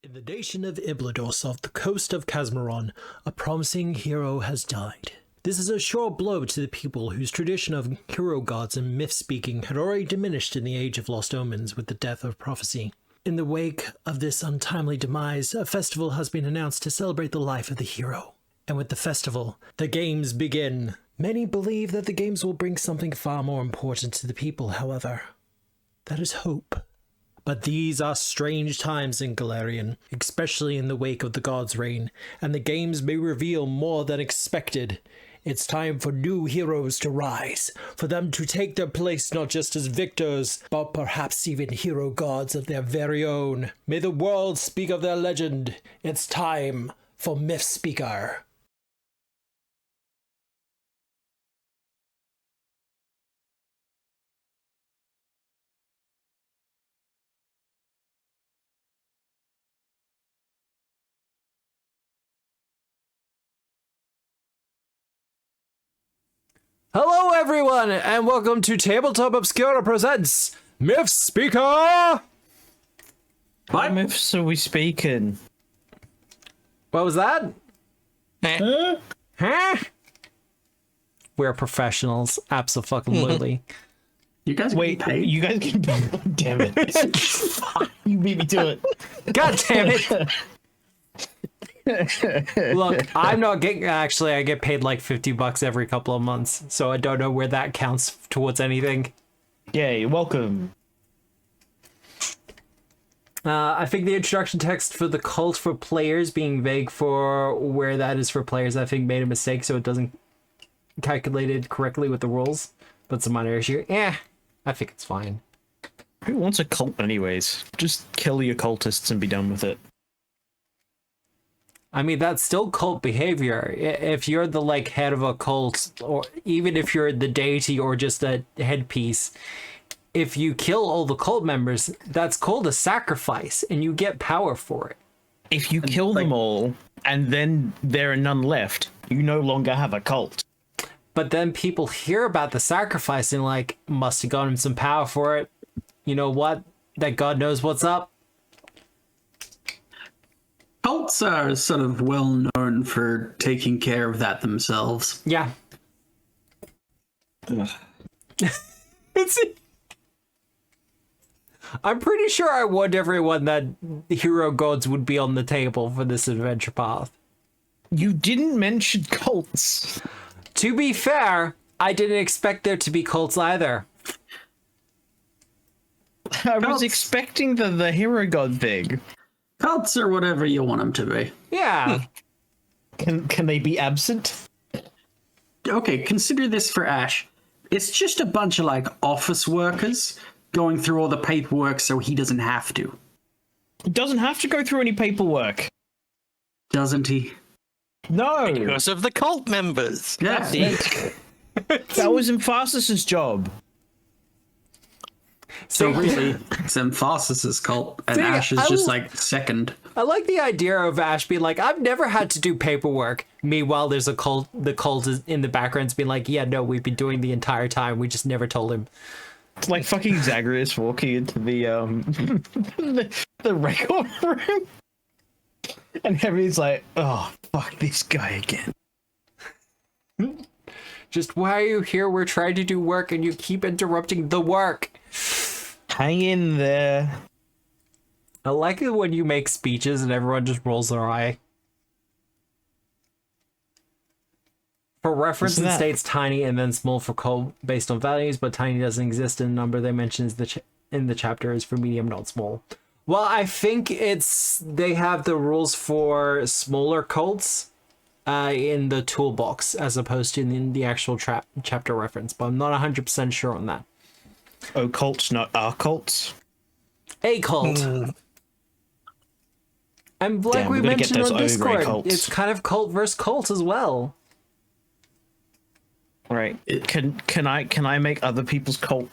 In the nation of Iblados off the coast of Casmaron, a promising hero has died. This is a sure blow to the people whose tradition of hero gods and myth-speaking had already diminished in the Age of Lost Omens with the death of prophecy. In the wake of this untimely demise, a festival has been announced to celebrate the life of the hero. And with the festival, the games begin. Many believe that the games will bring something far more important to the people, however. That is hope. But these are strange times in Galarian, especially in the wake of the God's reign, and the games may reveal more than expected. It's time for new heroes to rise, for them to take their place not just as victors, but perhaps even hero gods of their very own. May the world speak of their legend. It's time for Myth Speaker. Hello everyone, and welcome to Tabletop Obscura presents Myth Speaker! What myths are we speaking? What was that? Huh? We're professionals, absolutely. You guys Wait, paid? you guys can damn it. You beat me to it. God damn it! Look, I'm not getting, actually I get paid like $50 every couple of months, so I don't know where that counts towards anything. Yay, welcome. I think the introduction text for the cult for players being vague for where that is for players, I think made a mistake, so it doesn't calculate it correctly with the rules. But it's a minor issue. I think it's fine. Who wants a cult anyways? Just kill your cultists and be done with it. I mean, that's still cult behavior. If you're the like head of a cult, or even if you're the deity or just a headpiece, if you kill all the cult members, that's called a sacrifice, and you get power for it. If you kill them all, and then there are none left, you no longer have a cult. But then people hear about the sacrifice and like, must have gotten some power for it. You know what? That God knows what's up. Cults are sort of well known for taking care of that themselves. Yeah. I'm pretty sure I warned everyone that hero gods would be on the table for this adventure path. You didn't mention cults. To be fair, I didn't expect there to be cults either. I was expecting the hero god thing. Cults are whatever you want them to be. Yeah. Can they be absent? Okay, consider this for Ash. It's just a bunch of like office workers going through all the paperwork so he doesn't have to. He doesn't have to go through any paperwork. Doesn't he? No. Because of the cult members. Yeah. That was Emphasis' job. So really, it's Emphasis' cult, and See, Ash is just like second. I like the idea of Ash being like, I've never had to do paperwork. Meanwhile, there's a cult. The cult is in the background being like, yeah, no, we've been doing the entire time. We just never told him. It's like fucking Zagreus walking into the the record room, and everybody's like, "Oh, fuck this guy again." Just, why are you here? We're trying to do work, and you keep interrupting the work. Hang in there. I like it when you make speeches and everyone just rolls their eye. For reference, it states tiny and then small for cult based on values, but tiny doesn't exist in the number they mention in the chapter is for medium, not small. Well, I think they have the rules for smaller cults in the toolbox as opposed to in the actual chapter reference, but I'm not 100% sure on that. Oh, cults, not our cults. A cult. And like we mentioned on Discord, it's kind of cult versus cult as well. Right. Can I make other people's cult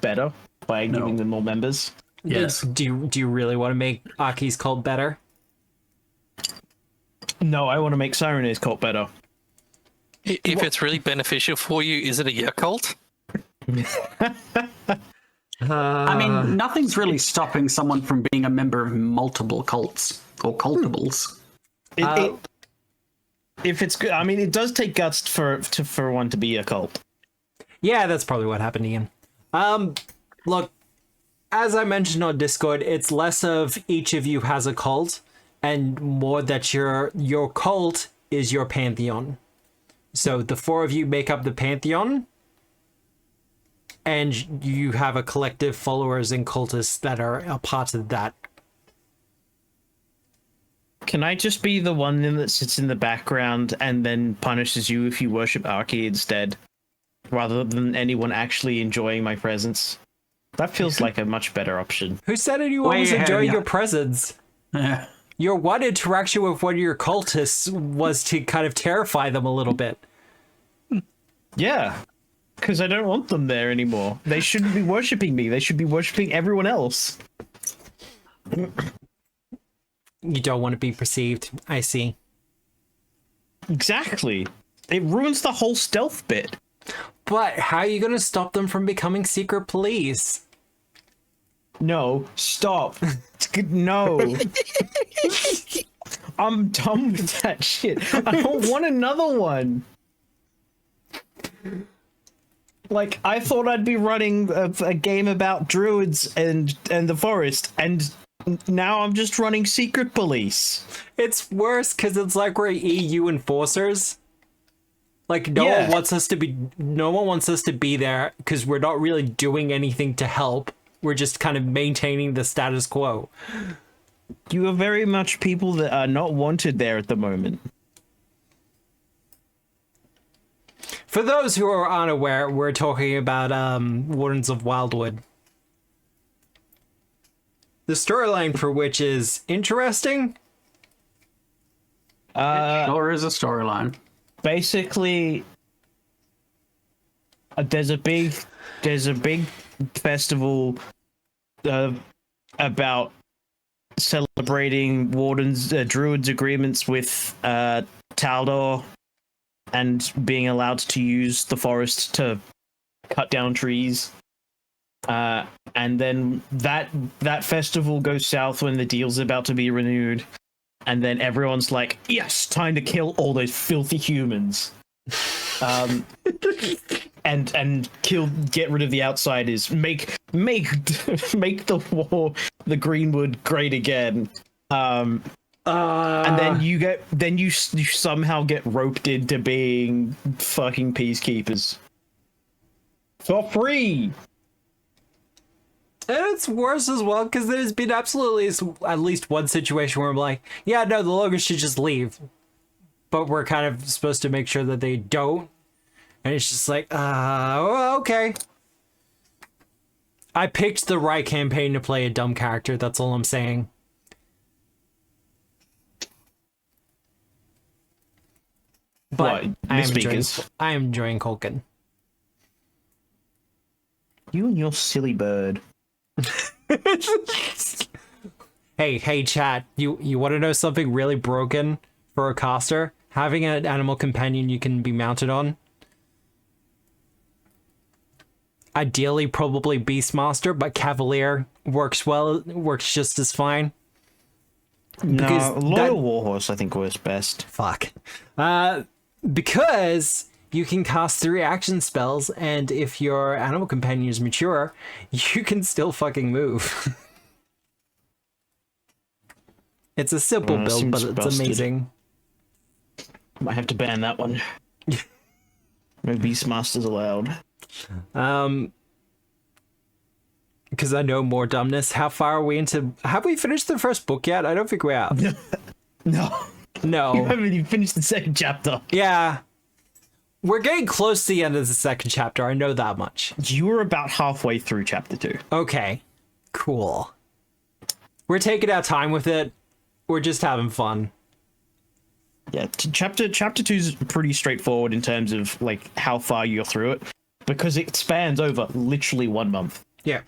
better by giving them more members? Yes. Do you really want to make Aki's cult better? No, I want to make Sirene's cult better. If it's really beneficial for you, is it a year cult? I mean, nothing's really stopping someone from being a member of multiple cults or cultables. If it's good, I mean, it does take guts for one to be a cult. Yeah, that's probably what happened, Ian. Look, as I mentioned on Discord, it's less of each of you has a cult, and more that your cult is your pantheon. So the four of you make up the pantheon, and you have a collective followers and cultists that are a part of that. Can I just be the one that sits in the background and then punishes you if you worship Archie instead, rather than anyone actually enjoying my presence? That feels like a much better option. Who said anyone was enjoying your presence? Yeah. Your one interaction with one of your cultists was to kind of terrify them a little bit. Yeah, because I don't want them there anymore. They shouldn't be worshipping me. They should be worshipping everyone else. You don't want to be perceived. I see. Exactly. It ruins the whole stealth bit. But how are you going to stop them from becoming secret police? No, stop. No. I'm done with that shit. I don't want another one. Like, I thought I'd be running a game about druids and the forest, and now I'm just running secret police. It's worse because it's like we're EU enforcers. Like no one wants us to be there because we're not really doing anything to help. We're just kind of maintaining the status quo. You are very much people that are not wanted there at the moment. For those who are unaware, we're talking about Wardens of Wildwood. The storyline for which is interesting. It sure is a storyline. Basically, there's a big festival about celebrating druids agreements with Taldor and being allowed to use the forest to cut down trees. And then that festival goes south when the deal's about to be renewed. And then everyone's like, yes, time to kill all those filthy humans. And get rid of the outsiders. Make the Greenwood great again. And then you somehow get roped into being fucking peacekeepers for free. And it's worse as well because there's been absolutely at least one situation where I'm like, yeah, no, the Logos should just leave. But we're kind of supposed to make sure that they don't. And it's just like, okay. I picked the right campaign to play a dumb character, that's all I'm saying. But I am enjoying Culkin. You and your silly bird. Hey, chat. You want to know something really broken for a caster? Having an animal companion you can be mounted on. Ideally, probably Beastmaster, but Cavalier works just as fine. No, Loyal Warhorse I think works best. Fuck. Because you can cast 3 action spells, and if your animal companion is mature, you can still fucking move. It's a simple build, but it's busted. Amazing. Might have to ban that one. No Beastmasters allowed. Because I know more dumbness. How far are we into? Have we finished the first book yet? I don't think we have. No. You haven't even finished the second chapter. Yeah. We're getting close to the end of the second chapter. I know that much. You were about halfway through chapter 2. Okay. Cool. We're taking our time with it. We're just having fun. Yeah, chapter 2 is pretty straightforward in terms of like how far you're through it, because it spans over literally 1 month. Yeah.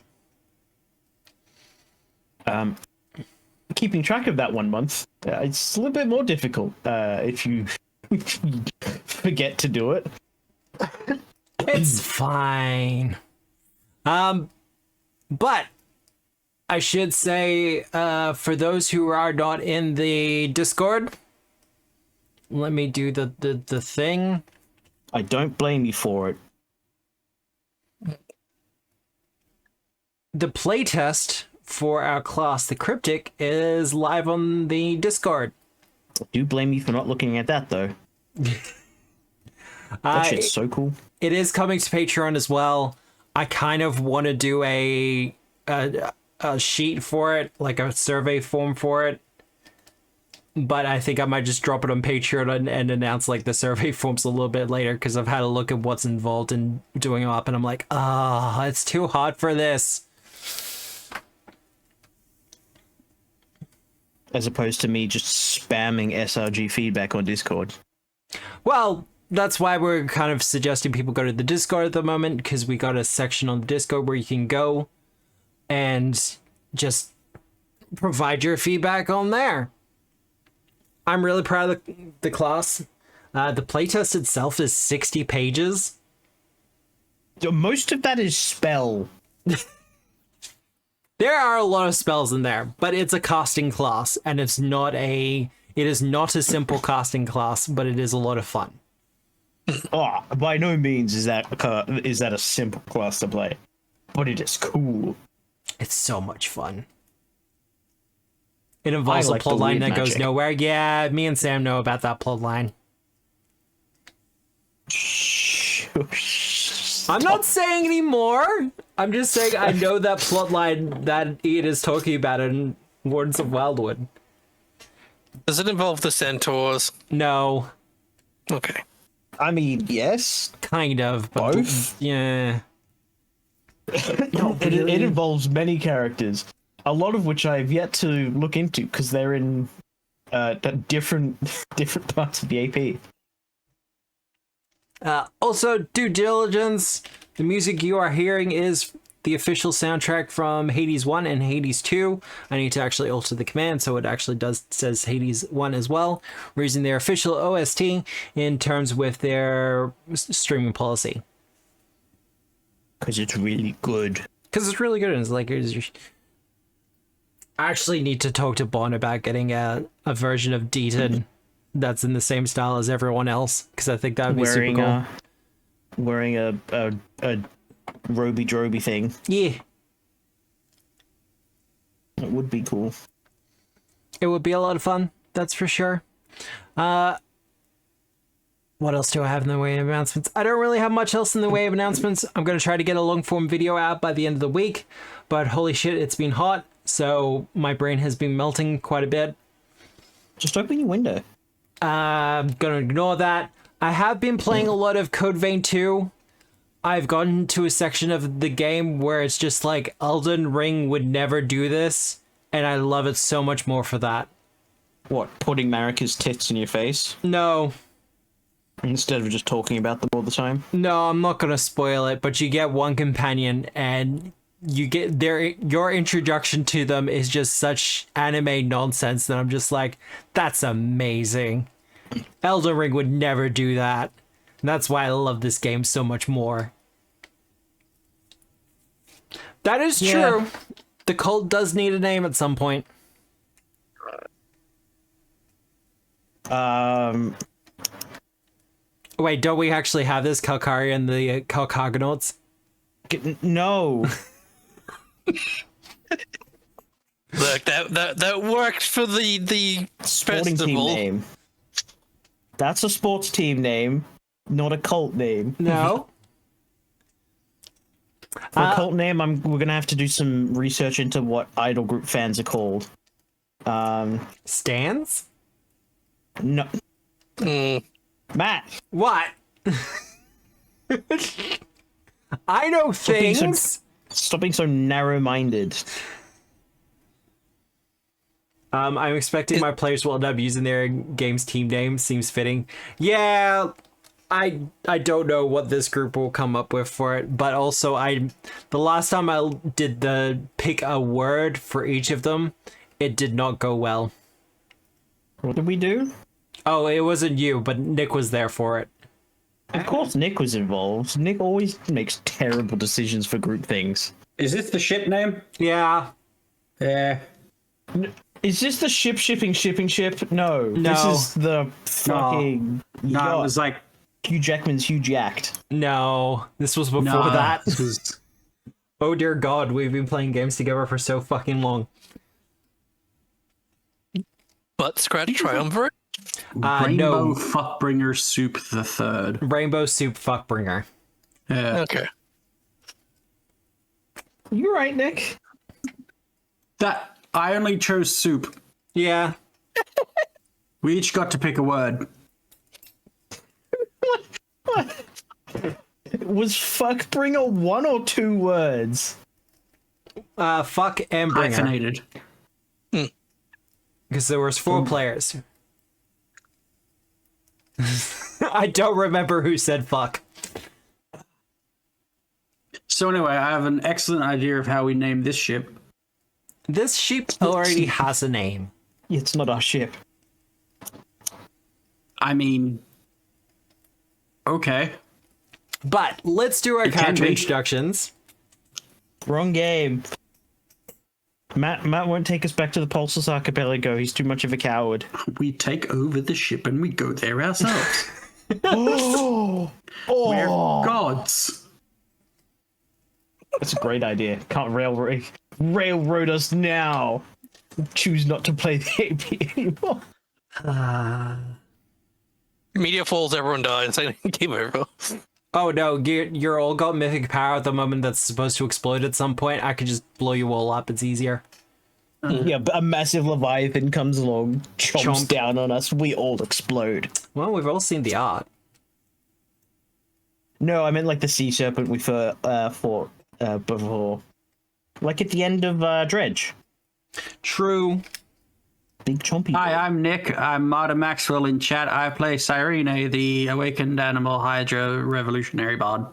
Keeping track of that 1 month, it's a little bit more difficult if you forget to do it. It's fine. But I should say, for those who are not in the Discord, let me do the thing. I don't blame you for it. The playtest for our class, the Cryptic, is live on the Discord. I do blame you for not looking at that, though. That shit's so cool. It is coming to Patreon as well. I kind of want to do a sheet for it, like a survey form for it. But I think I might just drop it on Patreon and announce like the survey forms a little bit later, because I've had a look at what's involved in doing them up, and I'm like, it's too hard for this. As opposed to me just spamming SRG feedback on Discord. Well, that's why we're kind of suggesting people go to the Discord at the moment, because we got a section on the Discord where you can go and just provide your feedback on there. I'm really proud of the class. The playtest itself is 60 pages. Most of that is spell. There are a lot of spells in there, but it's a casting class, and it is not a simple casting class, but it is a lot of fun. Oh, by no means is that a simple class to play, but it is cool. It's so much fun. It involves like a plotline that goes magic. nowhere. Yeah, me and Sam know about that plotline. I'm not saying anymore. I'm just saying I know that plotline that Ian is talking about in Wardens of Wildwood. Does it involve the centaurs? No, Okay. I mean, yes. kind of. But Both? Yeah. It involves many characters, a lot of which I've yet to look into because they're in different parts of the AP. Also, due diligence. The music you are hearing is the official soundtrack from Hades 1 and Hades 2. I need to actually alter the command so it actually says Hades 1 as well. We're using their official OST in terms with their streaming policy. Because it's really good. Because it's really good. And it's like, I actually need to talk to Bon about getting a version of Deaton that's in the same style as everyone else, because I think that would be super cool. Wearing a roby droby thing. Yeah. It would be cool. It would be a lot of fun, that's for sure. What else do I have in the way of announcements? I don't really have much else in the way of announcements. I'm going to try to get a long form video out by the end of the week, but holy shit, it's been hot, so my brain has been melting quite a bit. Just open your window. I'm going to ignore that. I have been playing a lot of Code Vein 2. I've gotten to a section of the game where it's just like, Elden Ring would never do this, and I love it so much more for that. What, putting Marika's tits in your face? No, Instead of just talking about them all the time? no, I'm not going to spoil it, but you get one companion, and you get your introduction to them is just such anime nonsense that I'm just like, that's amazing. Elden Ring would never do that. And that's why I love this game so much more. That is true. The cult does need a name at some point. Wait, don't we actually have this, Kalkari and the Kalkagonauts? No. Look, that worked for the Sporting festival. team name. That's a sports team name, not a cult name. No. For a cult name, we're gonna have to do some research into what idol group fans are called. Stans? No, Matt. What? I know being so- things. Stop being so narrow-minded. I'm expecting my players will end up using their game's team name. Seems fitting. Yeah, I don't know what this group will come up with for it, but also the last time I did the pick a word for each of them, it did not go well. What did we do? Oh, it wasn't you, but Nick was there for it. Of course Nick was involved. Nick always makes terrible decisions for group things. Is this the ship name? Yeah. Yeah. Is this the shipping ship? No. This is the fucking No, yacht. it was like Hugh Jackman's Hugh Jacked. No, this was before that. This was... Oh dear God, we've been playing games together for so fucking long. But Scratch Triumvirate? Rainbow No. Fuckbringer Soup the Third. Rainbow Soup Fuckbringer. Yeah. Okay. You're right, Nick. That I only chose soup. Yeah. We each got to pick a word. Was Fuckbringer 1 or 2 words? Fuck and bringer. Hyphenated. Because there was 4 players. I don't remember who said fuck. So anyway, I have an excellent idea of how we name this ship. This ship already has a name. It's not our ship. I mean, okay. But let's do our It can character be. introductions. Wrong game. Matt won't take us back to the Pulsus Archipelago. He's too much of a coward. We take over the ship and we go there ourselves. Oh, We're gods. That's a great idea. Can't railroad us now. Choose not to play the AP anymore. Meteor falls, everyone dies. Game over. Oh no, you're all got mythic power at the moment that's supposed to explode at some point. I could just blow you all up, it's easier. Yeah, but a massive Leviathan comes along, chomps Chomp. down on us, we all explode. Well, we've all seen the art. No, I meant like the sea serpent we fought before. Like at the end of Dredge. True. Big chompy. Hi, I'm Nick. I'm Marta Maxwell in chat. I play Cyrene, the awakened animal Hydra revolutionary bard.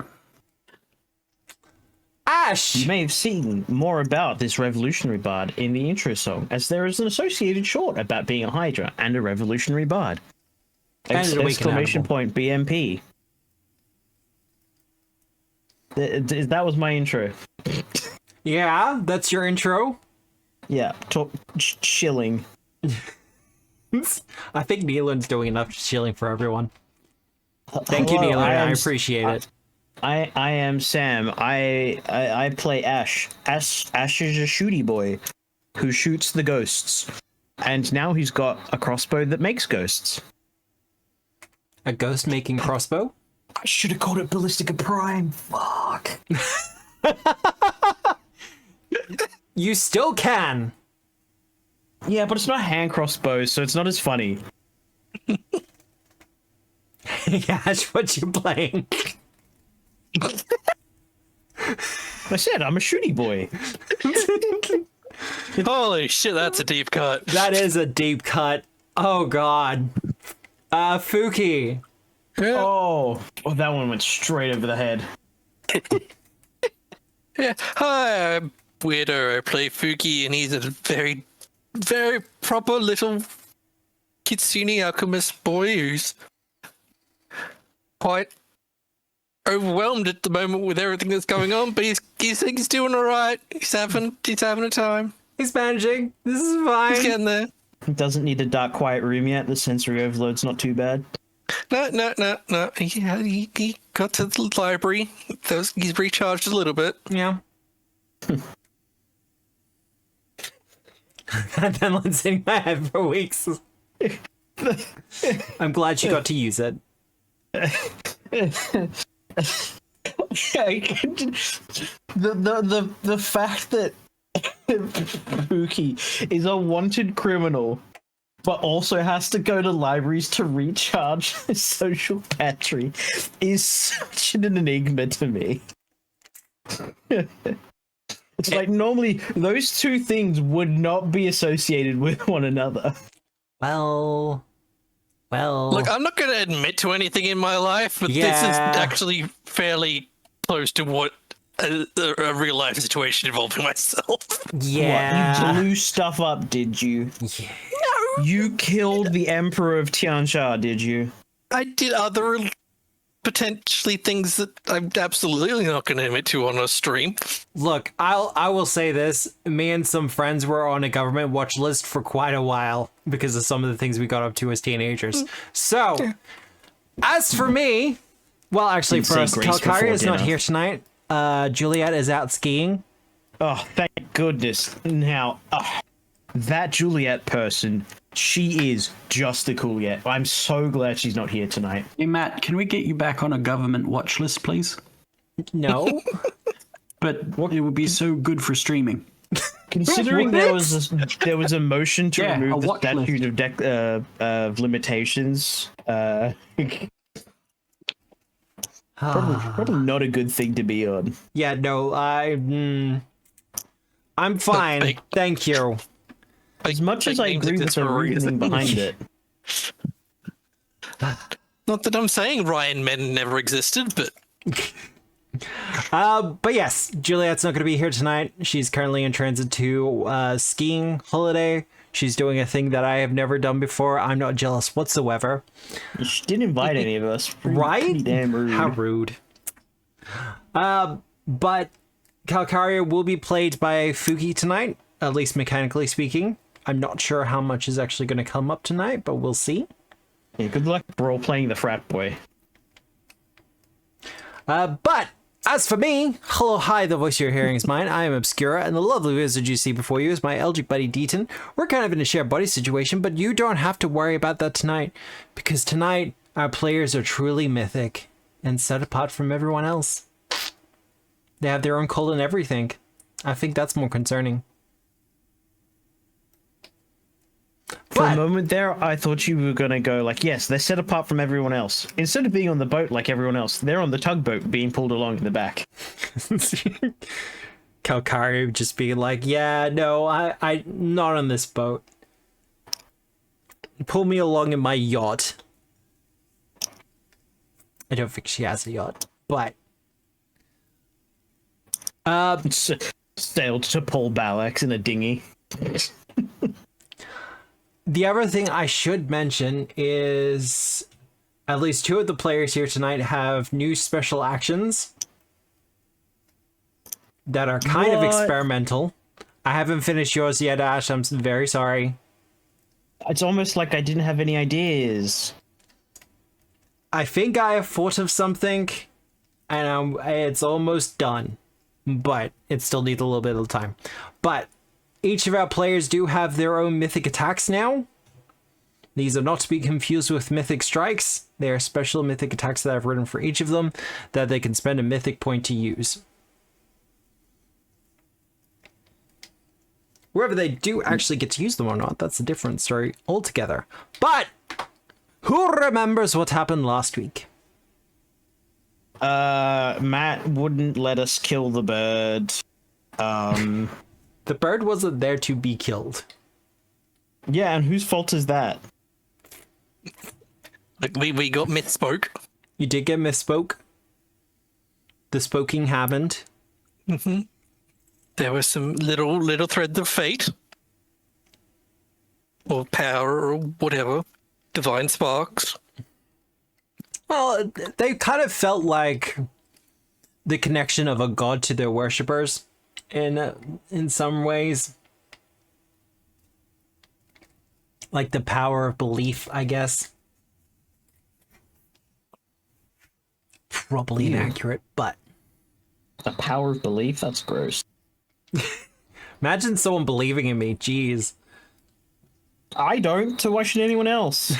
Ash! You may have seen more about this revolutionary bard in the intro song, as there is an associated short about being a Hydra and a revolutionary bard. And an awakened Exclamation animal. point BMP. That was my intro. Yeah, that's your intro. Yeah, chilling. I think Neelan's doing enough chilling for everyone. Thank you, Hello, Neelan. I appreciate it. I am Sam. I play Ash. Ash is a shooty boy who shoots the ghosts, and now he's got a crossbow that makes ghosts. A ghost making crossbow? I should have called it Ballistica Prime. Fuck. You still can. Yeah, but it's not hand crossbows, so it's not as funny. Yeah, Ash, what you playing? I said I'm a shooty boy. Holy shit, that's a deep cut. That is a deep cut. Oh god. Fuki. Oh, that one went straight over the head. Yeah. Hi, I'm Weirdo. I play Fuki, and he's a very, very proper little kitsune alchemist boy who's quite overwhelmed at the moment with everything that's going on, but he's doing all right. He's having a time. He's managing. This is fine. He's getting there. Doesn't need a dark, quiet room yet. The sensory overload's not too bad. No. He got to the library. He's recharged a little bit. Yeah. I've been sitting in my head for weeks. I'm glad she got to use it. The fact that Pookie is a wanted criminal, but also has to go to libraries to recharge his social battery is such an enigma to me. It's like normally those two things would not be associated with one another. Well. Look, I'm not going to admit to anything in my life, but this is Yeah. actually fairly close to what a real life situation involving myself. Yeah. What, you blew stuff up, did you? Yeah. No, You killed the Emperor of Tianxia, did you? I did other potentially things that I'm absolutely not going to admit to on a stream. Look, I will say this. Me and some friends were on a government watch list for quite a while because of some of the things we got up to as teenagers. So, as for me, well, actually, for us, Kalkaria is not here tonight. Juliet is out skiing. Oh, thank goodness. Now, that Juliet person, she is just a Juliet. I'm so glad she's not here tonight. Hey, Matt, can we get you back on a government watch list, please? No. But it would be so good for streaming. Considering there was a motion to Yeah, remove a the watch statute of limitations, probably not a good thing to be on. Yeah, no, I'm fine. Thank you. As much as I agree with the reasoning behind it. Not that I'm saying Ryan men never existed, but But yes, Juliet's not going to be here tonight. She's currently in transit to skiing holiday. She's doing a thing that I have never done before. I'm not jealous whatsoever. She didn't invite any of us. Right? Pretty damn rude. How rude. But Calcaria will be played by Fuki tonight, at least mechanically speaking. I'm not sure how much is actually going to come up tonight, but we'll see. Yeah, good luck role playing the frat boy. But as for me, hello, hi, the voice you're hearing is mine. I am Obscura, and the lovely wizard you see before you is my Eldritch buddy Deaton. We're kind of in a shared body situation, but you don't have to worry about that tonight, because tonight our players are truly mythic and set apart from everyone else. They have their own cult and everything. I think that's more concerning. For a moment there, I thought you were going to go like, yes, they're set apart from everyone else. Instead of being on the boat like everyone else, they're on the tugboat being pulled along in the back. Kalkari just being like, yeah, no, I not on this boat. Pull me along in my yacht. I don't think she has a yacht, but... Sailed to Paul Ballax in a dinghy. The other thing I should mention is at least two of the players here tonight have new special actions that are kind of experimental. I haven't finished yours yet, Ash. I'm very sorry. It's almost like I didn't have any ideas. I think I have thought of something, and it's almost done, but it still needs a little bit of time. But each of our players do have their own mythic attacks now. These are not to be confused with mythic strikes. They are special mythic attacks that I've written for each of them that they can spend a mythic point to use. Whether they do actually get to use them or not, that's a different story altogether. But who remembers what happened last week? Matt wouldn't let us kill the bird. The bird wasn't there to be killed. Yeah, and whose fault is that? like we got misspoke. You did get misspoke. The spoking happened. Mm-hmm. There were some little threads of fate, or power, or whatever, divine sparks. Well, they kind of felt like the connection of a god to their worshippers in some ways. Like the power of belief, I guess. Probably inaccurate, but... The power of belief? That's gross. Imagine someone believing in me, jeez. I don't, so why should anyone else?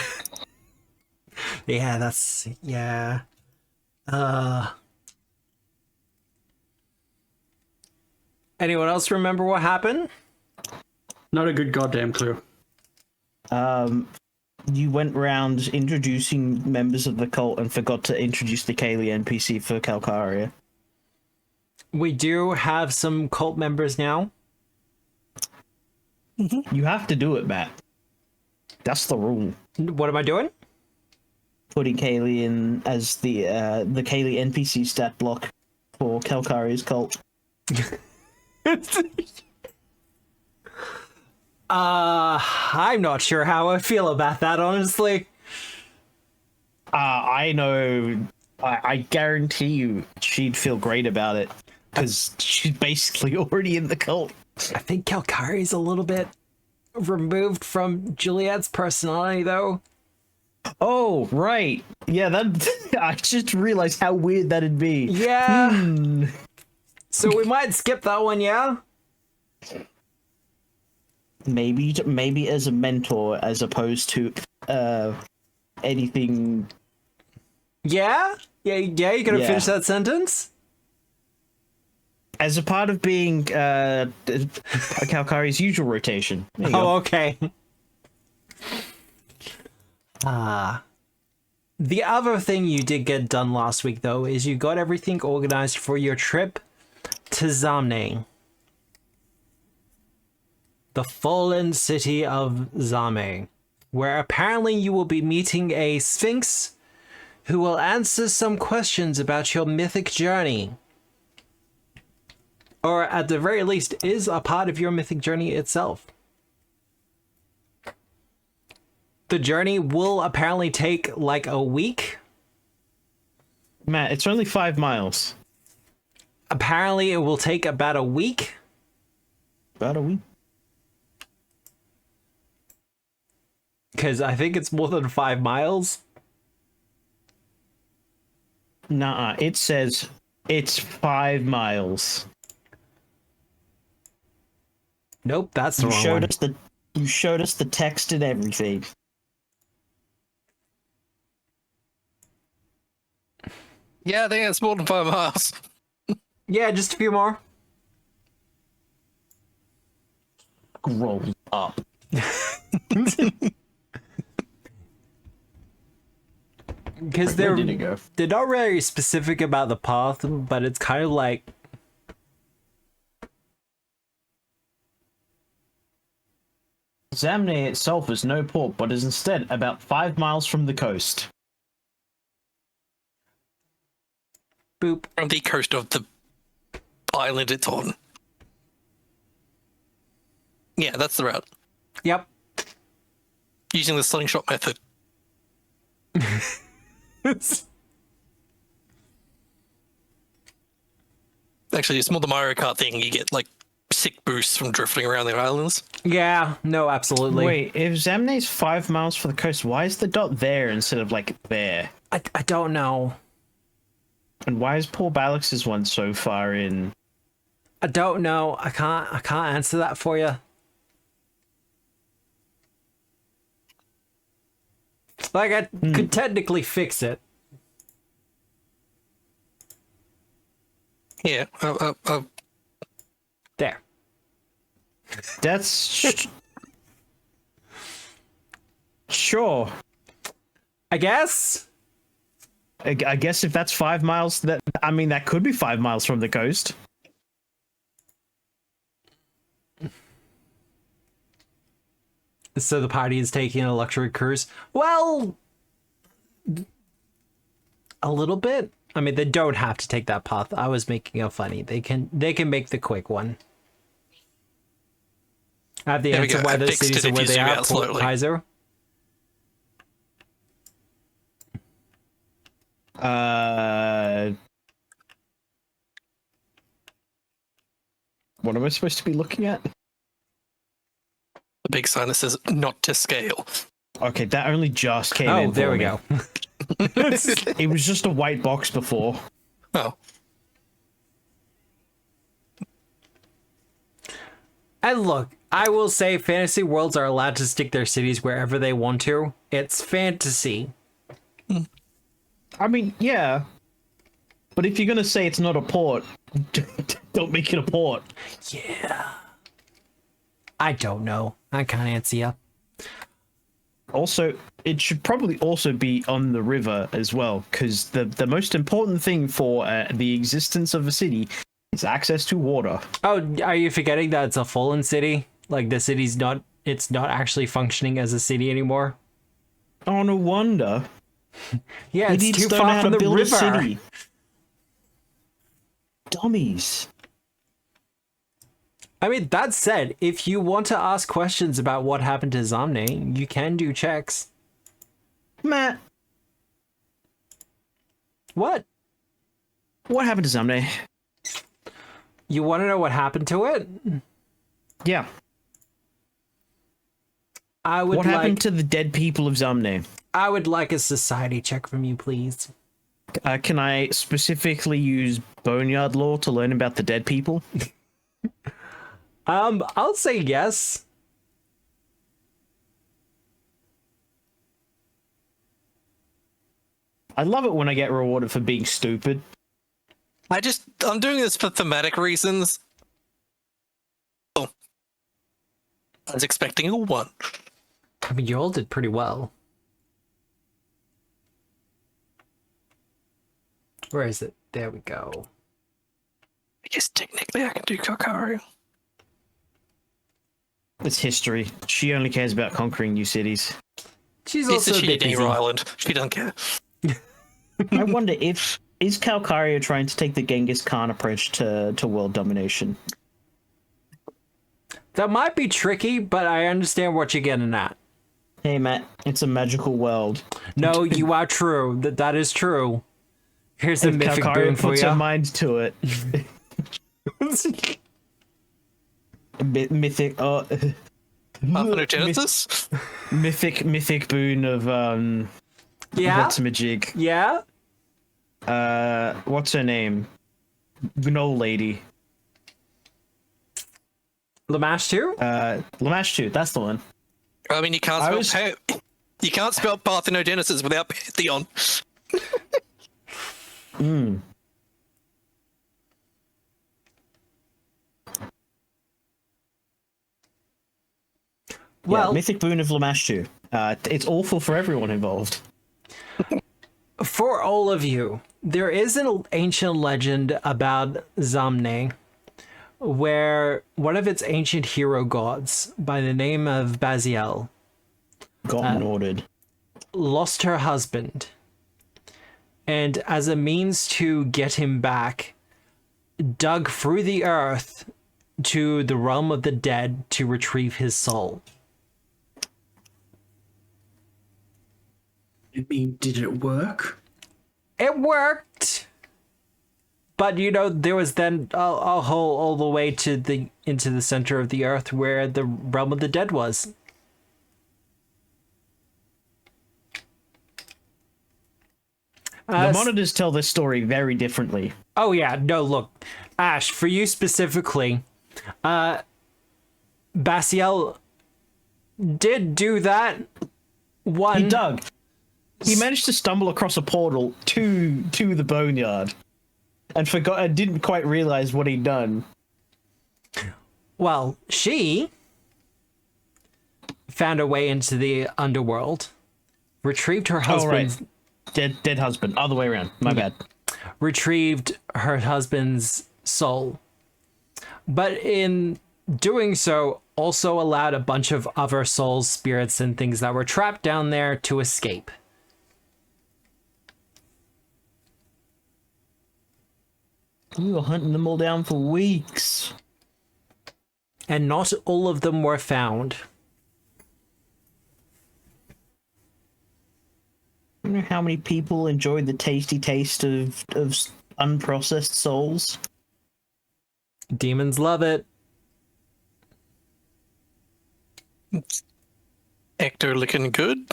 Yeah, that's... yeah. Anyone else remember what happened? Not a good goddamn clue. You went round introducing members of the cult and forgot to introduce the Kaylee NPC for Calcaria. We do have some cult members now. You have to do it, Matt. That's the rule. What am I doing? Putting Kaylee in as the Kaylee NPC stat block for Calcaria's cult. I'm not sure how I feel about that, honestly. I know I guarantee you she'd feel great about it because she's basically already in the cult. I think Kalkari's a little bit removed from Juliet's personality, though. Oh, right. Yeah, that I just realized how weird that'd be. Yeah. So we might skip that one, yeah? Maybe as a mentor as opposed to anything. Yeah? Yeah, you gonna finish that sentence? As a part of being Kalkari's usual rotation. There you go. Okay. The other thing you did get done last week, though, is you got everything organized for your trip to Xamne. The fallen city of Xamne, where apparently you will be meeting a sphinx who will answer some questions about your mythic journey. Or at the very least, is a part of your mythic journey itself. The journey will apparently take like a week. Matt, it's only 5 miles. Apparently it will take about a week. About a week. Because I think it's more than 5 miles. Nah, it says it's 5 miles. Nope, that's the wrong one. You showed us the text and everything. Yeah, I think it's more than 5 miles. Yeah, just a few more. Grow up. Because Where did it go? they're not very specific about the path, but it's kind of like... Xamne itself is no port, but is instead about 5 miles from the coast. Boop. On the coast of the island it's on. Yeah, that's the route. Yep. Using the slingshot method. Actually, it's more the Mario Kart thing. You get, like, sick boosts from drifting around the islands. Yeah, no, absolutely. Wait, if Xamne's 5 miles from the coast, why is the dot there instead of, like, there? I don't know. And why is Paul Balix's one so far in? I don't know. I can't answer that for you. Like, I could technically fix it. Yeah, There. That's... Sure. I guess? I guess if that's 5 miles, that could be 5 miles from the coast. So the party is taking a luxury cruise. Well, a little bit. I mean, they don't have to take that path. I was making a funny. They can make the quick one. I have the answer why those cities are where they are. Paizo. What am I supposed to be looking at? the big sign that says "not to scale." Okay, that only just came in. Oh, there we me. go. It was just a white box before. Oh, And look, I will say fantasy worlds are allowed to stick their cities wherever they want to. It's fantasy. I mean, yeah. But if you're going to say it's not a port, don't make it a port. Yeah. I don't know. I can't answer you. Also, it should probably also be on the river as well, because the most important thing for the existence of a city is access to water. Oh, are you forgetting that it's a fallen city? Like the city's not, it's not actually functioning as a city anymore? Oh, no wonder. Yeah, it's too far from the river. Dummies. I mean, that said, if you want to ask questions about what happened to Xamne, you can do checks. Matt. What? What happened to Xamne? You want to know what happened to it? Yeah. What happened to the dead people of Xamne? I would like a society check from you, please. Can I specifically use Boneyard law to learn about the dead people? I'll say yes. I love it when I get rewarded for being stupid. I'm doing this for thematic reasons. Oh. I was expecting a 1. I mean, you all did pretty well. Where is it? There we go. I guess technically I can do Kalkario. It's history. She only cares about conquering new cities. She's It's also a a bit shitty busy. island. She doesn't care. I wonder if is Calcaria trying to take the Genghis Khan approach to world domination? That might be tricky, but I understand what you're getting at. Hey Matt, it's a magical world. No, you are true. That is true. Here's a If mythic Calcaria boon for puts her you. mind to it. Mythic. Parthenogenesis? Mythic boon of Yeah? what's Majig? Yeah? What's her name? Gnoll lady. Lamash too? Lamashu, that's the one. I mean, you can't spell parthenogenesis without Pantheon. Well, Yeah, Mythic boon of Lamashu. It's awful for everyone involved. for all of you, there is an ancient legend about Xamne where one of its ancient hero gods by the name of Baziel Gotten ordered. lost her husband, and as a means to get him back, dug through the earth to the realm of the dead to retrieve his soul. I mean, did it work? It worked, but there was then a hole all the way to into the center of the earth where the realm of the dead was. The monitors tell this story very differently. Oh yeah, no, look, Ash, for you specifically, Basiel did do that. He dug. He managed to stumble across a portal to the boneyard, and didn't quite realize what he'd done. Well, she found a way into the underworld, retrieved her husband's Dead husband. Other way around. My bad. retrieved her husband's soul. But in doing so, also allowed a bunch of other souls, spirits, and things that were trapped down there to escape. We were hunting them all down for weeks. And not all of them were found. I wonder how many people enjoyed the tasty taste of unprocessed souls. Demons love it. Ecto looking good.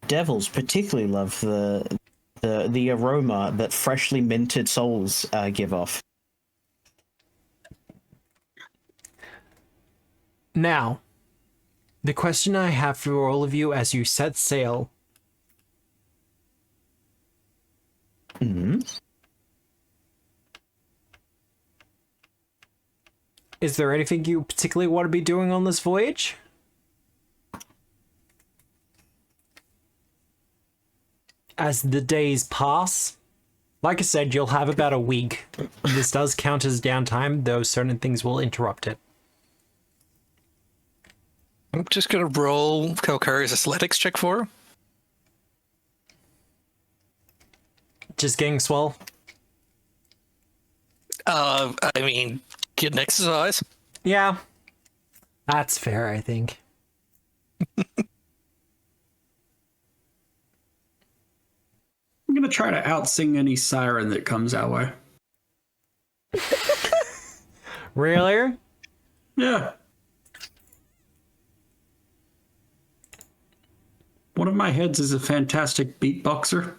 Devils particularly love the aroma that freshly minted souls give off. Now, the question I have for all of you as you set sail. Is there anything you particularly want to be doing on this voyage? As the days pass, like I said, you'll have about a week. This does count as downtime, though certain things will interrupt it. I'm just gonna roll Kalkari's athletics check for her. Just getting swell. I mean, get an exercise. Yeah, that's fair, I think. I'm gonna try to outsing any siren that comes our way. Really? Yeah. One of my heads is a fantastic beatboxer.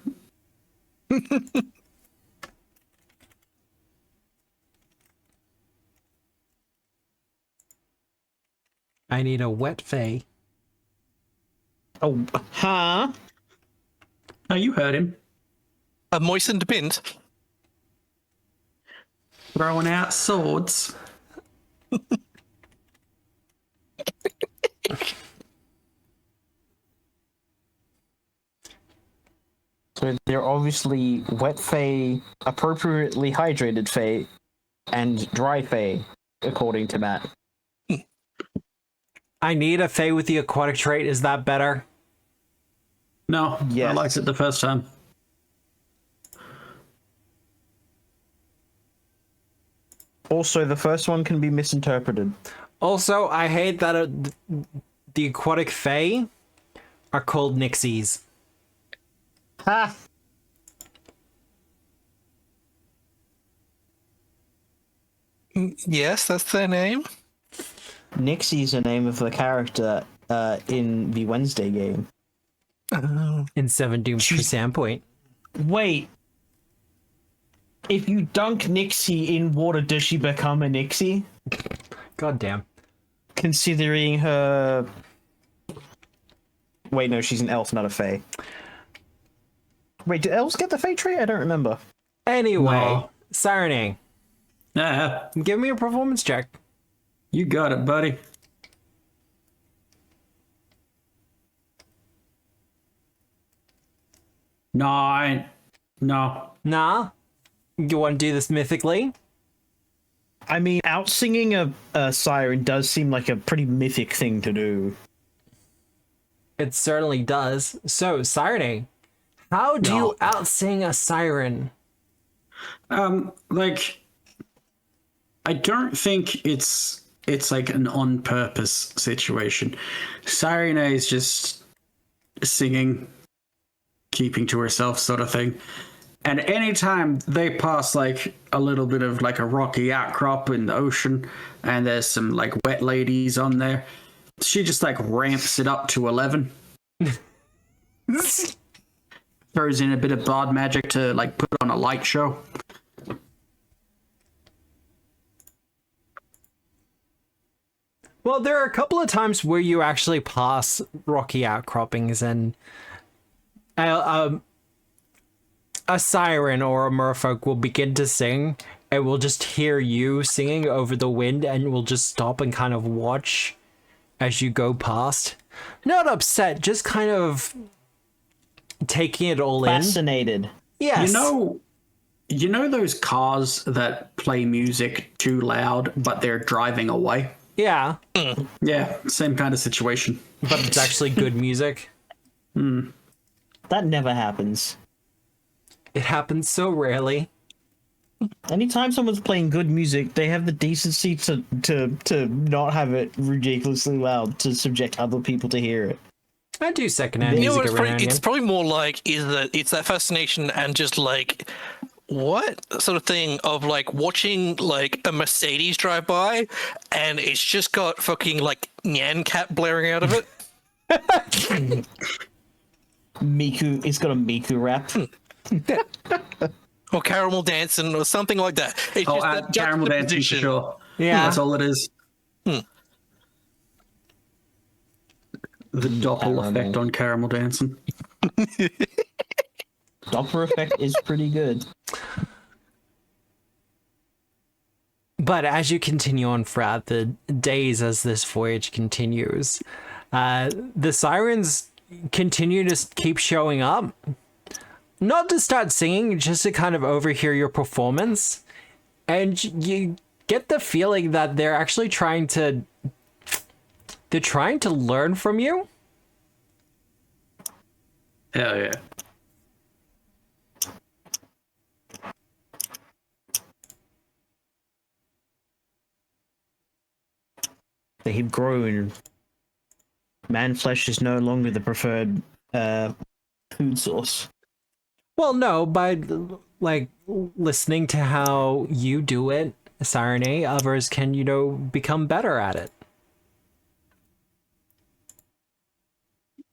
I need a wet fay. Oh, huh? Oh, you heard him. A moistened bint. Throwing out swords. So they're obviously wet Fae, appropriately hydrated Fae, and dry Fae, according to Matt. I need a fay with the aquatic trait. Is that better? No, Yes. I liked it the first time. Also, the first one can be misinterpreted. Also, I hate that the aquatic fae are called nixies. Ha! Yes, that's their name. Nixie's the name of the character in the Wednesday game. In 7 Dooms per Sandpoint. Wait. If you dunk Nixie in water, does she become a Nixie? God damn. Considering her... Wait, no, she's an elf, not a fae. Wait, do elves get the fae trait? I don't remember. Anyway, No. Sirene, Yeah, give me a performance check. you got it, buddy. 9. No. Nah? You want to do this mythically? I mean, out-singing a siren does seem like a pretty mythic thing to do. It certainly does. So, Sirene, how do you out-sing a siren? Like, I don't think it's like an on-purpose situation. Sirene is just singing, keeping to herself sort of thing. And anytime they pass like a little bit of like a rocky outcrop in the ocean and there's some like wet ladies on there, she just like ramps it up to 11. Throws in a bit of bard magic to like put on a light show. Well, there are a couple of times where you actually pass rocky outcroppings and a siren or a merfolk will begin to sing and we'll just hear you singing over the wind and we'll just stop and kind of watch as you go past. Not upset, just kind of taking it all in. Fascinated. Yes. You know those cars that play music too loud but they're driving away? Yeah, Yeah, same kind of situation. but it's actually good music. That never happens. It happens so rarely. Anytime someone's playing good music, they have the decency to not have it ridiculously loud to subject other people to hear it. I do secondhand You know music what? every now and It's again. probably more like is that it's that fascination and just like what sort of thing of like watching like a Mercedes drive by and it's just got fucking like Nyan Cat blaring out of it. Miku, it's got a Miku rap. Or caramel dancing or something like that. It's Oh, just that caramel dancing for juxtaposition. sure. Yeah. That's all it is. The Doppel effect on caramel dancing. Doppler effect is pretty good. But as you continue on throughout the days as this voyage continues, the sirens continue to keep showing up. Not to start singing, just to kind of overhear your performance. And you get the feeling that they're actually trying to learn from you. Hell yeah. They have grown. Man flesh is no longer the preferred food source. Well, no, by like listening to how you do it, Sirene, others can, become better at it.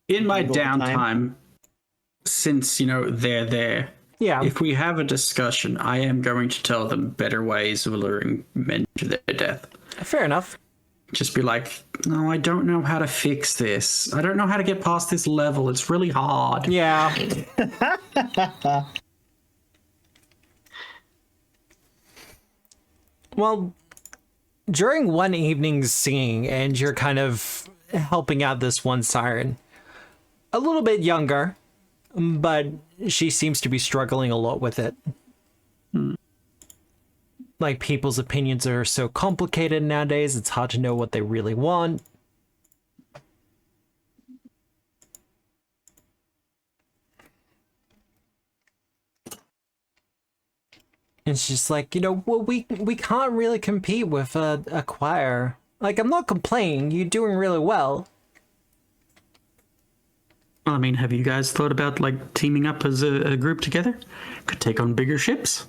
In my All the time. downtime, since, they're there, Yeah. if we have a discussion, I am going to tell them better ways of luring men to their death. Fair enough. Just be like, no, I don't know how to fix this. I don't know how to get past this level. It's really hard. Yeah. Well, during one evening's singing, and you're kind of helping out this one siren, a little bit younger, but she seems to be struggling a lot with it. Like, people's opinions are so complicated nowadays, it's hard to know what they really want. And it's just like, well, we can't really compete with a choir. Like, I'm not complaining, you're doing really well. I mean, have you guys thought about, like, teaming up as a group together? Could take on bigger ships.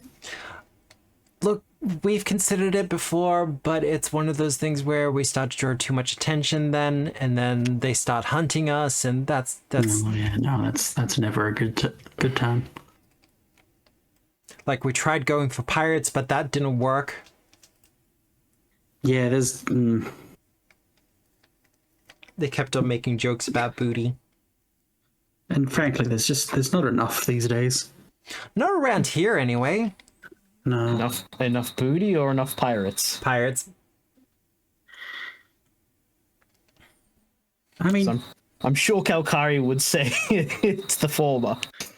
Look, we've considered it before, but it's one of those things where we start to draw too much attention then, and then they start hunting us, and that's Oh, yeah, no, that's never a good time. like, we tried going for pirates, but that didn't work. Yeah, there's... They kept on making jokes about booty. And frankly, there's not enough these days. Not around here, anyway. No. Enough booty or enough pirates? Pirates. I mean, So I'm sure Kalkari would say it's the former.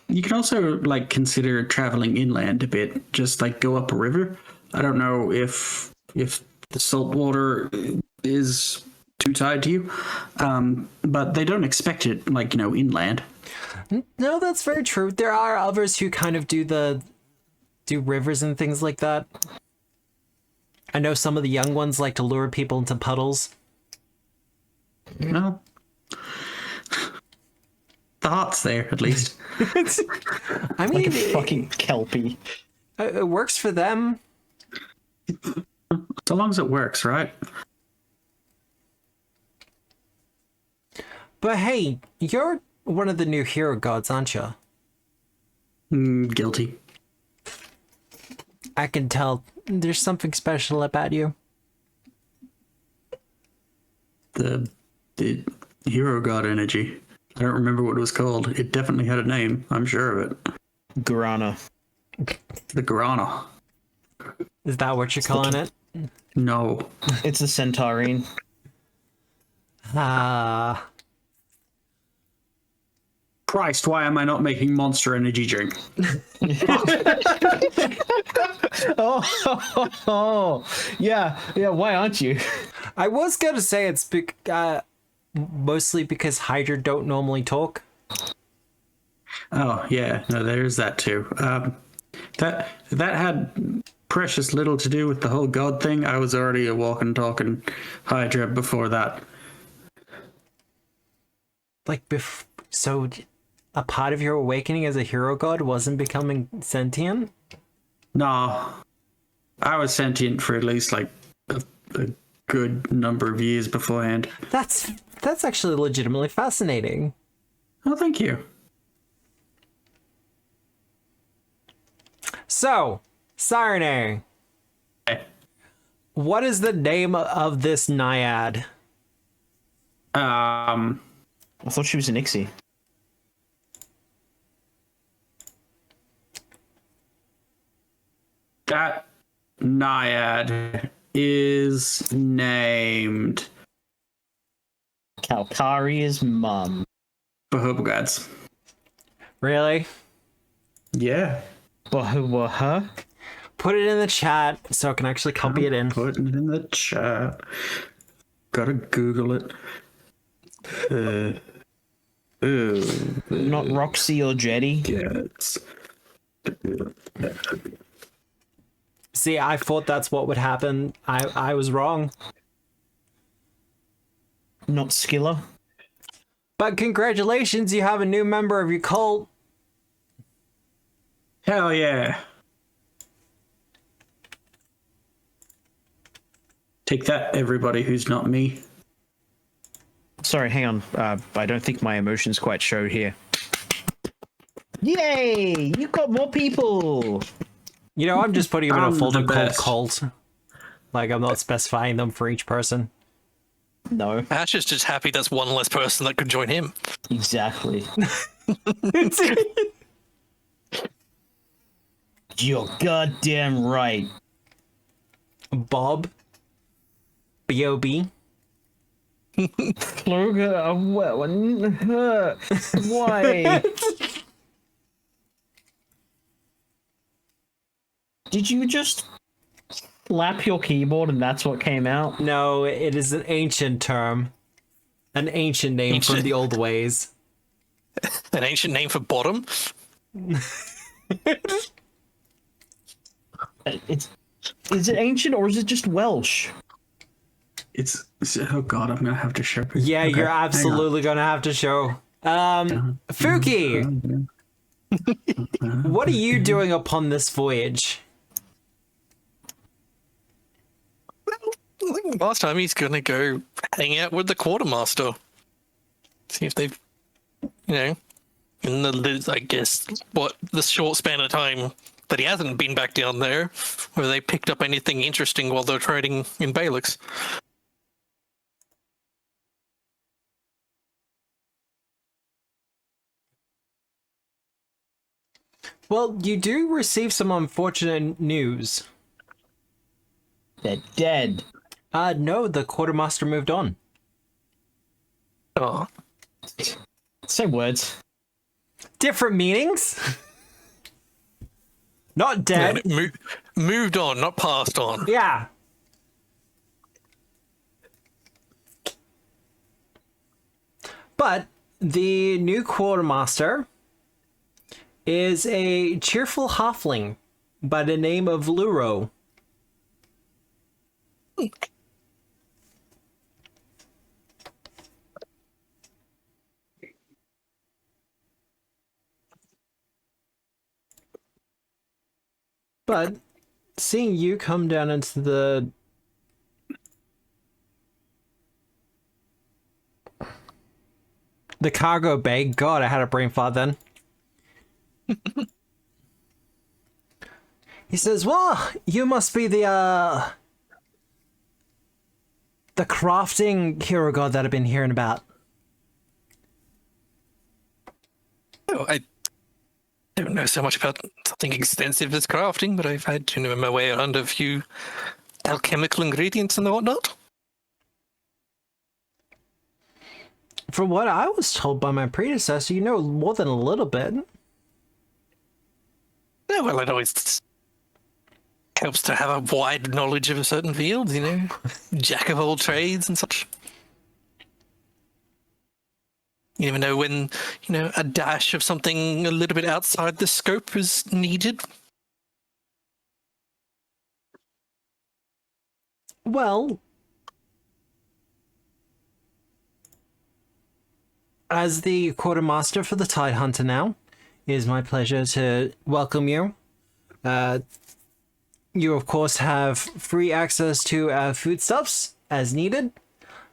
you can also, like, consider traveling inland a bit. Just, like, go up a river. I don't know if the salt water is too tied to you, but they don't expect it, like, inland. No, that's very true. There are others who kind of do rivers and things like that. I know some of the young ones like to lure people into puddles. Well, the heart's there, at least. I mean, Like a fucking kelpie. it works for them. So long as it works, right? But hey, you're one of the new hero gods, aren't you? Guilty. I can tell there's something special about you. The hero god energy. I don't remember what it was called. It definitely had a name. I'm sure of it. Guarana. The Guarana. Is that what you're calling it? No. It's a centaurine. Ah. Christ, why am I not making Monster Energy drink? Oh, yeah. Why aren't you? I was gonna say it's mostly because Hydra don't normally talk. Oh, yeah. No, there's that too. That had precious little to do with the whole god thing. I was already a walking, talking Hydra before that. Like, so a part of your awakening as a hero god wasn't becoming sentient? No. I was sentient for at least, like, a good number of years beforehand. That's actually legitimately fascinating. Oh, thank you. So, Sirene, what is the name of this naiad? I thought she was an Ixie. That naiad is named Kalkari's mum. Bahubagods. Really? Yeah. Huh? Put it in the chat so I can actually copy it in. Putting it in the chat. Gotta Google it. Not Roxy or Jetty. Yes. See, I thought that's what would happen. I was wrong. Not Skiller. But congratulations, you have a new member of your cult. Hell yeah. Take that, everybody who's not me. Sorry, hang on. I don't think my emotions quite showed here. Yay! You got more people. You know, I'm just putting them in a I'm folder the called best. cult. Like, I'm not specifying them for each person. No, Ash is just happy that's one less person that could join him. exactly. You're goddamn right. Bob. B.O.B. Why? Did you just slap your keyboard and that's what came out? No, it is an ancient term. An ancient name from the old ways. An ancient name for bottom. Is it ancient or is it just Welsh? It's oh god, I'm gonna have to show you. Yeah, Okay, you're hang on. absolutely gonna have to show. Fuki, what are you doing upon this voyage? I think last time he's gonna go hang out with the quartermaster. See if they've, in the, I guess, the short span of time that he hasn't been back down there, whether they picked up anything interesting while they're trading in Balix. Well, you do receive some unfortunate news. They're dead. No, the quartermaster moved on. Oh, Same words. Different meanings? Not dead. moved on, not passed on. Yeah. But the new quartermaster is a cheerful halfling by the name of Luro. But seeing you come down into the cargo bay, God, I had a brain fart then. He says, "Well, you must be the crafting hero god that I've been hearing about." Oh, I don't know so much about something extensive as crafting, but I've had to know my way around a few alchemical ingredients and whatnot. From what I was told by my predecessor, you know more than a little bit. Yeah, well, it always helps to have a wide knowledge of a certain field, jack of all trades and such. You never know when, a dash of something a little bit outside the scope is needed. Well, as the quartermaster for the Tide Hunter now, it is my pleasure to welcome you. You, of course, have free access to foodstuffs as needed.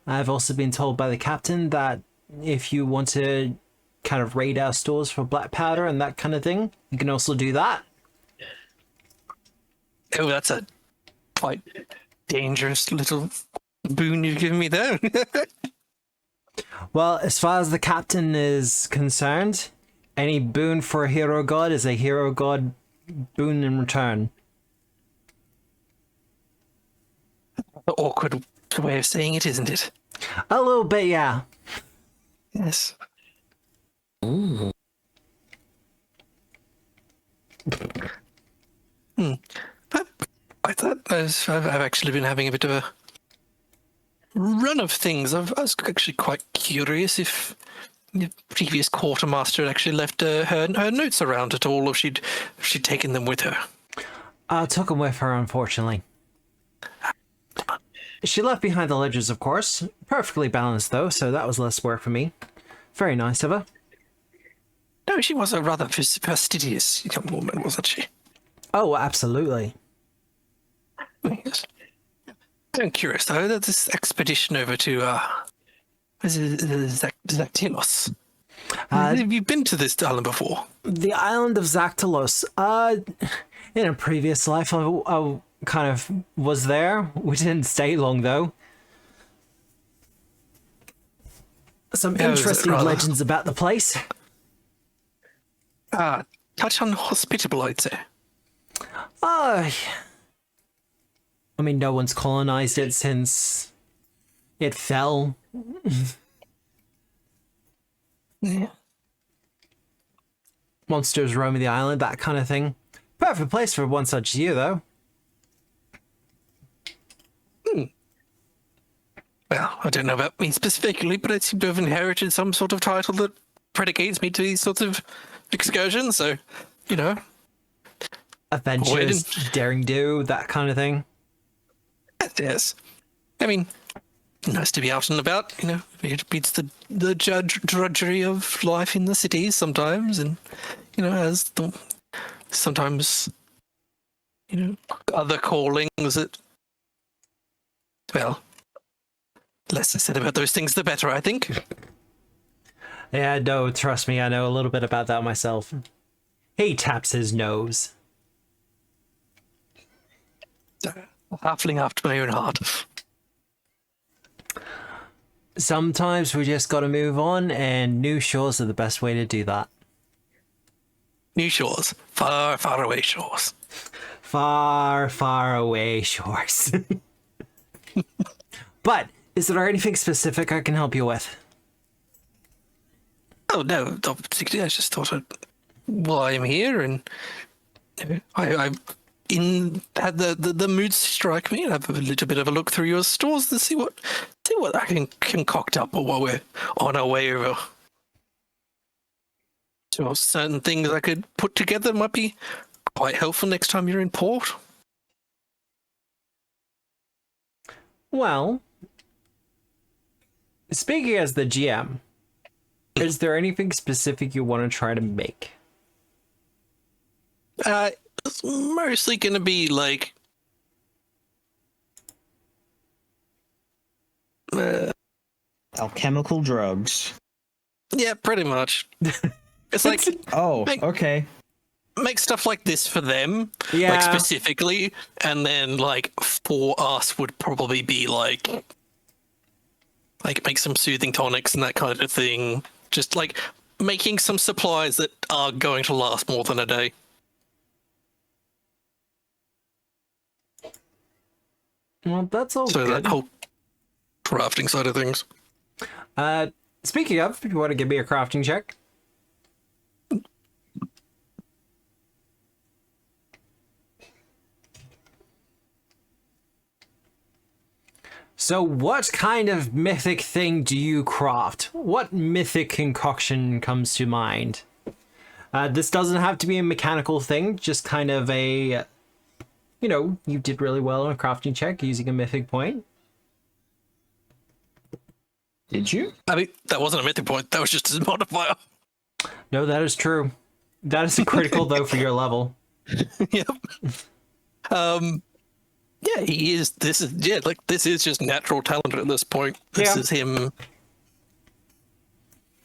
I've also been told by the captain that if you want to kind of raid our stores for black powder and that kind of thing, you can also do that. Oh, that's a quite dangerous little boon you've given me there. Well, as far as the captain is concerned, any boon for a hero god is a hero god boon in return. An awkward way of saying it, isn't it? A little bit, yeah. Yes. Ooh. But I thought I've actually been having a bit of a run of things. I was actually quite curious if the previous quartermaster had actually left her notes around at all, or if she'd taken them with her. I took him with her, unfortunately. She left behind the ledgers, of course. Perfectly balanced, though, so that was less work for me. Very nice of her. Oh, She was a rather fastidious young woman, wasn't she? Oh, absolutely. Yes. I'm curious though that this expedition over to Zactilos. Have you been to this island before? The island of Zactilos. In a previous life, I kind of was there. We didn't stay long though. Some interesting legends about the place. Touch unhospitable, I'd say. I mean, no one's colonized it since it fell. Yeah. Monsters roaming the island, that kind of thing. Perfect place for one such as you, though. Well, I don't know about me specifically, but I seem to have inherited some sort of title that predicates me to these sorts of excursions, so, you know. Adventures, daring do, that kind of thing. Yes. I mean, nice to be out and about, you know. It beats the drudgery of life in the cities sometimes, and, you know, sometimes, you know, other callings that, well, less I said about those things, the better, I think. Yeah, no, trust me, I know a little bit about that myself. He taps his nose. Halfling after my own heart. Sometimes we just gotta move on, and new shores are the best way to do that. New shores. Far, far away shores. Far, far away shores. But, is there anything specific I can help you with? Oh, no, not particularly. I just thought while I'm here, and you know, I had the mood strike me, and have a little bit of a look through your stores to see what I can concoct up while we're on our way over. So certain things I could put together might be quite helpful next time you're in port. Well, speaking as the GM, is there anything specific you want to try to make? It's mostly going to be like Alchemical drugs. yeah, pretty much. It's like Okay. Make stuff like this for them, Yeah. like specifically, and then like for us would probably be like make some soothing tonics and that kind of thing. Just like making some supplies that are going to last more than a day. Well, that's all So good. that whole crafting side of things. Speaking of, if you want to give me a crafting check. So what kind of mythic thing do you craft? What mythic concoction comes to mind? This doesn't have to be a mechanical thing, just kind of a, you know, you did really well on a crafting check using a mythic point. Did you? I mean, that wasn't a mythic point. That was just a modifier. No, that is true. That is critical though for your level. Yep. Yeah, he is. This is just natural talent at this point. This is him.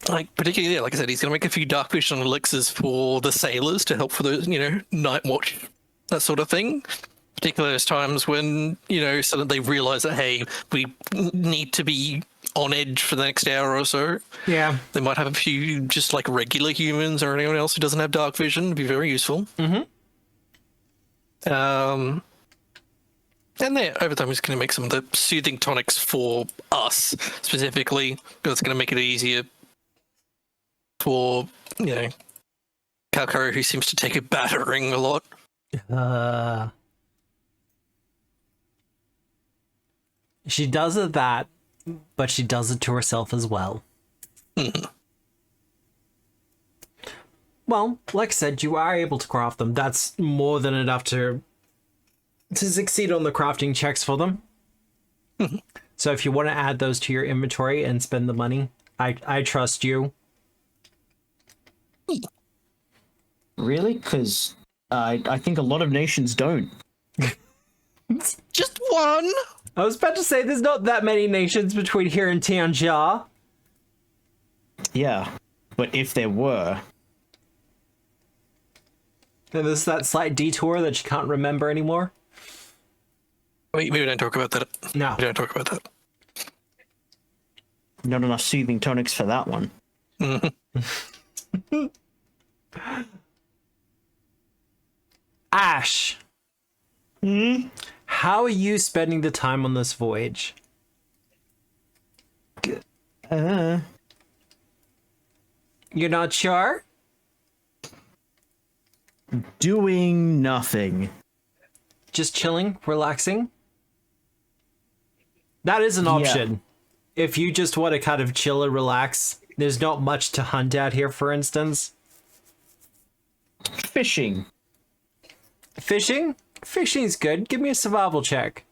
Like, particularly, yeah, like I said, he's going to make a few dark vision elixirs for the sailors to help for those, you know, night watch, that sort of thing. Particularly those times when, you know, suddenly they realize that, hey, we need to be on edge for the next hour or so. Yeah. They might have a few just like regular humans or anyone else who doesn't have dark vision. It'd be very useful. Mm-hmm. And then over time, he's going to make some of the soothing tonics for us specifically, because it's going to make it easier for, you know, Kalkaro, who seems to take a battering a lot. She does it that, but she does it to herself as well. Mm-hmm. Well, like I said, you are able to craft them. That's more than enough to succeed on the crafting checks for them. Mm-hmm. So if you want to add those to your inventory and spend the money, I trust you. Really? Because I think a lot of nations don't. Just one. I was about to say there's not that many nations between here and Tianjia. Yeah, but if there were, And there's that slight detour that you can't remember anymore. Wait, maybe don't talk about that. No. We don't talk about that. not enough soothing tonics for that one. Ash. How are you spending the time on this voyage? Uh, You're not sure? doing nothing. Just chilling, relaxing? That is an option. If you just want to kind of chill and relax, there's not much to hunt out here, for instance. Fishing. Fishing? Fishing's good. Give me a survival check.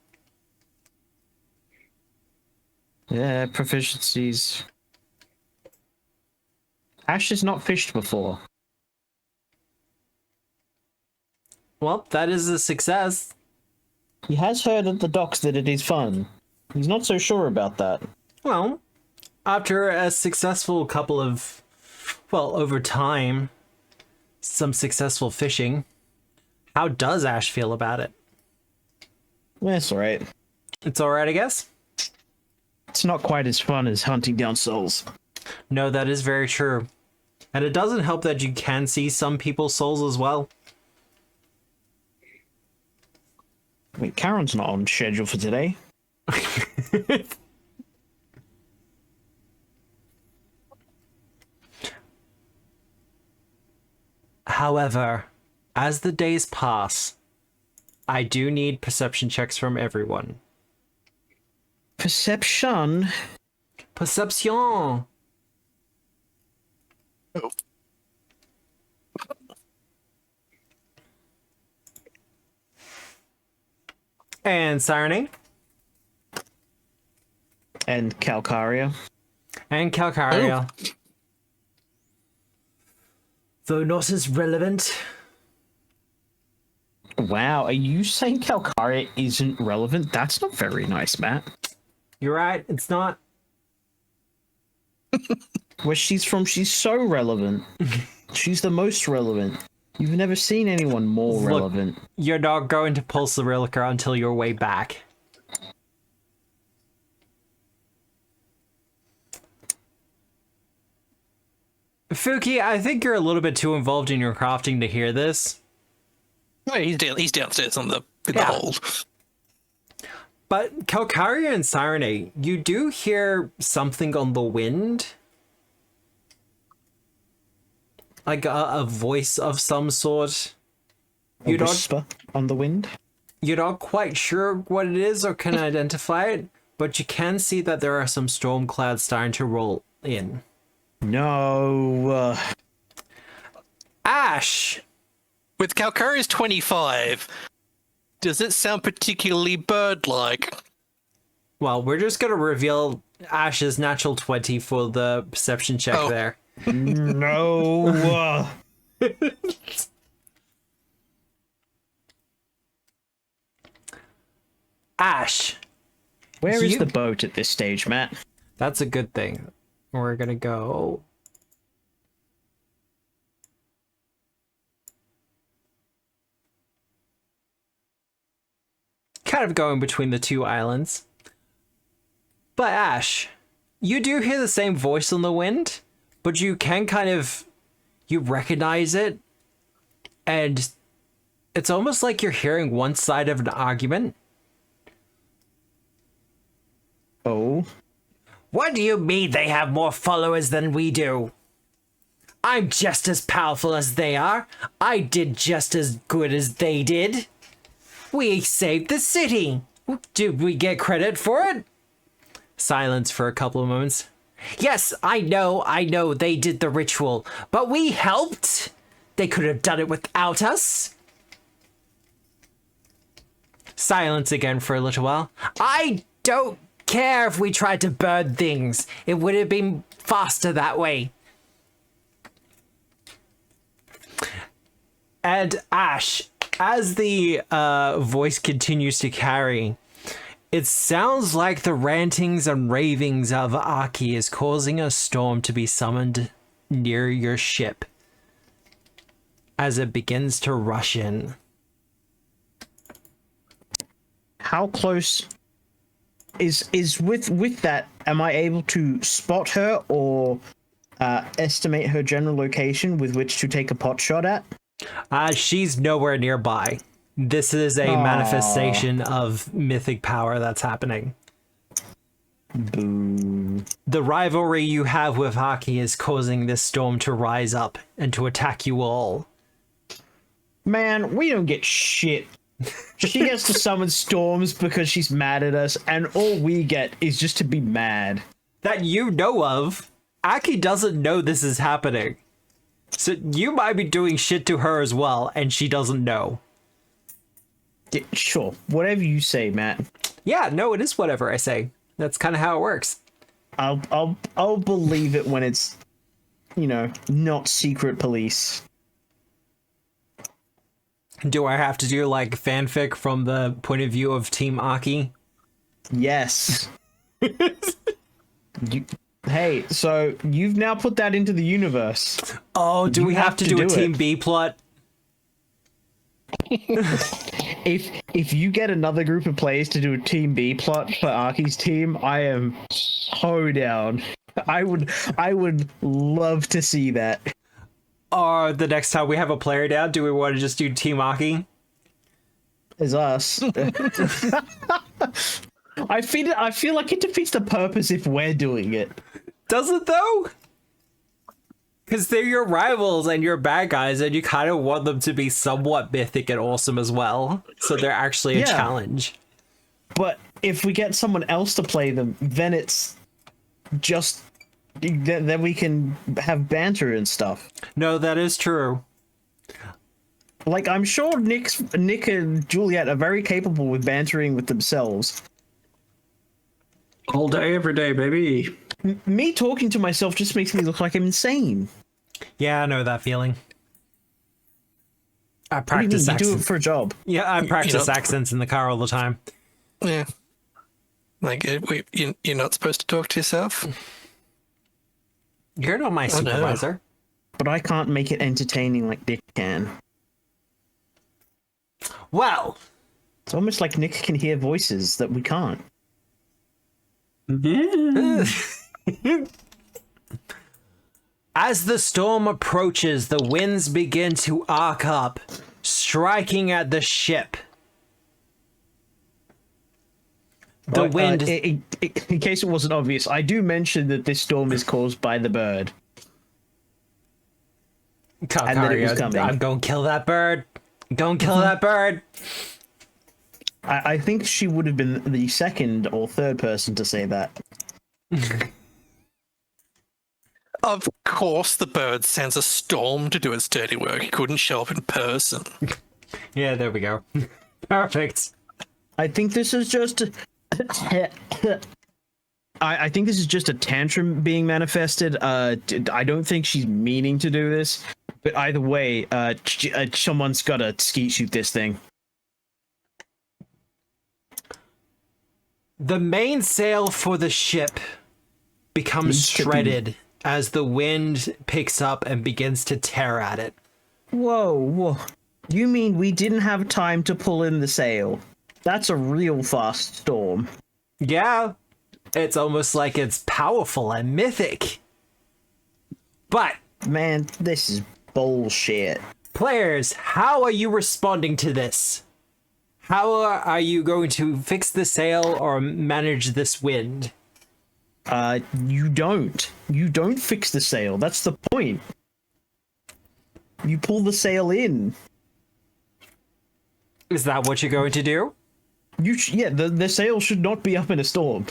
Yeah, proficiencies. Ash has not fished before. Well, that is a success. He has heard at the docks that it is fun. He's not so sure about that. Well, after a successful couple of, well, over time, some successful fishing, how does Ash feel about it? That's alright. It's alright, I guess? It's not quite as fun as hunting down souls. No, that is very true. And it doesn't help that you can see some people's souls as well. Wait, Karen's not on schedule for today. However, as the days pass, I do need perception checks from everyone. Perception? Perception! Oh. And Sirene. And Calcaria. And Calcaria. Though not as relevant. Wow, are you saying Calcaria isn't relevant? That's not very nice, Matt. You're right, it's not. Where she's from, she's so relevant. She's the most relevant. You've never seen anyone more Look, relevant. You're not going to pulse the Rilliker until you're way back. Fuki, I think you're a little bit too involved in your crafting to hear this. Oh, he's downstairs in the Yeah. hold. But Calcaria and Sirene, you do hear something on the wind. Like a voice of some sort. A whisper on the wind. You're not quite sure what it is or can identify it, but you can see that there are some storm clouds starting to roll in. No. Ash! With Calcaria's 25, does it sound particularly bird-like? Well, we're just gonna reveal Ash's natural 20 for the perception check there. No. Ash! Where is You- the boat at this stage, Matt? That's a good thing. We're gonna go... kind of going between the two islands. But Ash, you do hear the same voice on the wind, but you can kind of... you recognize it, and it's almost like you're hearing one side of an argument. Oh. What do you mean they have more followers than we do? I'm just as powerful as they are. I did just as good as they did. We saved the city. Did we get credit for it? Silence for a couple of moments. Yes, I know they did the ritual, but we helped. They could have done it without us. Silence again for a little while. I don't care if we tried to burn things. It would have been faster that way. And Ash, as the voice continues to carry, it sounds like the rantings and ravings of Aki is causing a storm to be summoned near your ship as it begins to rush in. How close is with that? Am I able to spot her or estimate her general location with which to take a pot shot at? She's nowhere nearby. This is a manifestation of mythic power that's happening. Boo. The rivalry you have with Aki is causing this storm to rise up and to attack you all. Man, we don't get shit. She gets to summon storms because she's mad at us, and all we get is just to be mad. That you know of. Aki doesn't know this is happening. So you might be doing shit to her as well, and she doesn't know. Yeah, sure, whatever you say, Matt. Yeah, no, it is whatever I say. That's kind of how it works. I'll believe it when it's, not secret police. Do I have to do like fanfic from the point of view of Team Aki? Yes. Hey, so you've now put that into the universe. Oh, do we have to do a Team B plot? If you get another group of players to do a Team B plot for Aki's team, I am so down. I would love to see that. Or the next time we have a player down, do we want to just do Team Aki? As us. I feel like it defeats the purpose if we're doing it. Does it though? Because they're your rivals and your bad guys, and you kind of want them to be somewhat mythic and awesome as well. So they're actually a challenge. But if we get someone else to play them, then it's just... Then we can have banter and stuff. No, that is true. Like, I'm sure Nick and Juliet are very capable with bantering with themselves. All day, every day, baby. Me talking to myself just makes me look like I'm insane. Yeah, I know that feeling. I What do you practice mean? You do it accents. for a job. Yeah, I practice accents in the car all the time. Yeah. Like, you're not supposed to talk to yourself? You're not my supervisor. But I can't make it entertaining like Nick can. Well, It's almost like Nick can hear voices that we can't. Yeah. as the storm approaches, the winds begin to arc up, striking at the ship. The wind... in case it wasn't obvious, I do mention that this storm is caused by the bird. And that it was coming. I'm going to kill that bird. Go kill that bird. I think she would have been the second or third person to say that. Of course the bird sends a storm to do its dirty work. He couldn't show up in person. Yeah, there we go. Perfect. I think this is just... I think this is just a tantrum being manifested. I don't think she's meaning to do this. But either way, someone's got to skeet shoot this thing. The mainsail for the ship becomes shredded as the wind picks up and begins to tear at it. Whoa. You mean we didn't have time to pull in the sail? That's a real fast storm. Yeah, it's almost like it's powerful and mythic. But, Man, this is bullshit. players, how are you responding to this? How are you going to fix the sail or manage this wind? You don't. You don't fix the sail. That's the point. You pull the sail in. Is that what you're going to do? The sail should not be up in a storm.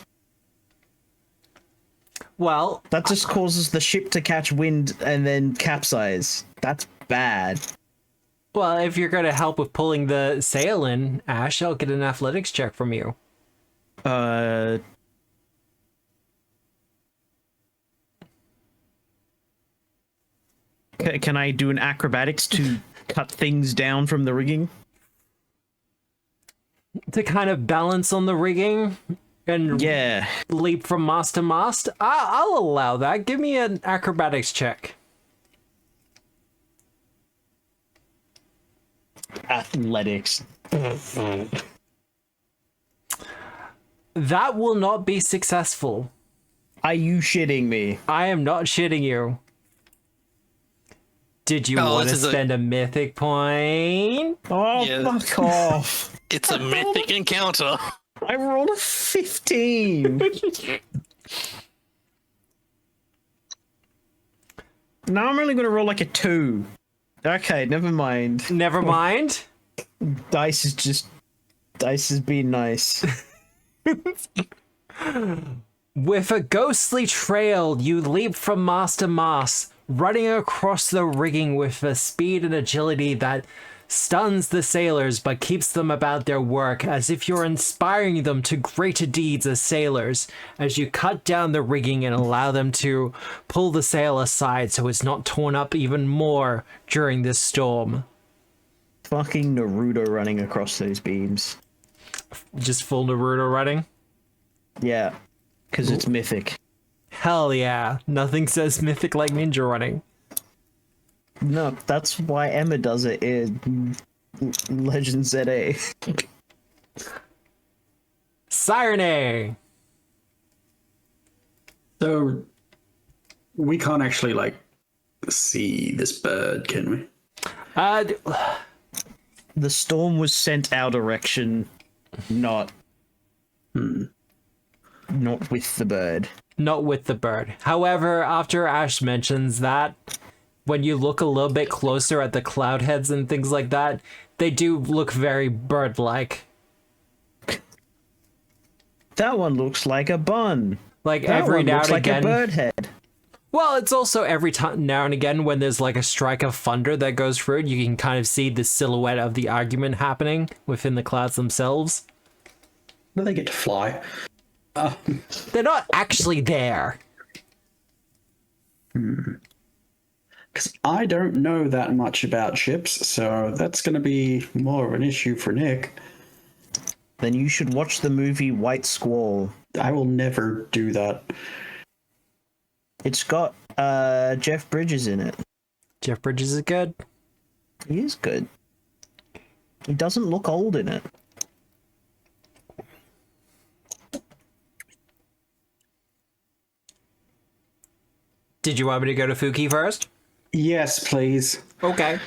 Well, That just causes the ship to catch wind and then capsize. That's bad. well, if you're going to help with pulling the sail in, Ash, I'll get an athletics check from you. Can I do an acrobatics to cut things down from the rigging. To kind of balance on the rigging and Yeah. leap from mast to mast. I'll allow that. Give me an acrobatics check. Athletics. That will not be successful. Are you shitting me? I am not shitting you. Did you want to spend a mythic point? Oh, Yeah. fuck off. It's a mythic encounter. I rolled a 15. Now I'm only going to roll like a 2. Okay, never mind. Never mind. Dice is being nice. With a ghostly trail, you leap from mast to mast, running across the rigging with a speed and agility that stuns the sailors but keeps them about their work, as if you're inspiring them to greater deeds as sailors, as you cut down the rigging and allow them to pull the sail aside so it's not torn up even more during this storm. Fucking Naruto running across those beams. Just full Naruto running? Yeah, because it's mythic. Hell yeah. Nothing says mythic like ninja running. No, that's why Emma does it in Legend ZA. Sirene! So we can't actually like see this bird, can we? The storm was sent our direction, not with the bird. Not with the bird. However, after Ash mentions that, when you look a little bit closer at the cloud heads and things like that, they do look very bird-like. That one looks like a bun. Like That every one now looks and like again. a bird head. Well, it's also every time now and again when there's like a strike of thunder that goes through it, you can kind of see the silhouette of the argument happening within the clouds themselves. Do they get to fly? They're not actually there. Because I don't know that much about ships, so that's going to be more of an issue for Nick. Then you should watch the movie White Squall. I will never do that. It's got Jeff Bridges in it. Jeff Bridges is good. He is good. He doesn't look old in it. Did you want me to go to Fuki first? Yes, please. Okay.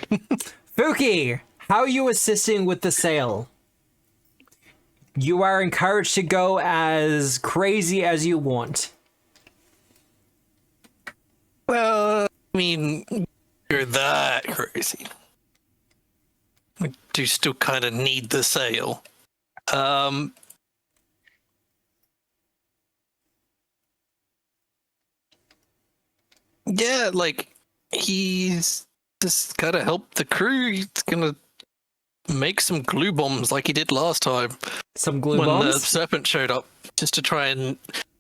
Fuki, how are you assisting with the sail? You are encouraged to go as crazy as you want. Well, I mean, you're that crazy. We do still kind of need the sail. Yeah, like, he's just gotta help the crew. He's gonna make some glue bombs like he did last time Some glue when the bombs? serpent showed up, just to try and...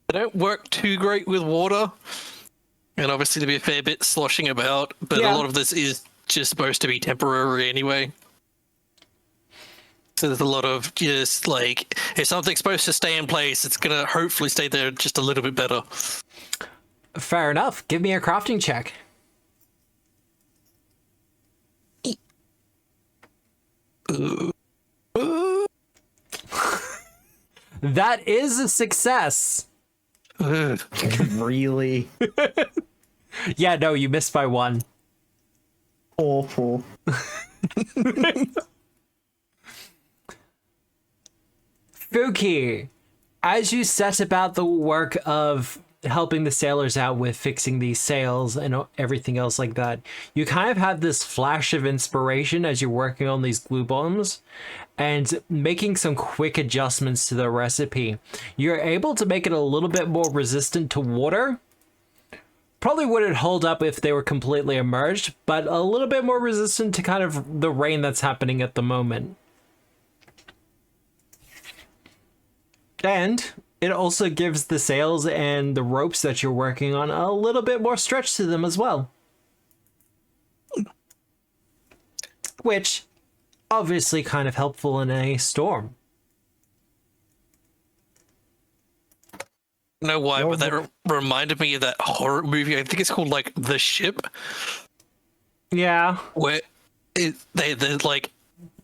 They don't work too great with water, and obviously there'll be a fair bit sloshing about, but Yeah. a lot of this is just supposed to be temporary anyway. So there's a lot of just like, if something's supposed to stay in place, it's gonna hopefully stay there just a little bit better. Fair enough. Give me a crafting check. That is a success. Really Yeah, no, you missed by one. awful. Fuki, as you set about the work of helping the sailors out with fixing these sails and everything else like that, you kind of have this flash of inspiration as you're working on these glue bombs and making some quick adjustments to the recipe. You're able to make it a little bit more resistant to water. Probably wouldn't hold up if they were completely immersed, but a little bit more resistant to kind of the rain that's happening at the moment. And it also gives the sails and the ropes that you're working on a little bit more stretch to them as well. which obviously kind of helpful in a storm. I don't know why, but that reminded me of that horror movie. I think it's called like The Ship, Yeah. where they're like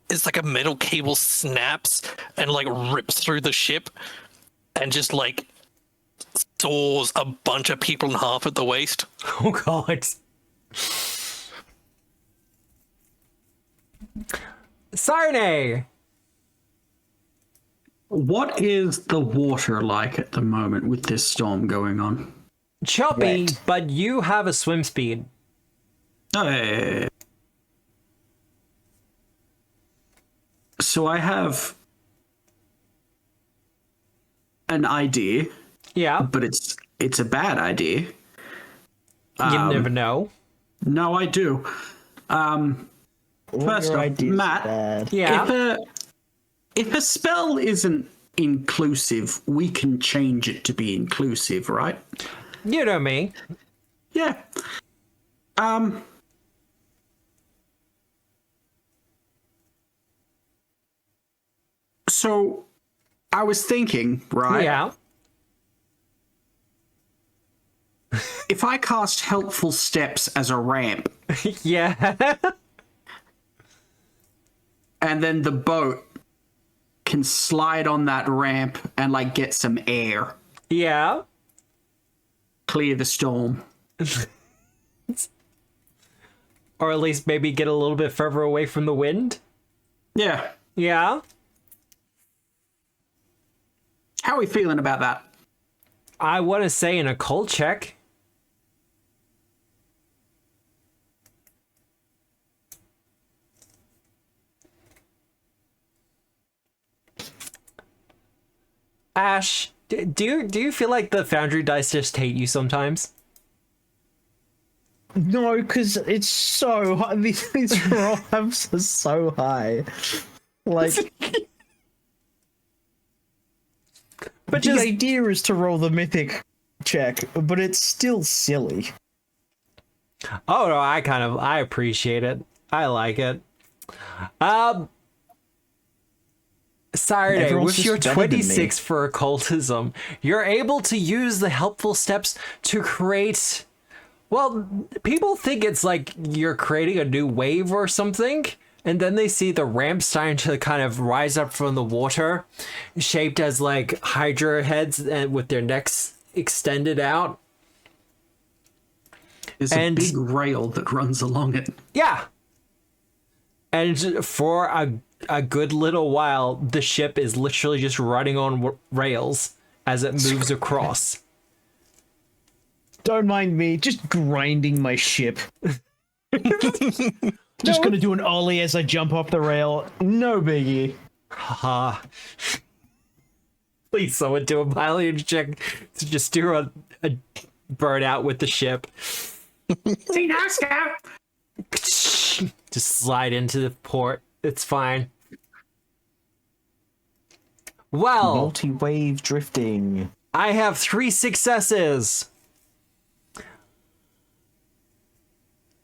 it's like a metal cable snaps and like rips through the ship and just like saws a bunch of people in half at the waist. Oh god. Sarne! What is the water like at the moment with this storm going on? Choppy, Wet. but you have a swim speed. Hey. So I have an idea, Yeah, but it's a bad idea. you never know. No, I do. First Your off, idea's Matt, bad. Yeah. if a spell isn't inclusive, we can change it to be inclusive, right? You know me. Yeah. So I was thinking, right? Yeah. If I cast Helpful Steps as a ramp, Yeah. and then the boat can slide on that ramp and like get some air, Yeah. clear the storm. Or at least maybe get a little bit further away from the wind. Yeah. Yeah. How are we feeling about that? I want to say an occult check. Ash, do you feel like the Foundry dice just hate you sometimes? No, because it's so high. These rolls are so high. Like, But the just idea is to roll the mythic check, but it's still silly. oh no, I appreciate it. I like it. Saturday, Everyone's with just your better than me. 26 for occultism, you're able to use the helpful steps to create. Well, people think it's like you're creating a new wave or something, and then they see the ramp starting to kind of rise up from the water, shaped as like Hydra heads and with their necks extended out. There's And- a big rail that runs along it. Yeah. And for a good little while, the ship is literally just running on rails as it moves across. Don't mind me, just grinding my ship. Just gonna do an ollie as I jump off the rail. No biggie. Haha. Please, someone do a biology check to just do a burnout with the ship. See now, Scout. Just slide into the port. It's fine. Well, Multi-wave drifting. I have 3 successes.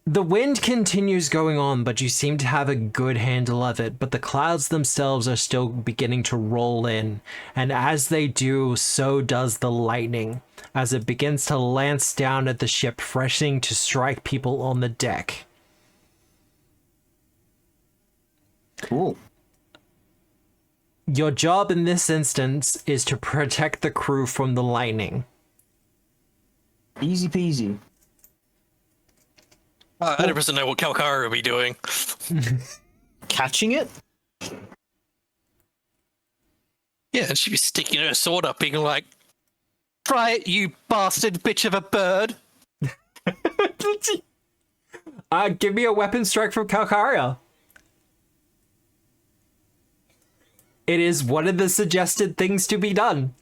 The wind continues going on, but you seem to have a good handle of it, but the clouds themselves are still beginning to roll in, and as they do, so does the lightning, as it begins to lance down at the ship, threatening to strike people on the deck. Cool. Your job in this instance is to protect the crew from the lightning. Easy peasy. I 100% know what Kalkara will be doing. Catching it? Yeah, and she'd be sticking her sword up, being like, "Try it, you bastard bitch of a bird." Give me a weapon strike from Kalkaria. It is one of the suggested things to be done.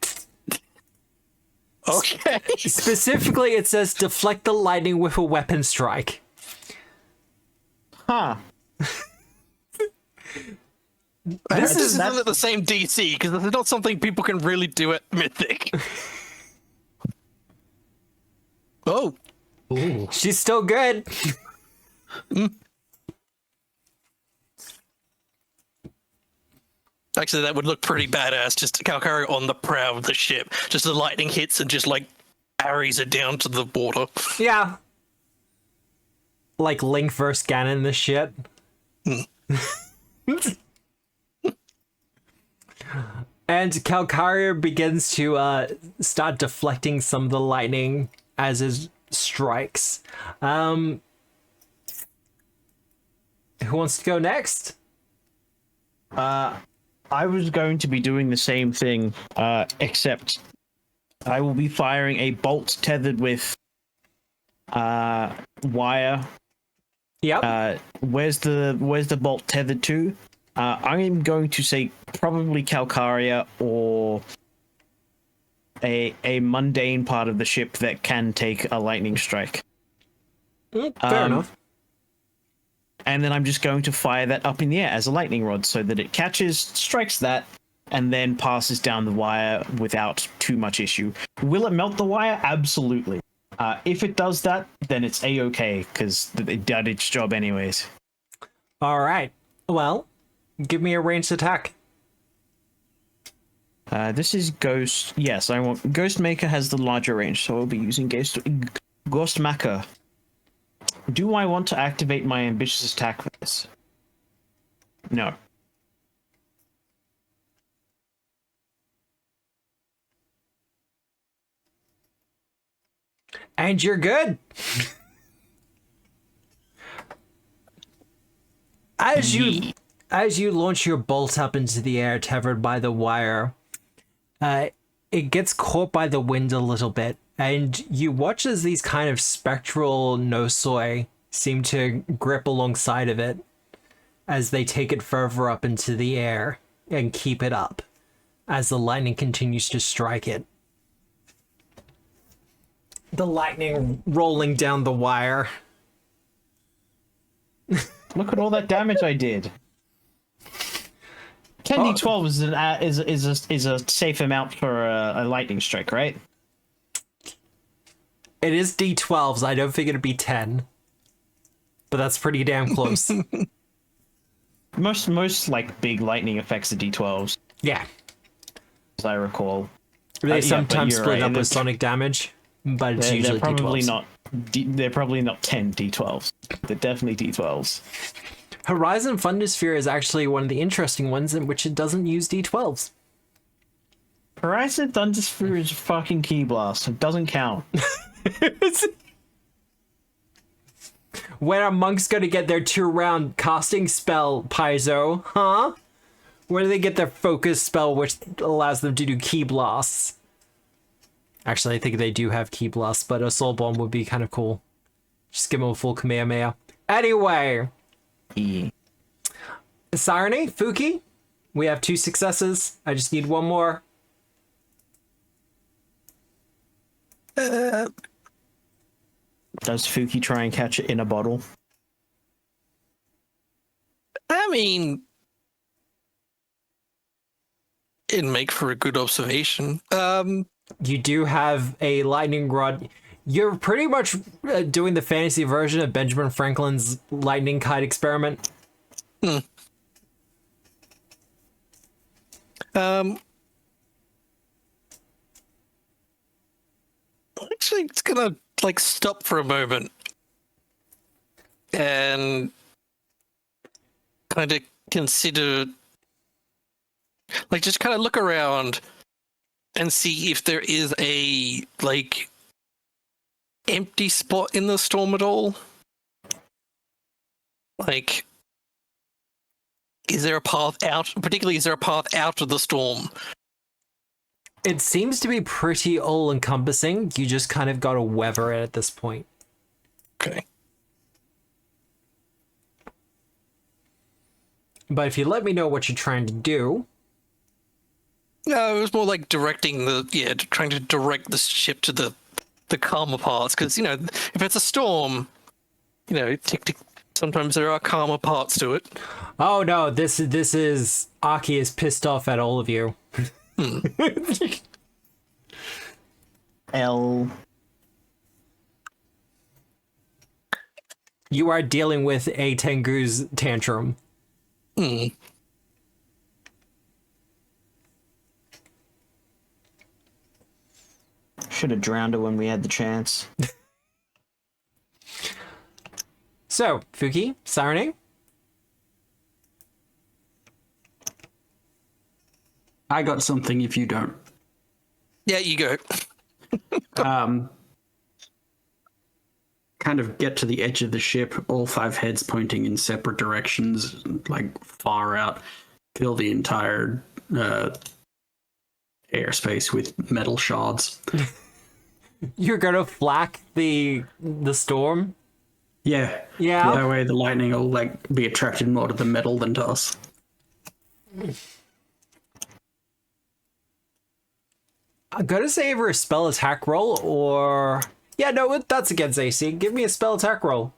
Okay. Specifically, it says deflect the lightning with a weapon strike. Huh. This isn't at the same DC, because this is not something people can really do at Mythic. Oh. She's still good. Actually, that would look pretty badass. Just Calcaria on the prow of the ship. Just the lightning hits and just like carries it down to the water. Yeah. Like Link versus Ganon, this shit. And Calcaria begins to start deflecting some of the lightning as it strikes. Who wants to go next? I was going to be doing the same thing, except I will be firing a bolt tethered with wire. Yep. Where's the bolt tethered to? I'm going to say probably Calcaria or a mundane part of the ship that can take a lightning strike. Fair enough. And then I'm just going to fire that up in the air as a lightning rod so that it catches, strikes that, and then passes down the wire without too much issue. Will it melt the wire? Absolutely. If it does that, then it's A-okay, because it did its job anyways. All right. Well, give me a ranged attack. This is Ghost. Yes, I want. Ghostmaker has the larger range, so I'll be using Ghostmaker. Do I want to activate my ambitious attack for this? No. And you're good. As you launch your bolt up into the air, tethered by the wire, it gets caught by the wind a little bit, and you watch as these kind of spectral nosoi seem to grip alongside of it as they take it further up into the air and keep it up as the lightning continues to strike it. The lightning rolling down the wire. Look at all that damage I did. 10d12 is a safe amount for a lightning strike, right? It is d12s. I don't think it'd be 10. But that's pretty damn close. Most like big lightning effects are d12s, Yeah. as I recall. They Yeah, sometimes but you're split right, up with sonic damage, but it's They're usually probably d12s. not. They're probably not 10 d12s. They're definitely d12s. Horizon Thundersphere is actually one of the interesting ones in which it doesn't use d12s. Horizon Thundersphere is a fucking key blast. It doesn't count. When are monks going to get their 2-round casting spell, Paizo? Huh? Where do they get their focus spell, which allows them to do key blasts? Actually, I think they do have key blasts, but a soul bomb would be kind of cool. Just give them a full Kamehameha. Anyway, Sarene, Fuki, we have 2 successes. I just need one more. Does Fuki try and catch it in a bottle? I mean, it'd make for a good observation. You do have a lightning rod. You're pretty much doing the fantasy version of Benjamin Franklin's lightning kite experiment. Actually, it's gonna like stop for a moment and kind of consider, like, just kind of look around and see if there is a like empty spot in the storm at all. Like, is there a path out? Particularly, is there a path out of the storm? It seems to be pretty all-encompassing. You just kind of got to weather it at this point. Okay. But if you let me know what you're trying to do... No, it was more like trying to direct the ship to the calmer parts. Because, you know, if it's a storm, you know, sometimes there are calmer parts to it. Oh no, this is... Aki is pissed off at all of you. L. You are dealing with a Tengu's tantrum. Should have drowned her when we had the chance. So, Fuki, Sarene? I got something if you don't. Yeah, you go. Kind of get to the edge of the ship, all 5 heads pointing in separate directions, like far out. Fill the entire airspace with metal shards. You're gonna flak the storm? Yeah. Yeah. That way the lightning will like be attracted more to the metal than to us. I'm gonna say either a spell attack roll or... Yeah, no, that's against AC. Give me a spell attack roll.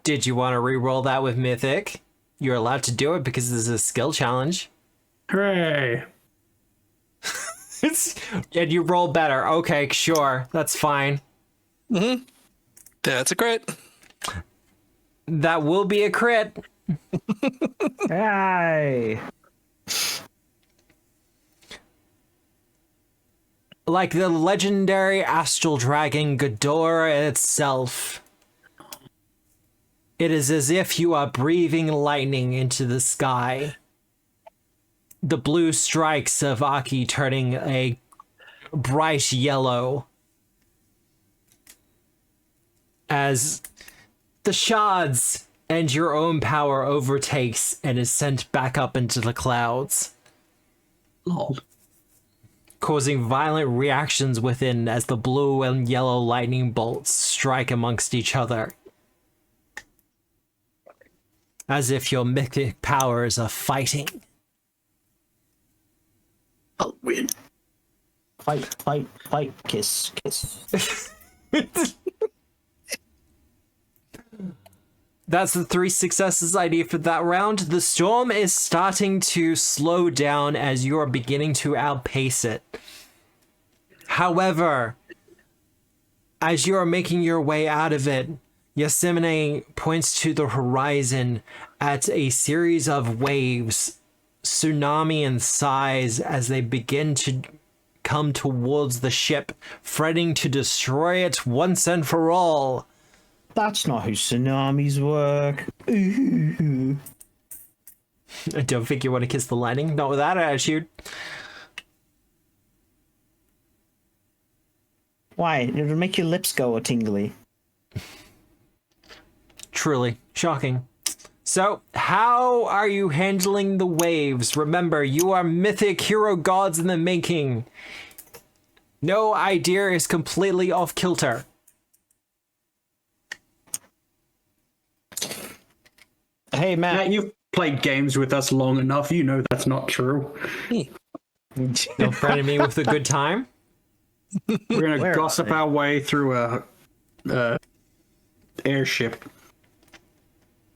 Did you want to re-roll that with Mythic? You're allowed to do it because this is a skill challenge. Hooray! And you roll better. Okay, sure. That's fine. Mm-hmm. That's a crit. That will be a crit. Hey! Like the legendary astral dragon Ghidorah itself. It is as if you are breathing lightning into the sky. The blue strikes of Aki turning a bright yellow as the shards and your own power overtakes and is sent back up into the clouds, Lol. causing violent reactions within as the blue and yellow lightning bolts strike amongst each other, as if your mythic powers are fighting. I'll win. Fight, fight, fight, kiss, kiss. That's the 3 successes I need for that round. The storm is starting to slow down as you are beginning to outpace it. However, as you are making your way out of it, Xamne points to the horizon at a series of waves, tsunami in size, as they begin to come towards the ship, threatening to destroy it once and for all. That's not how tsunamis work. Ooh. I don't think you want to kiss the lightning. Not with that attitude. Why? It'll make your lips go all tingly. Truly shocking. So, how are you handling the waves? Remember, you are mythic hero gods in the making. No idea is completely off kilter. Hey, Matt, Matt. you've played games with us long enough. You know that's not true. Don't threaten me with a good time. We're gonna Where gossip are they? our way through a airship.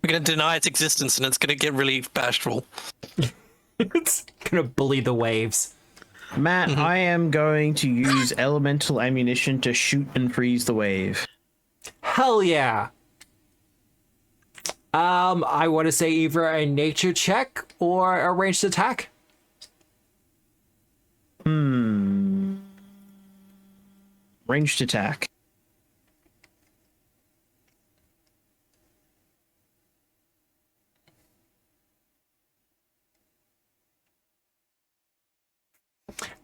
We're going to deny its existence and it's going to get really bashful. It's gonna bully the waves. Matt, I am going to use elemental ammunition to shoot and freeze the wave. Hell yeah. I want to say either a nature check or a ranged attack. Ranged attack.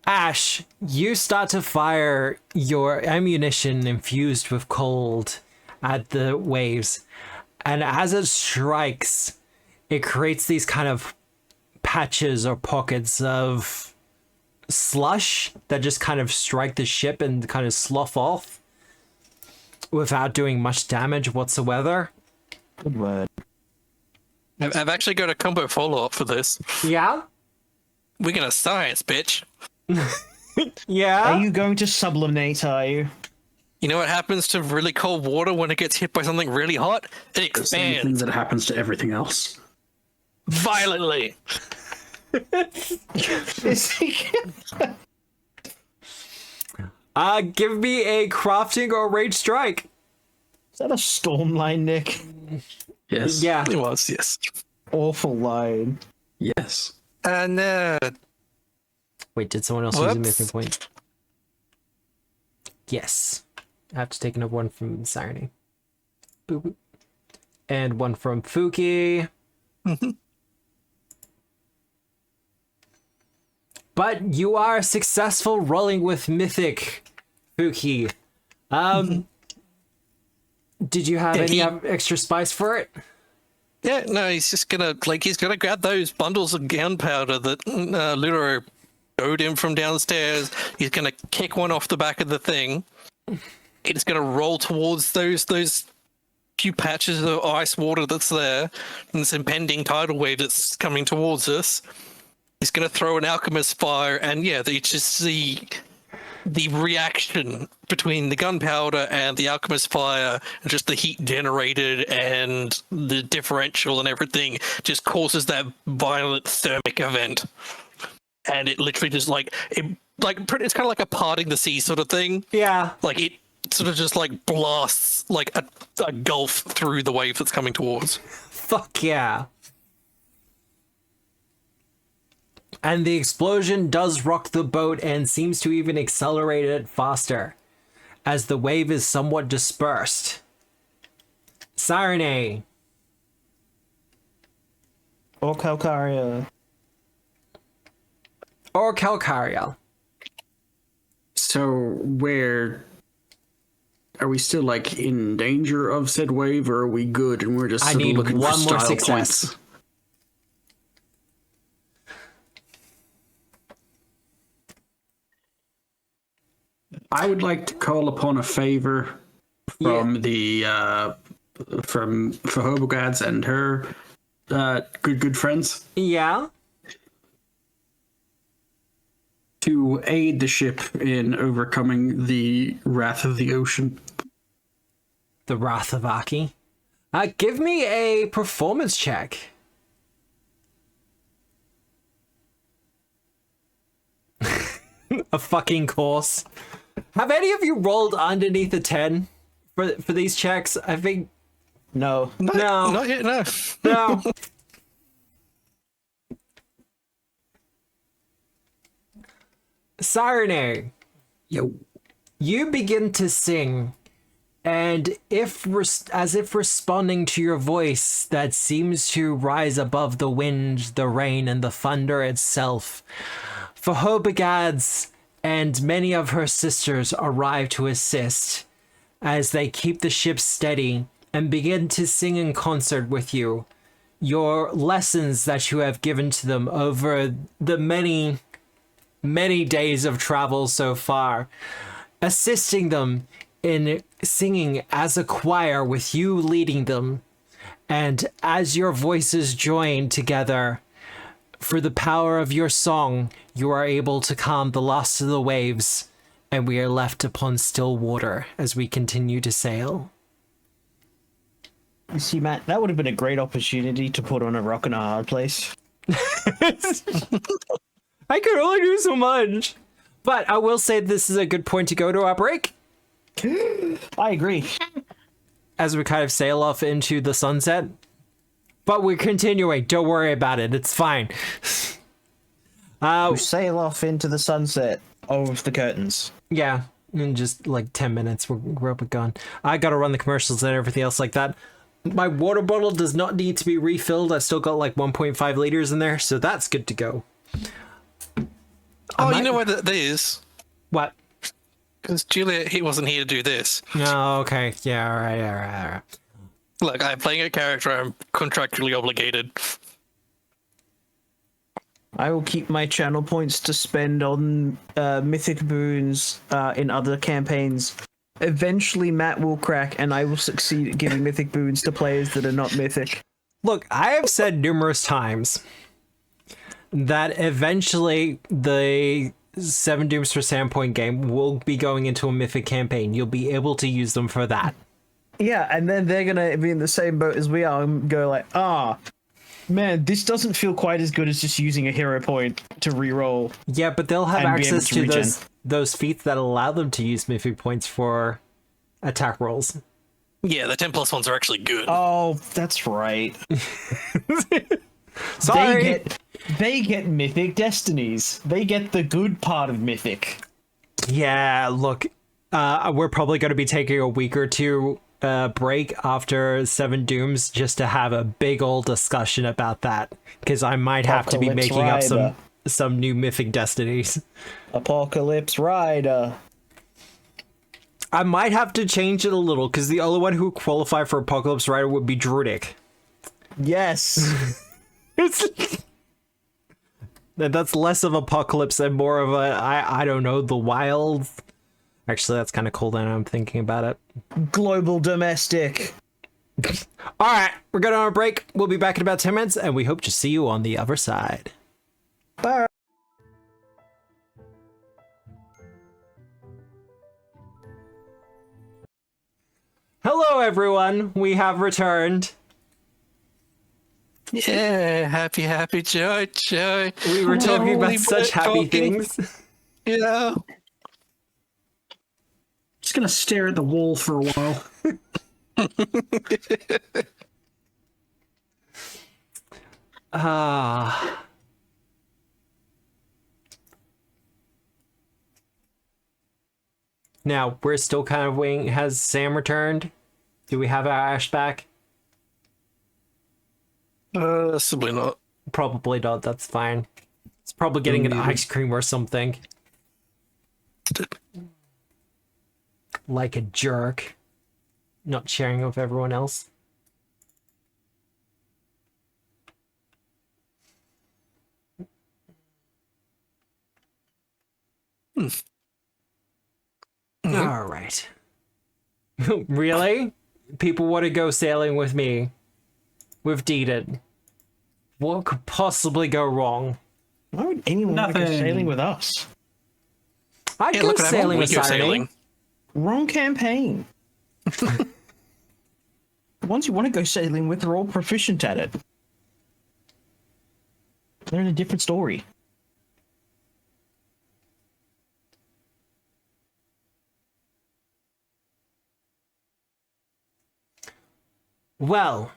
Ash, you start to fire your ammunition infused with cold at the waves, and as it strikes, it creates these kind of patches or pockets of slush that just kind of strike the ship and kind of slough off without doing much damage whatsoever. Good word. I've actually got a combo follow-up for this. Yeah? We're going to science, bitch. Yeah? Are you going to sublimate, are you? You know what happens to really cold water when it gets hit by something really hot? It The same thing expands that happens to everything else. violently. Give me a crafting or rage strike. Is that a storm line, Nick? Yes. Yeah. It was, yes. awful line. Yes. And Wait, did someone else use a Whoops. mythic point? Yes. I have to take another one from Sarny. Boop, boop. And one from Fuki. But you are successful rolling with Mythic, Fuki. Did you have any extra spice for it? yeah, no, he's just gonna grab those bundles of gunpowder that Luro owed him from downstairs. He's gonna kick one off the back of the thing. It's gonna roll towards those few patches of ice water that's there, and this impending tidal wave that's coming towards us. He's gonna throw an alchemist fire, and yeah, you just see the reaction between the gunpowder and the alchemist fire, and just the heat generated and the differential and everything just causes that violent thermic event. And it literally just it's kind of like a parting the sea sort of thing. Yeah. Like it sort of just like blasts like a gulf through the wave that's coming towards. Fuck yeah. And the explosion does rock the boat and seems to even accelerate it faster as the wave is somewhat dispersed. Sirene. Or Calcaria. Or Calcaria. So are we still like in danger of said wave, or are we good and we're just I sort of need looking one for more style success. points? I would like to call upon a favor from from Hobogads and her good friends Yeah. to aid the ship in overcoming the wrath of the ocean. The Wrath of Aki. Give me a performance check. A fucking course. Have any of you rolled underneath a 10 for these checks? I think No. no. Not yet, no. No. Sirene, Yo. you begin to sing, and as if responding to your voice that seems to rise above the wind, the rain, and the thunder itself, Fahobagad's and many of her sisters arrive to assist as they keep the ship steady and begin to sing in concert with you your lessons that you have given to them over the many days of travel so far, assisting them in singing as a choir with you leading them. And as your voices join together, for the power of your song, you are able to calm the last of the waves, and we are left upon still water as we continue to sail. You see, Matt, that would have been a great opportunity to put on a rock and a hard place. I could only do so much. But I will say this is a good point to go to our break I agree. as we kind of sail off into the sunset. But we're continuing. Don't worry about it. It's fine. We sail off into the sunset of the curtains. Yeah, in just like 10 minutes, we're up and gone. I gotta run the commercials and everything else like that. My water bottle does not need to be refilled. I've still got like 1.5 liters in there, so that's good to go. Oh, you know what that is? What? Because Juliet, he wasn't here to do this. Oh, okay. Yeah, all right. Look, I'm playing a character. I'm contractually obligated. I will keep my channel points to spend on mythic boons in other campaigns. Eventually, Matt will crack, and I will succeed at giving mythic boons to players that are not mythic. Look, I have said numerous times that eventually the 7 Dooms for Sandpoint game will be going into a mythic campaign. You'll be able to use them for that. Yeah, and then they're gonna be in the same boat as we are and go like, man, this doesn't feel quite as good as just using a hero point to reroll. Yeah, but they'll have And be able access to to regen. those feats that allow them to use mythic points for attack rolls. Yeah, the 10+ ones are actually good. Oh, that's right. Sorry. They get mythic destinies. They get the good part of mythic. Yeah, look, we're probably going to be taking a week or two break after Seven Dooms just to have a big old discussion about that, because I might have to be Apocalypse making up Rider. some new mythic destinies. Apocalypse Rider. I might have to change it a little, because the only one who qualify for Apocalypse Rider would be Druidic. Yes. That's less of Apocalypse and more of a, I don't know, the wild. Actually, that's kind of cool now I'm thinking about it. Global domestic. All right, we're going on a break. We'll be back in about 10 minutes, and we hope to see you on the other side. Bye. Hello, everyone. We have returned. Yeah, happy, joy. We were talking about Holy such shit, happy talking. things. Yeah. Just gonna stare at the wall for a while. Ah. Now, we're still kind of waiting. Has Sam returned? Do we have our Ash back? Possibly not. Probably not. That's fine. It's probably getting an ice cream or something. Like a jerk. Not sharing with everyone else. All right. Really? People want to go sailing with me? With Deedon? What could possibly go wrong? Why would anyone want to go Nothing. sailing with us? I'd Hey, go look what happened sailing when with we go Siren. sailing. Wrong campaign. The ones you want to go sailing with are all proficient at it. They're in a different story. Well,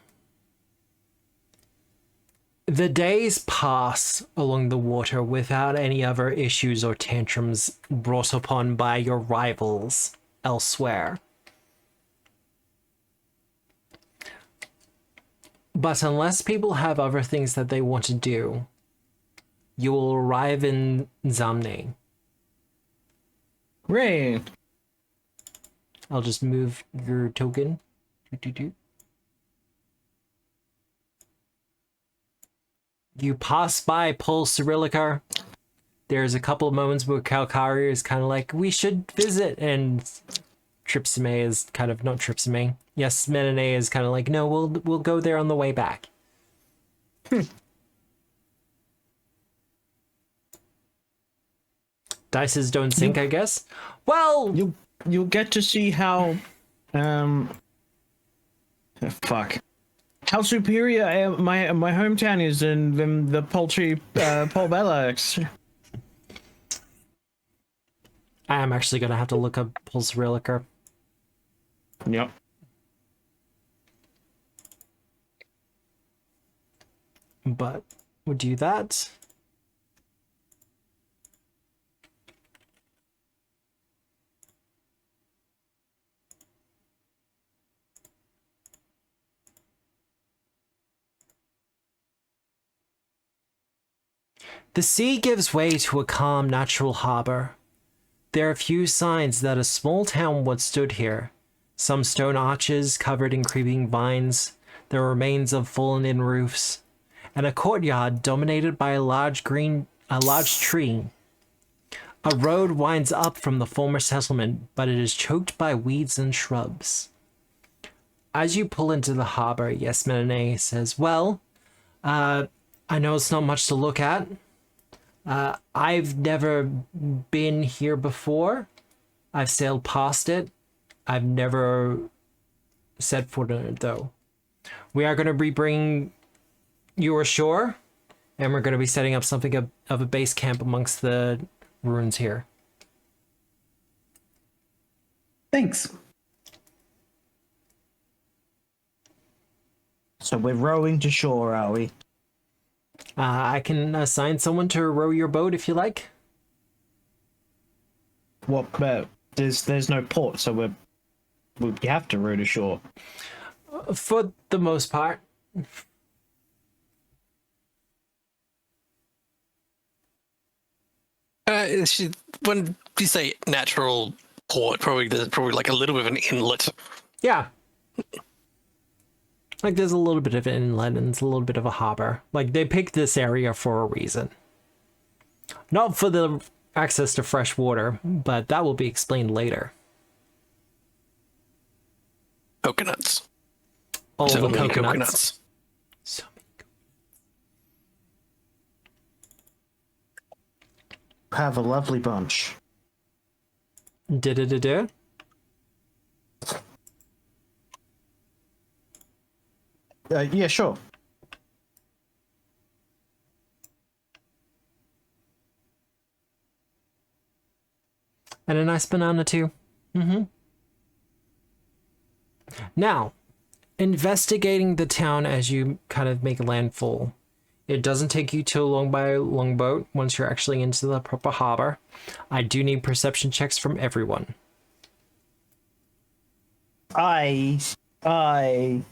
the days pass along the water without any other issues or tantrums brought upon by your rivals elsewhere. But unless people have other things that they want to do, you will arrive in Xamne. Rain. I'll just move your token. Doo-doo-doo. You pass by Pol Cyrillicar. There's a couple of moments where Kalkari is kind of like, we should visit, and Tripsime is kind of, not Tripsime. Yes, Menene is kind of like, no, we'll go there on the way back. Dices don't sink, I guess. Well, You'll get to see how fuck. How superior my hometown is in the paltry Paul Bellax. I am actually going to have to look up Pol Cyrillicar. Yep. But we'll do that. The sea gives way to a calm, natural harbor. There are few signs that a small town once stood here. Some stone arches covered in creeping vines, the remains of fallen-in roofs, and a courtyard dominated by a large tree. A road winds up from the former settlement, but it is choked by weeds and shrubs. As you pull into the harbor, Yesmenene says, well, I know it's not much to look at. I've never been here before. I've sailed past it. I've never set foot in it, though. We are going to be bringing you ashore, and we're going to be setting up something of a base camp amongst the ruins here. Thanks. So we're rowing to shore, are we? I can assign someone to row your boat if you like. What? There's no port, so we have to row to shore. For the most part. When you say natural port, there's probably like a little bit of an inlet. Yeah. Like there's a little bit of an inlet and it's a little bit of a harbor. Like they picked this area for a reason. Not for the access to fresh water, but that will be explained later. Coconuts. All So the many coconuts. So Have a lovely bunch. many. Yeah, sure. And a nice banana too. Now, investigating the town as you kind of make landfall. It doesn't take you too long by longboat once you're actually into the proper harbor. I do need perception checks from everyone. Eyes. That's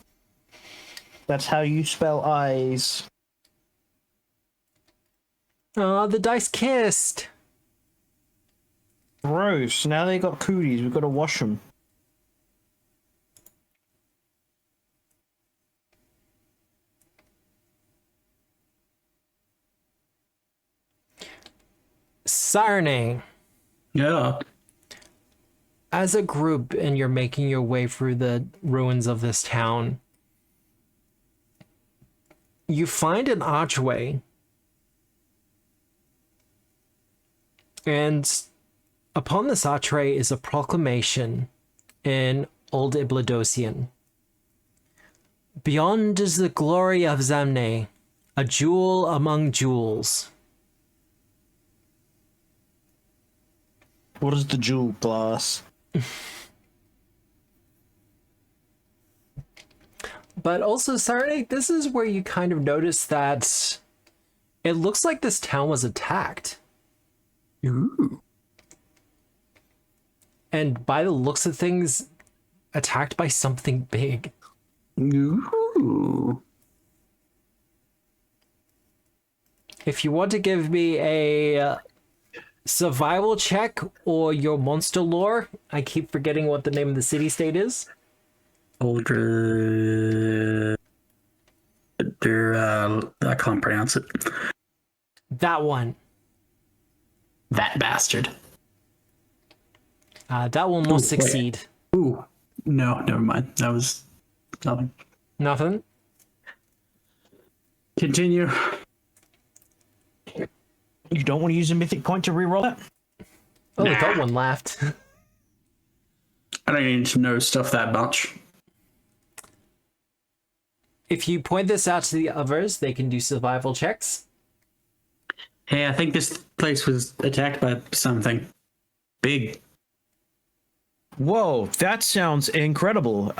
how you spell eyes. Oh, the dice kissed. Gross. Now they got cooties. We've got to wash them. Sarne, Yeah. as a group and you're making your way through the ruins of this town, you find an archway. And upon this archway is a proclamation in Old Iblidosian. Beyond is the glory of Xamne, a jewel among jewels. What is the jewel glass? But also, Sarne, this is where you kind of notice that it looks like this town was attacked. Ooh. And by the looks of things, attacked by something big. Ooh. If you want to give me a survival check or your monster lore, I keep forgetting what the name of the city-state is. Older. I can't pronounce it. That one. That bastard. That one will Ooh, succeed. Ooh. No, never mind. That was nothing. Nothing? Continue. You don't want to use a mythic point to reroll that? Oh, Nah. that one laughed. I don't need to know stuff that much. If you point this out to the others, they can do survival checks. Hey, I think this place was attacked by something big. Whoa, that sounds incredible.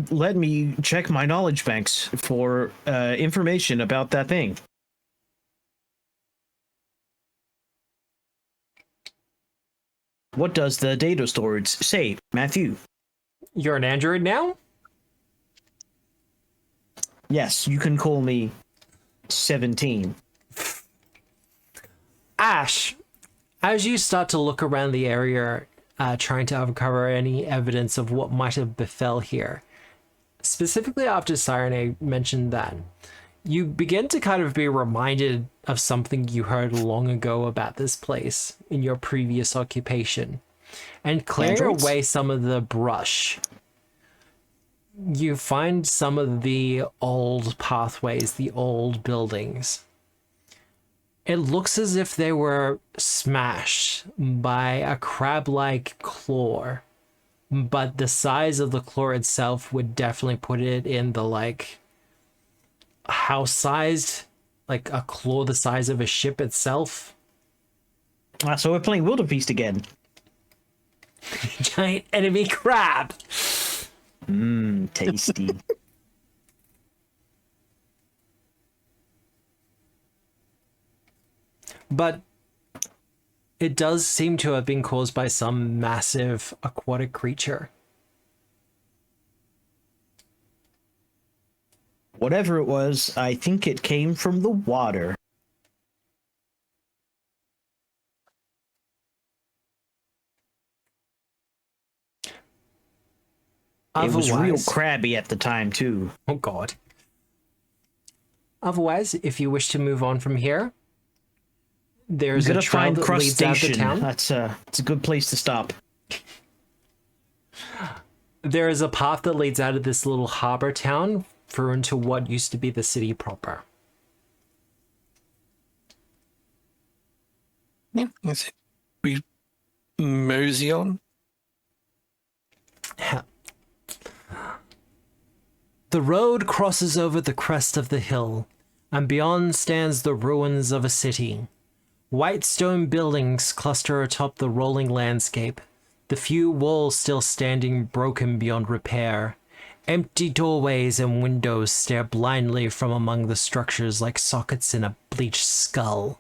Let me check my knowledge banks for information about that thing. What does the data storage say, Matthew? You're an android now? Yes, you can call me 17. Ash, as you start to look around the area, trying to uncover any evidence of what might have befell here, specifically after Sirene mentioned that, you begin to kind of be reminded of something you heard long ago about this place in your previous occupation. And clearing Androids? away some of the brush, you find some of the old pathways, the old buildings. It looks as if they were smashed by a crab-like claw, but the size of the claw itself would definitely put it in the, like, house-sized, like a claw the size of a ship itself. So we're playing Wildebeest again. Giant enemy crab! Tasty. but it does seem to have been caused by some massive aquatic creature. Whatever it was, I think it came from the water. It was real Otherwise- crabby at the time, too. Oh god. Otherwise, if you wish to move on from here, there's We're a gonna trail find that leads out of the crustacean. town. That's it's a good place to stop. There is a path that leads out of this little harbor town through into what used to be the city proper. Yeah, that's it. We mosey on. The road crosses over the crest of the hill, and beyond stands the ruins of a city. White stone buildings cluster atop the rolling landscape, the few walls still standing broken beyond repair. Empty doorways and windows stare blindly from among the structures like sockets in a bleached skull.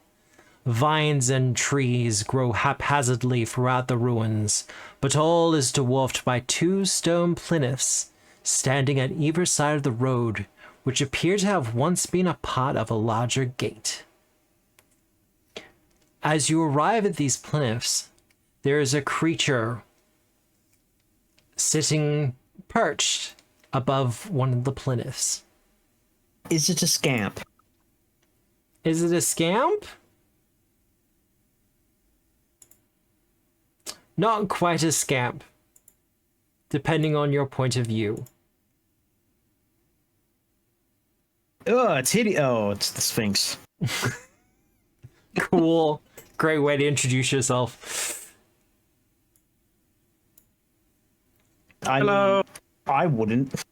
Vines and trees grow haphazardly throughout the ruins, but all is dwarfed by two stone plinths standing at either side of the road, which appear to have once been a part of a larger gate. As you arrive at these plinths, there is a creature sitting perched above one of the plinths. Is it a scamp? Is it a scamp? Not quite a scamp, depending on your point of view. Oh, it's hideous. Oh, it's the Sphinx. Cool. Great way to introduce yourself. Hello. I wouldn't.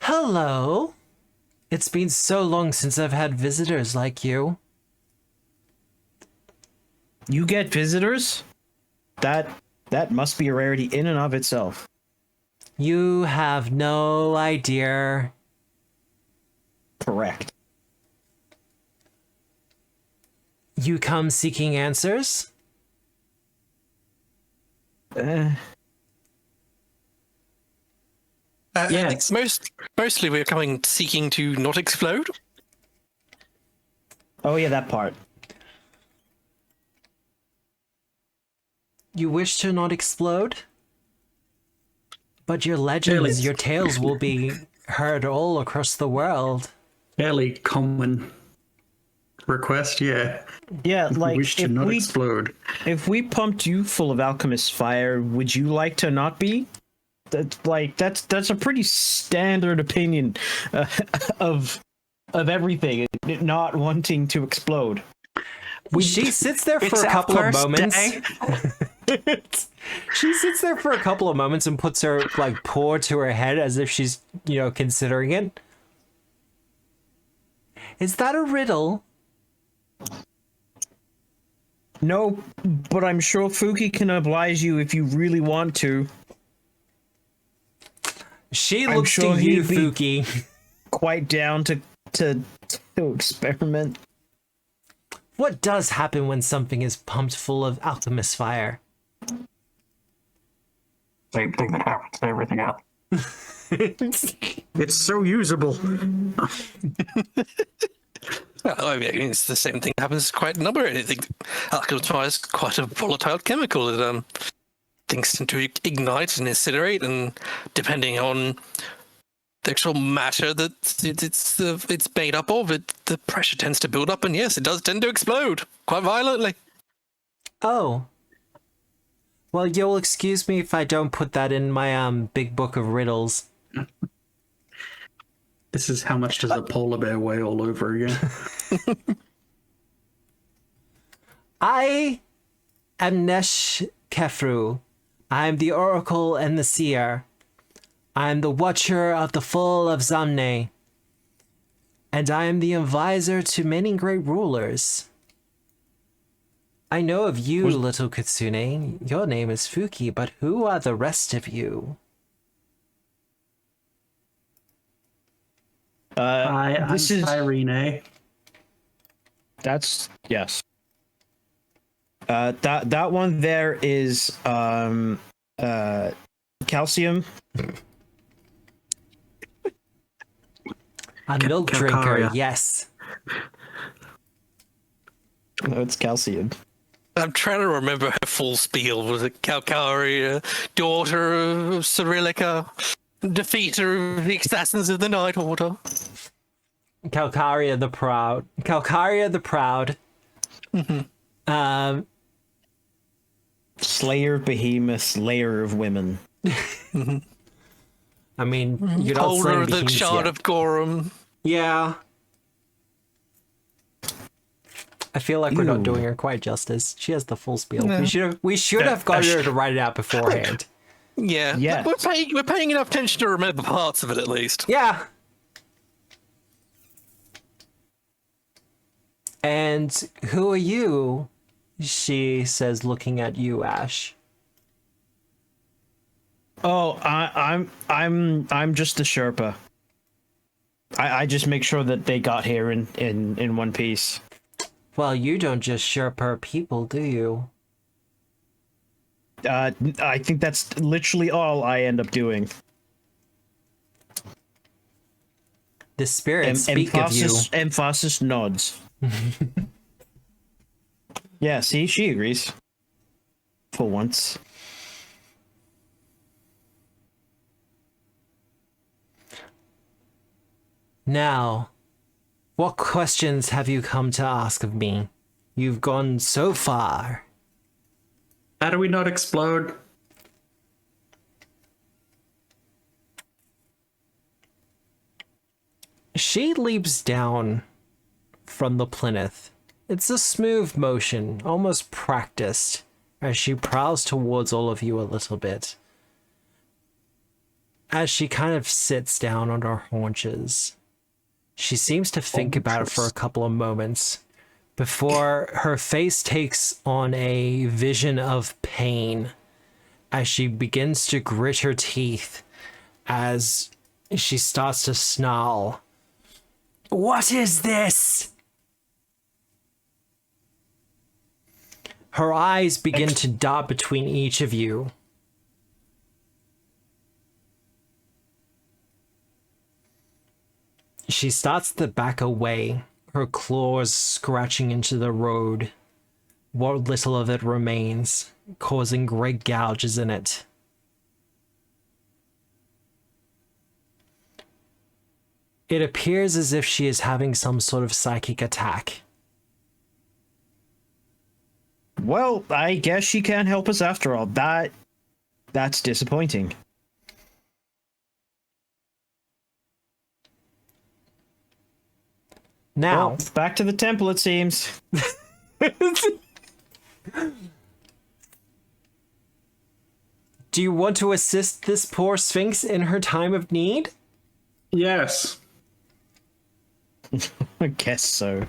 Hello. It's been so long since I've had visitors like you. You get visitors? That must be a rarity in and of itself. You have no idea. Correct. You come seeking answers? I Yeah. think mostly we're coming seeking to not explode. Oh yeah, that part. You wish to not explode? But your legends, your tales will be heard all across the world. Fairly common request, yeah. Yeah, like Wish to not explode. if we pumped you full of alchemist fire, would you like to not be? That's a pretty standard opinion of everything, not wanting to explode. She sits there for a couple of moments. She sits there for a couple of moments and puts her paw to her head as if she's, considering it. Is that a riddle? No, but I'm sure Fuki can oblige you if you really want to. She I'm looks sure to you, he'd be- Fuki. Quite down to experiment. What does happen when something is pumped full of alchemist fire? Same thing that happens to everything else. It's so usable. Well, I mean, it's the same thing that happens quite a number. I think alchemist fire is quite a volatile chemical. It things tend to ignite and incinerate, and depending on the actual matter that it's made up of, the pressure tends to build up, and yes, it does tend to explode quite violently. Oh. Well, you'll excuse me if I don't put that in my big book of riddles. This is how much does a polar bear weigh all over again? I am Nesh Kefru. I am the Oracle and the Seer. I am the Watcher of the Full of Xamne. And I am the advisor to many great rulers. I know of you, little Kitsune. Your name is Fuki, but who are the rest of you? I'm This is Irene. That's yes. That one there is calcium. A milk drinker, Calcaria. yes. No, it's calcium. I'm trying to remember her full spiel. Was it Calcaria, daughter of Cyrillica, defeater of the assassins of the Night Order? Calcaria the Proud. Calcaria the Proud. Slayer of behemoths, slayer of women. I mean, you're not Holder slaying of the behemoths Shard yet. of Gorum. Yeah. I feel like we're not Ew. doing her quite justice. She has the full spiel. No. We should have got her to write it out beforehand. Yeah. Yes. We're paying enough attention to remember parts of it at least. Yeah. And who are you? She says, looking at you, Ash. Oh, I'm just the Sherpa. I just make sure that they got here in one piece. Well, you don't just Sherpa people, do you? I think that's literally all I end up doing. The spirits speak of you. Emphasis nods. Yeah, see, she agrees. For once. Now, what questions have you come to ask of me? You've gone so far. How do we not explode? She leaps down from the plinth. It's a smooth motion, almost practiced, as she prowls towards all of you a little bit. As she kind of sits down on her haunches, she seems to think about it for a couple of moments before her face takes on a vision of pain as she begins to grit her teeth as she starts to snarl. What is this? Her eyes begin to dot between each of you. She starts to back away, her claws scratching into the road, what little of it remains, causing great gouges in it. It appears as if she is having some sort of psychic attack. Well, I guess she can't help us after all. That's disappointing. Now, Well, back to the temple, it seems. do you want to assist this poor Sphinx in her time of need? Yes. I guess so.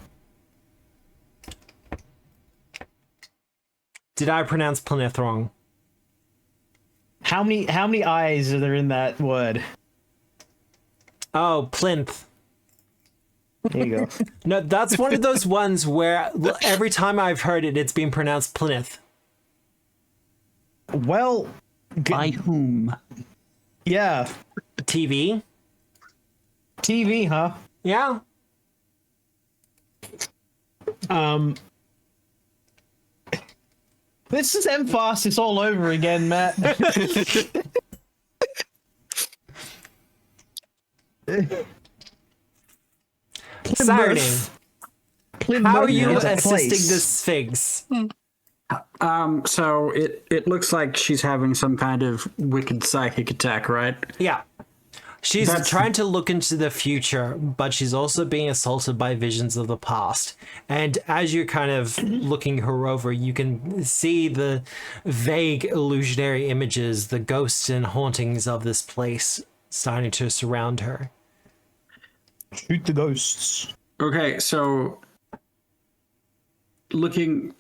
Did I pronounce plinth wrong? How many eyes are there in that word? Oh, plinth. There you go. No, that's one of those ones where every time I've heard it, it's been pronounced plinth. Well, By whom? yeah. TV? TV, huh? Yeah. This is emphasis all over again, Matt. Sarning, how are you is a assisting place. this Sphinx? So it looks like she's having some kind of wicked psychic attack, right? Yeah. She's That's- trying to look into the future, but she's also being assaulted by visions of the past. And as you're kind of looking her over, you can see the vague illusionary images, the ghosts and hauntings of this place starting to surround her. Shoot the ghosts. Okay, so being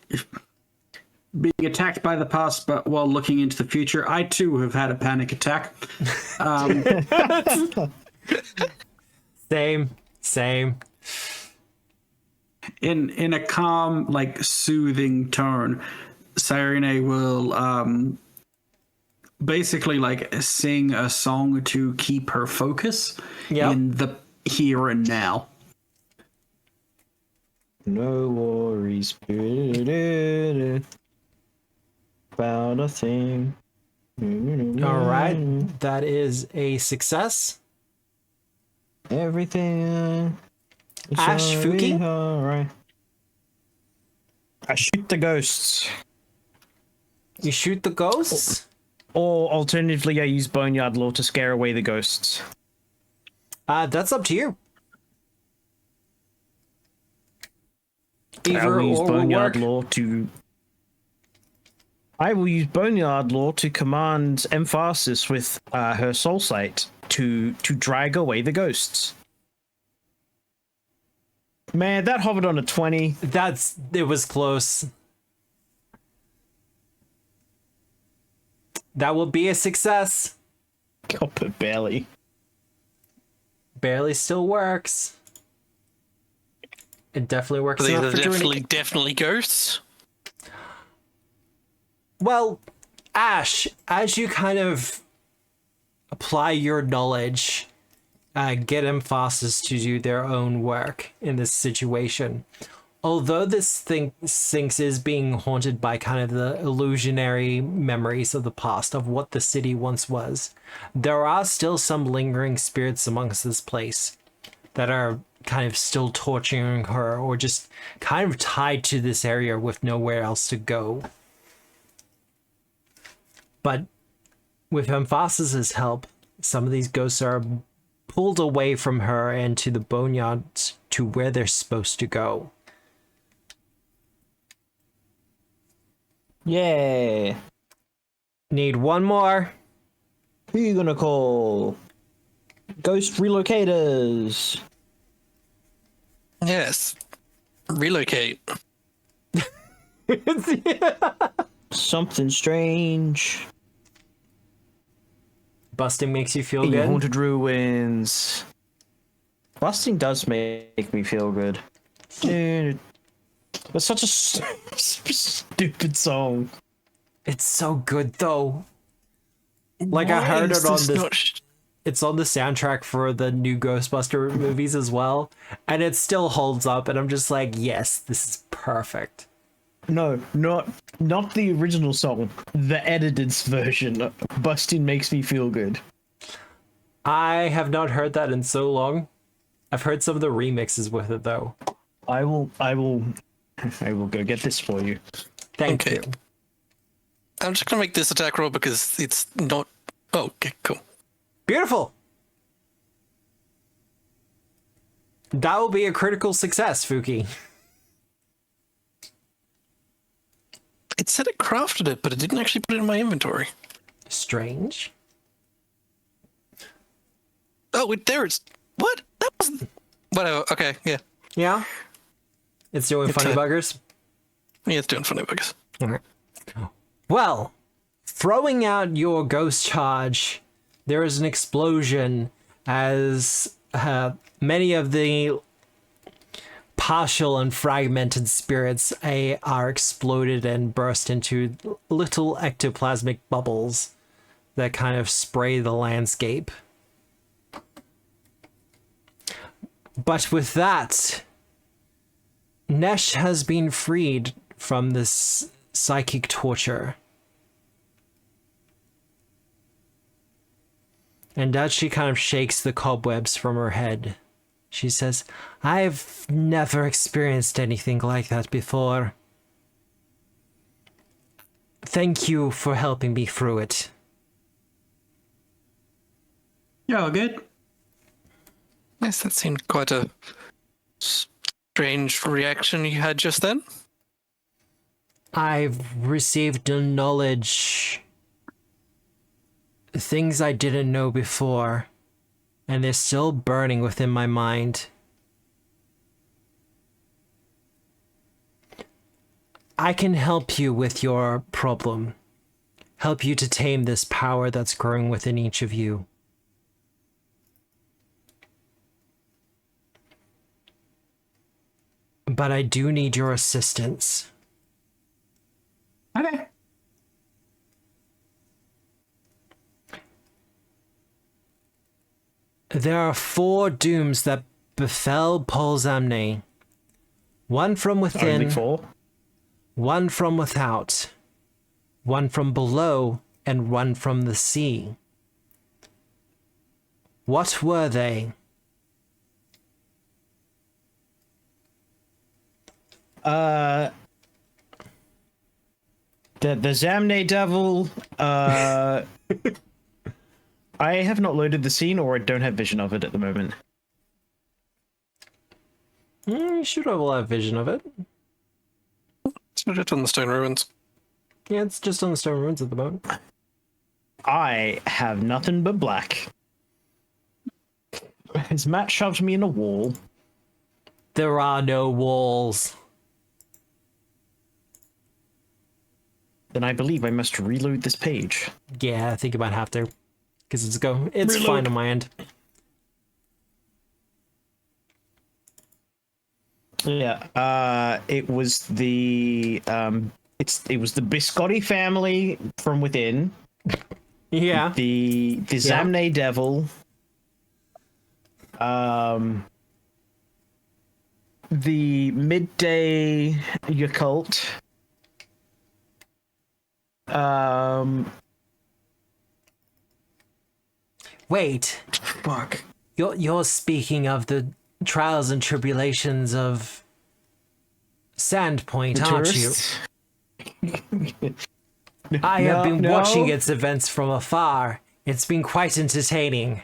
attacked by the past, but while looking into the future, I too have had a panic attack. Same. in a calm, like soothing tone, Cyrene will basically like sing a song to keep her focus Yep. in the here and now. No worries about a thing. All right, that is a success. Everything. Ash, Fuki? All right. I shoot the ghosts. You shoot the ghosts. Or alternatively, I use Boneyard Law to scare away the ghosts. That's up to you. I Either will use or will Boneyard work. Law to. I will use Boneyard Law to command Emphasis with her soul sight to drag away the ghosts. Man, that hovered on a 20. It was close. That will be a success. God, but barely. Barely still works. It definitely works. But these enough are for doing definitely ghosts. Well, Ash, as you kind of apply your knowledge, get Emphasis to do their own work in this situation. Although this Sphinx is being haunted by kind of the illusionary memories of the past of what the city once was, there are still some lingering spirits amongst this place that are kind of still torturing her or just kind of tied to this area with nowhere else to go. But with Emphasis' help, some of these ghosts are pulled away from her and to the boneyards to where they're supposed to go. Yeah. Need one more. Who you gonna call? Ghost relocators. Yes. Relocate. Something strange. Busting makes you feel In good. haunted ruins. Busting does make me feel good. Dude. That's such a stupid song. It's so good though. Like I heard it on this. It's on the soundtrack for the new Ghostbuster movies as well, and it still holds up. And I'm just like, yes, this is perfect. No, not the original song. The edited version. Busting makes me feel good. I have not heard that in so long. I've heard some of the remixes with it though. I will go get this for you. Thank Okay. you. I'm just gonna make this attack roll because it's not. Oh, okay, cool. Beautiful. That will be a critical success, Fuki. It said it crafted it, but it didn't actually put it in my inventory. Strange. Oh, wait, there it's. What? That was. Whatever. Okay, yeah. Yeah. It's doing funny buggers. Yeah, it's doing funny buggers. Okay. Well, throwing out your ghost charge, there is an explosion as many of the partial and fragmented spirits are exploded and burst into little ectoplasmic bubbles that kind of spray the landscape. But with that, Nesh has been freed from this psychic torture. And as she kind of shakes the cobwebs from her head, she says, I've never experienced anything like that before. Thank you for helping me through it. Yeah, all good. Yes, that seemed quite a strange reaction you had just then. I've received a knowledge, things I didn't know before, and they're still burning within my mind. I can help you with your problem, help you to tame this power that's growing within each of you. but I do need your assistance. Okay. There are 4 dooms that befell Paul Xamne. One from Only within, 4. one from without, one from below, and one from the sea. What were they? The Xamne Devil, I have not loaded the scene, or I don't have vision of it at the moment. You should have a lot of vision of it. It's just on the stone ruins. Yeah, it's just on the stone ruins at the moment. I have nothing but black. Has Matt shoved me in a wall? There are no walls. Then I believe I must reload this page. Yeah, I think you might have to. Because it's Reload. fine on my end. Yeah, it was the it was the Biscotti family from within, Yeah. the Xamne Devil, the Midday Occult, Wait, Fuck. you're speaking of the trials and tribulations of Sandpoint, aren't you? tourists. I have been watching no. its events from afar. It's been quite entertaining.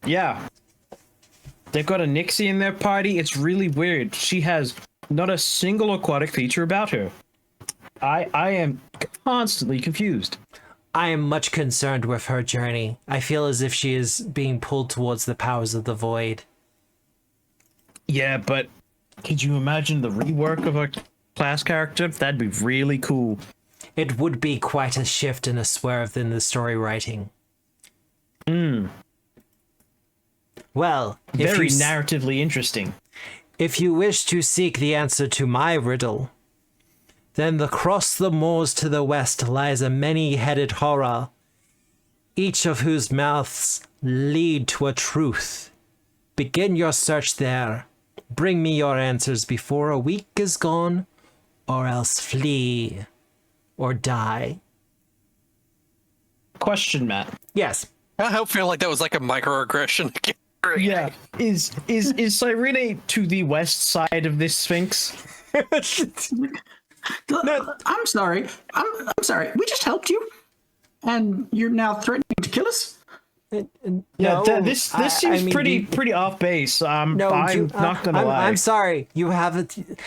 Yeah. They've got a Nixie in their party. It's really weird. She has not a single aquatic feature about her. I am constantly confused. I am much concerned with her journey. I feel as if she is being pulled towards the powers of the void. Yeah, but could you imagine the rework of a class character? That'd be really cool. It would be quite a shift and a swerve in the story writing. Well, Very narratively interesting. if you wish to seek the answer to my riddle, then across the moors to the west lies a many-headed horror, each of whose mouths lead to a truth. Begin your search there. Bring me your answers before a week is gone, or else flee or die. Question, Matt. Yes. I hope feel like that was like a microaggression. Yeah. Is Cyrene to the west side of this Sphinx? I'm sorry. I'm sorry. We just helped you, and you're now threatening to kill us. Yeah, No, this I seems mean, pretty off base. No, I'm not gonna lie. I'm sorry. You haven't,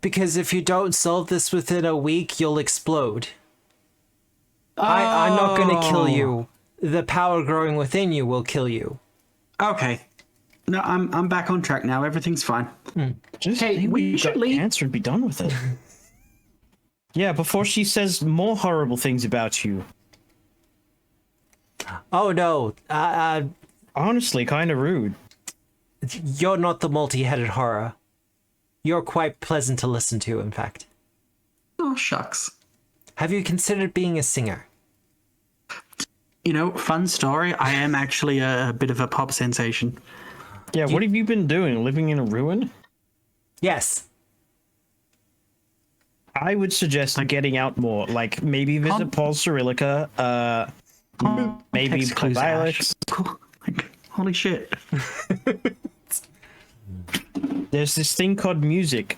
because if you don't solve this within a week, you'll explode. I'm not going to kill you. The power growing within you will kill you. Okay. No, I'm back on track now. Everything's fine. Just Hey, maybe we you should got leave. Answer and be done with it. Yeah, before she says more horrible things about you. Oh no, Honestly, kind of rude. you're not the multi-headed horror. You're quite pleasant to listen to, in fact. Oh shucks. Have you considered being a singer? You know, fun story. I am actually a bit of a pop sensation. Yeah, what have you been doing? Living in a ruin? Yes. I would suggest getting out more. Like maybe visit Paul Cyrillica. Maybe Text play clues, Violets. Ash. Cool. Like, holy shit. There's this thing called music.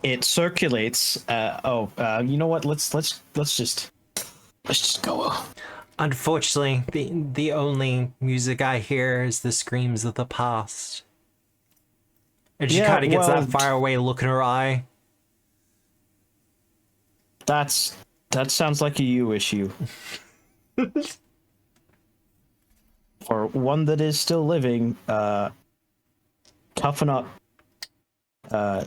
It circulates. You know what? Let's just go. Unfortunately, the only music I hear is the screams of the past. And she Yeah, kind of gets well, that far away look in her eye. That sounds like a you issue. For one that is still living, toughen up. Yeah,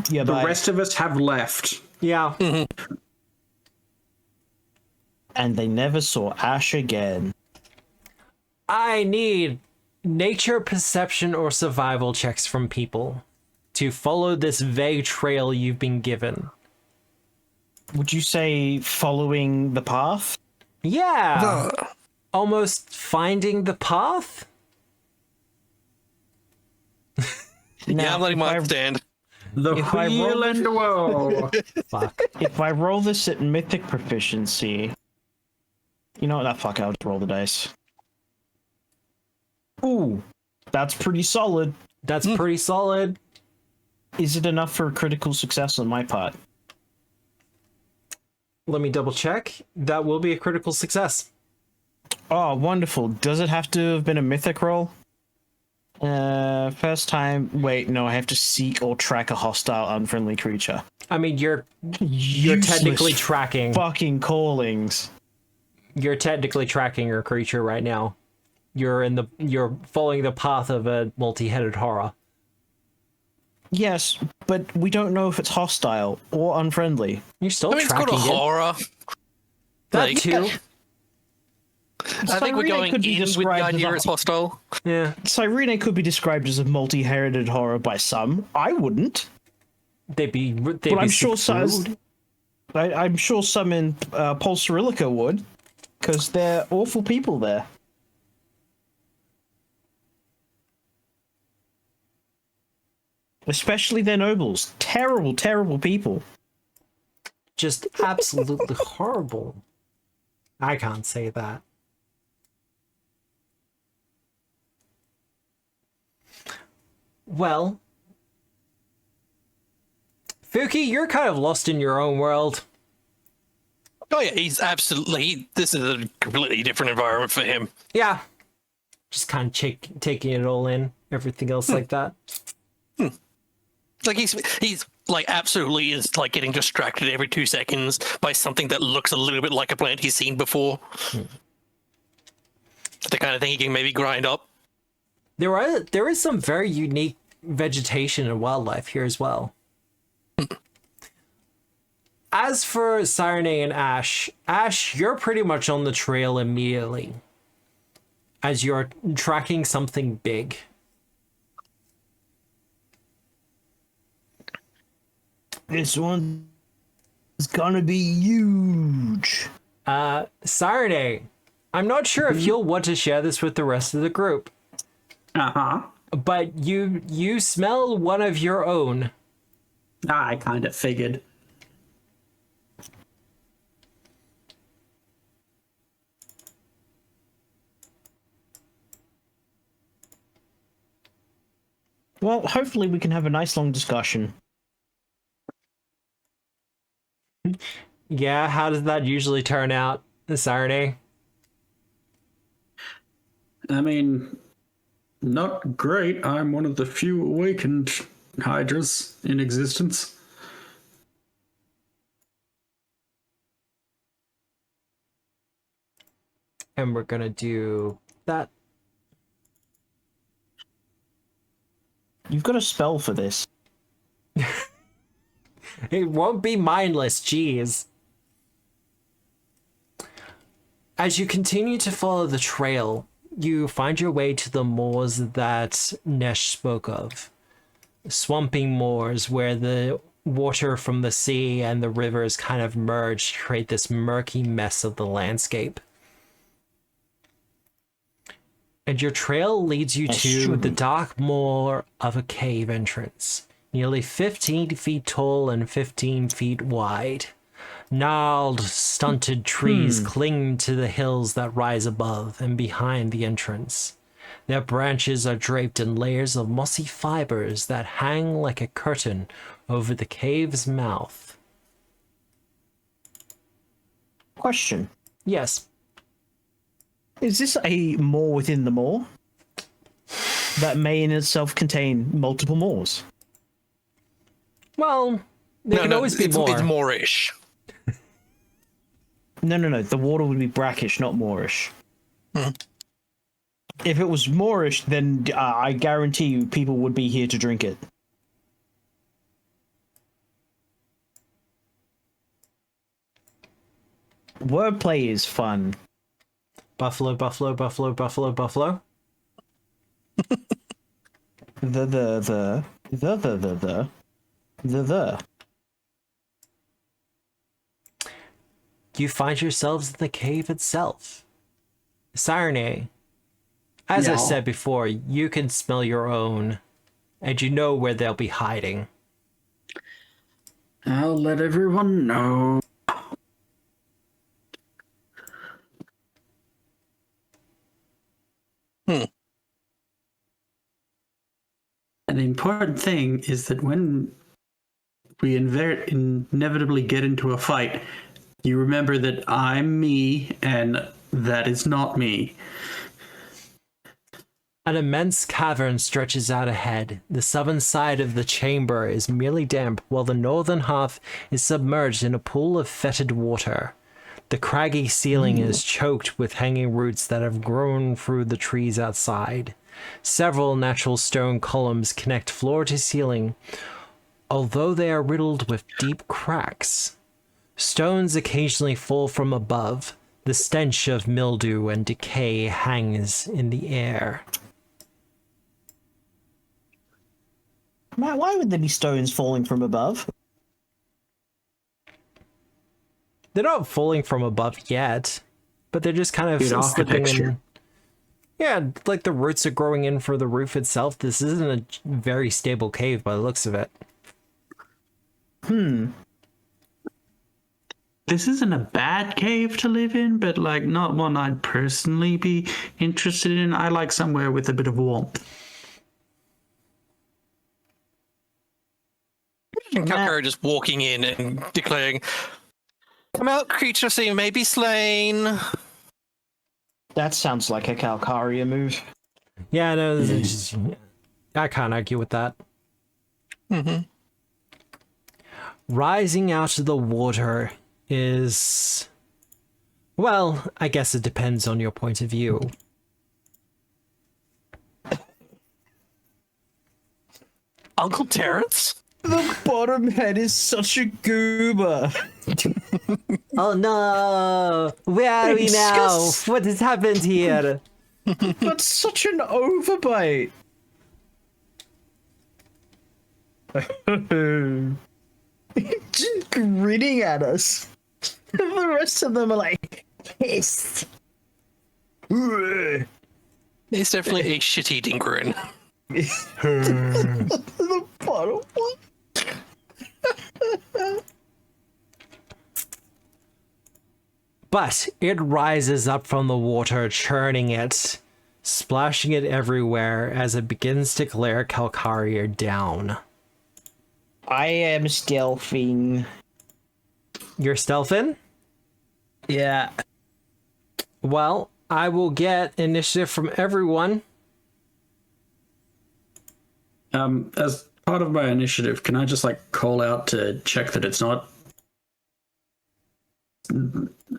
The bye. rest of us have left. Yeah. And they never saw Ash again. I need nature perception or survival checks from people to follow this vague trail you've been given. Would you say following the path? Yeah. Almost finding the path? Yeah, I'm letting mine stand. The If I roll wheel and the woe. Fuck. If I roll this at mythic proficiency, you know what? That fuck, I'll just roll the dice. Ooh, that's pretty solid. That's pretty solid. Is it enough for a critical success on my part? Let me double check. That will be a critical success. Oh, wonderful. Does it have to have been a mythic roll? First time. Wait, no, I have to seek or track a hostile, unfriendly creature. I mean, you're Useless technically tracking. fucking callings. You're technically tracking your creature right now. You're following the path of a multi-headed horror. Yes, but we don't know if it's hostile or unfriendly. You're still I mean, it's tracking called a it. horror. That Like, too. I think we're Cyrene going could be in with the described as idea a- it's hostile. Yeah. Cyrene could be described as a multi-headed horror by some. I wouldn't. They'd be But I'm sure food. I'm sure some in Pulsarilica would, because they're awful people there. Especially their nobles. Terrible, terrible people. Just absolutely horrible. I can't say that. Well, Fuki, you're kind of lost in your own world. Oh yeah, he's absolutely. This is a completely different environment for him. Yeah. Just kind of taking it all in, everything else like that. Like he's like absolutely is like getting distracted every 2 seconds by something that looks a little bit like a plant he's seen before. The kind of thing he can maybe grind up. There is some very unique vegetation and wildlife here as well. As for Cyrene and Ash, you're pretty much on the trail immediately as you're tracking something big. This one is gonna be huge. Cyrene, I'm not sure if you'll want to share this with the rest of the group, Uh-huh. but you smell one of your own. I kind of figured. Well, hopefully we can have a nice long discussion. Yeah, how does that usually turn out, Cyrene? I mean, not great. I'm one of the few awakened hydras in existence. And we're gonna do that. You've got a spell for this. It won't be mindless, jeez. As you continue to follow the trail, you find your way to the moors that Nesh spoke of. Swamping moors where the water from the sea and the rivers kind of merge to create this murky mess of the landscape. And your trail leads you to the dark moor of a cave entrance, nearly 15 feet tall and 15 feet wide. Gnarled, stunted trees cling to the hills that rise above and behind the entrance. Their branches are draped in layers of mossy fibers that hang like a curtain over the cave's mouth. Question. Yes. Is this a moor within the moor? That may in itself contain multiple moors. Well, there can always be it's, more. It's moorish. No. The water would be brackish, not moorish. If it was moorish, then I guarantee you people would be here to drink it. Wordplay is fun. Buffalo, buffalo, buffalo, buffalo, buffalo. The. You find yourselves in the cave itself. Xamne, as I Yeah. said before, you can smell your own, and you know where they'll be hiding. I'll let everyone know. Hmm. And the important thing is that when we inevitably get into a fight, you remember that I'm me and that is not me. An immense cavern stretches out ahead. The southern side of the chamber is merely damp, while the northern half is submerged in a pool of fetid water. The craggy ceiling is choked with hanging roots that have grown through the trees outside. Several natural stone columns connect floor to ceiling, although they are riddled with deep cracks. Stones occasionally fall from above. The stench of mildew and decay hangs in the air. Matt, why would there be stones falling from above? They're not falling from above yet, but they're just kind of Good slipping architecture. in. Yeah, like the roots are growing in for the roof itself. This isn't a very stable cave by the looks of it. This isn't a bad cave to live in, but like not one I'd personally be interested in. I like somewhere with a bit of warmth. Kalkari just walking in and declaring, "Come out, creature, so you may be slain." That sounds like a Calcaria move. Yeah, no, I can't argue with that. Mm-hmm. Rising out of the water is... Well, I guess it depends on your point of view. Uncle Terrence? The bottom head is such a goober. Oh no! Where are we now? Disgust. What has happened here? That's such an overbite. Just grinning at us. The rest of them are like, pissed. It's definitely a shit-eating grin. The bottom one. But it rises up from the water, churning it, splashing it everywhere as it begins to glare Calcaria down. I am stealthing. You're stealthing? Yeah. Well, I will get initiative from everyone. As part of my initiative, can I just like call out to check that it's not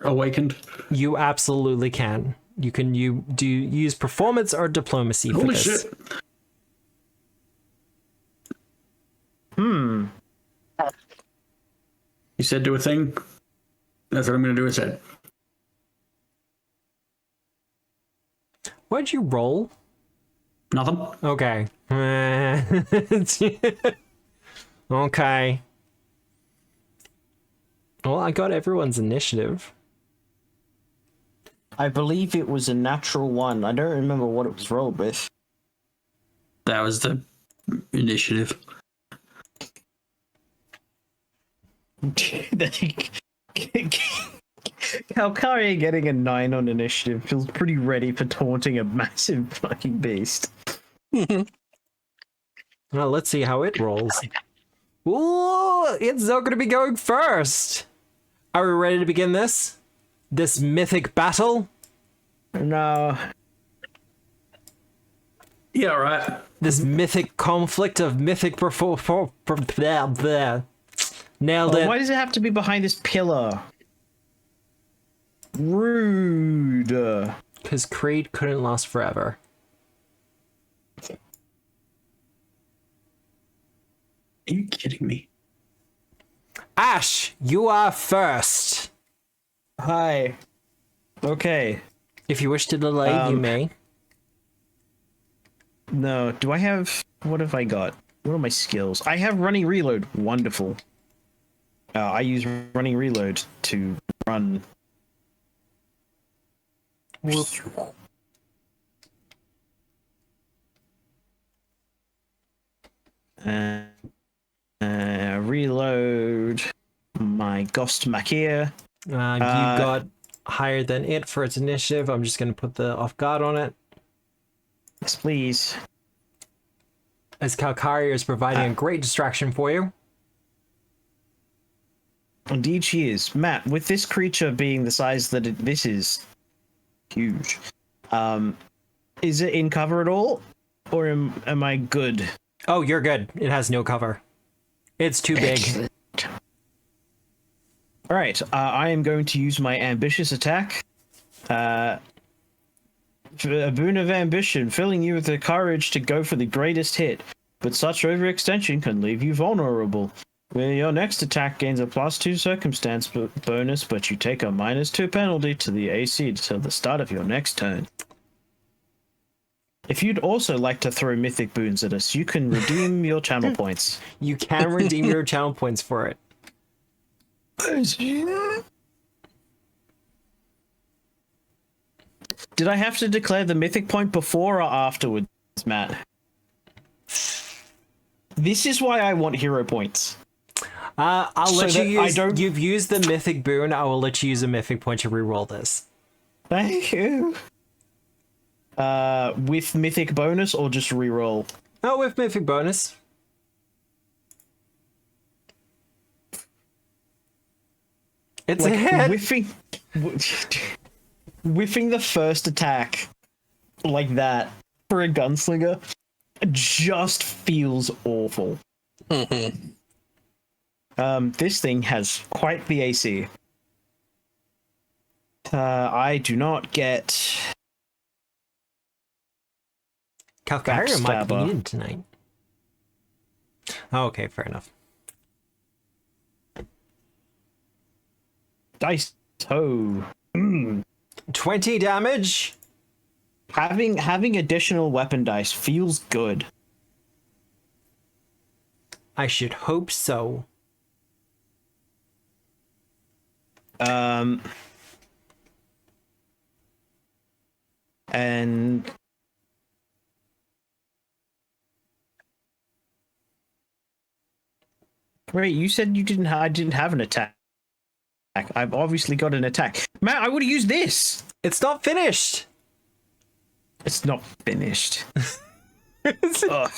awakened? You absolutely can. You can use performance or diplomacy for Holy this. shit! You said do a thing. That's what I'm going to do instead. What'd you roll? Nothing. Okay. Okay. Well, I got everyone's initiative. I believe it was a natural one. I don't remember what it was rolled with. That was the initiative. Calcaria getting a 9 on initiative feels pretty ready for taunting a massive fucking beast. Well, let's see how it rolls. Ooh, it's not going to be going first. Are we ready to begin this? This mythic battle? No. Yeah, right. This mythic conflict of mythic Nailed it. Why does it have to be behind this pillar? Rude. Because Creed couldn't last forever. Are you kidding me? Ash, you are first. Hi. Okay. If you wish to delay, you may. No, do I have... What have I got? What are my skills? I have running reload. Wonderful. I use running reload to run. Reload my Ghost Makia. You got higher than it for its initiative. I'm just going to put the off guard on it. Yes, please. As Calcaria is providing a great distraction for you. Indeed she is. Matt, with this creature being the size that this is huge, is it in cover at all? Or am I good? Oh, you're good. It has no cover. It's too big. Excellent. All right, I am going to use my ambitious attack. A boon of ambition, filling you with the courage to go for the greatest hit. But such overextension can leave you vulnerable. Where your next attack gains a +2 circumstance bonus, but you take a -2 penalty to the AC until the start of your next turn. If you'd also like to throw mythic boons at us, you can redeem your channel points. You can redeem your channel points for it. Did I have to declare the mythic point before or afterwards, Matt? This is why I want hero points. I'll let So you that I use... don't- You've used the mythic boon. I will let you use a mythic point to reroll this. Thank you. With mythic bonus or just reroll? Oh, with mythic bonus. It's a hit. Whiffing the first attack like that for a gunslinger just feels awful. This thing has quite the AC. I do not get... Calcaria might be Backstabber. needed tonight. Oh, okay, fair enough. Dice toe. 20 damage. Having additional weapon dice feels good. I should hope so. And wait, you said you didn't. I didn't have an attack. I've obviously got an attack. Matt, I would have used this. It's not finished. It's not finished. Ugh.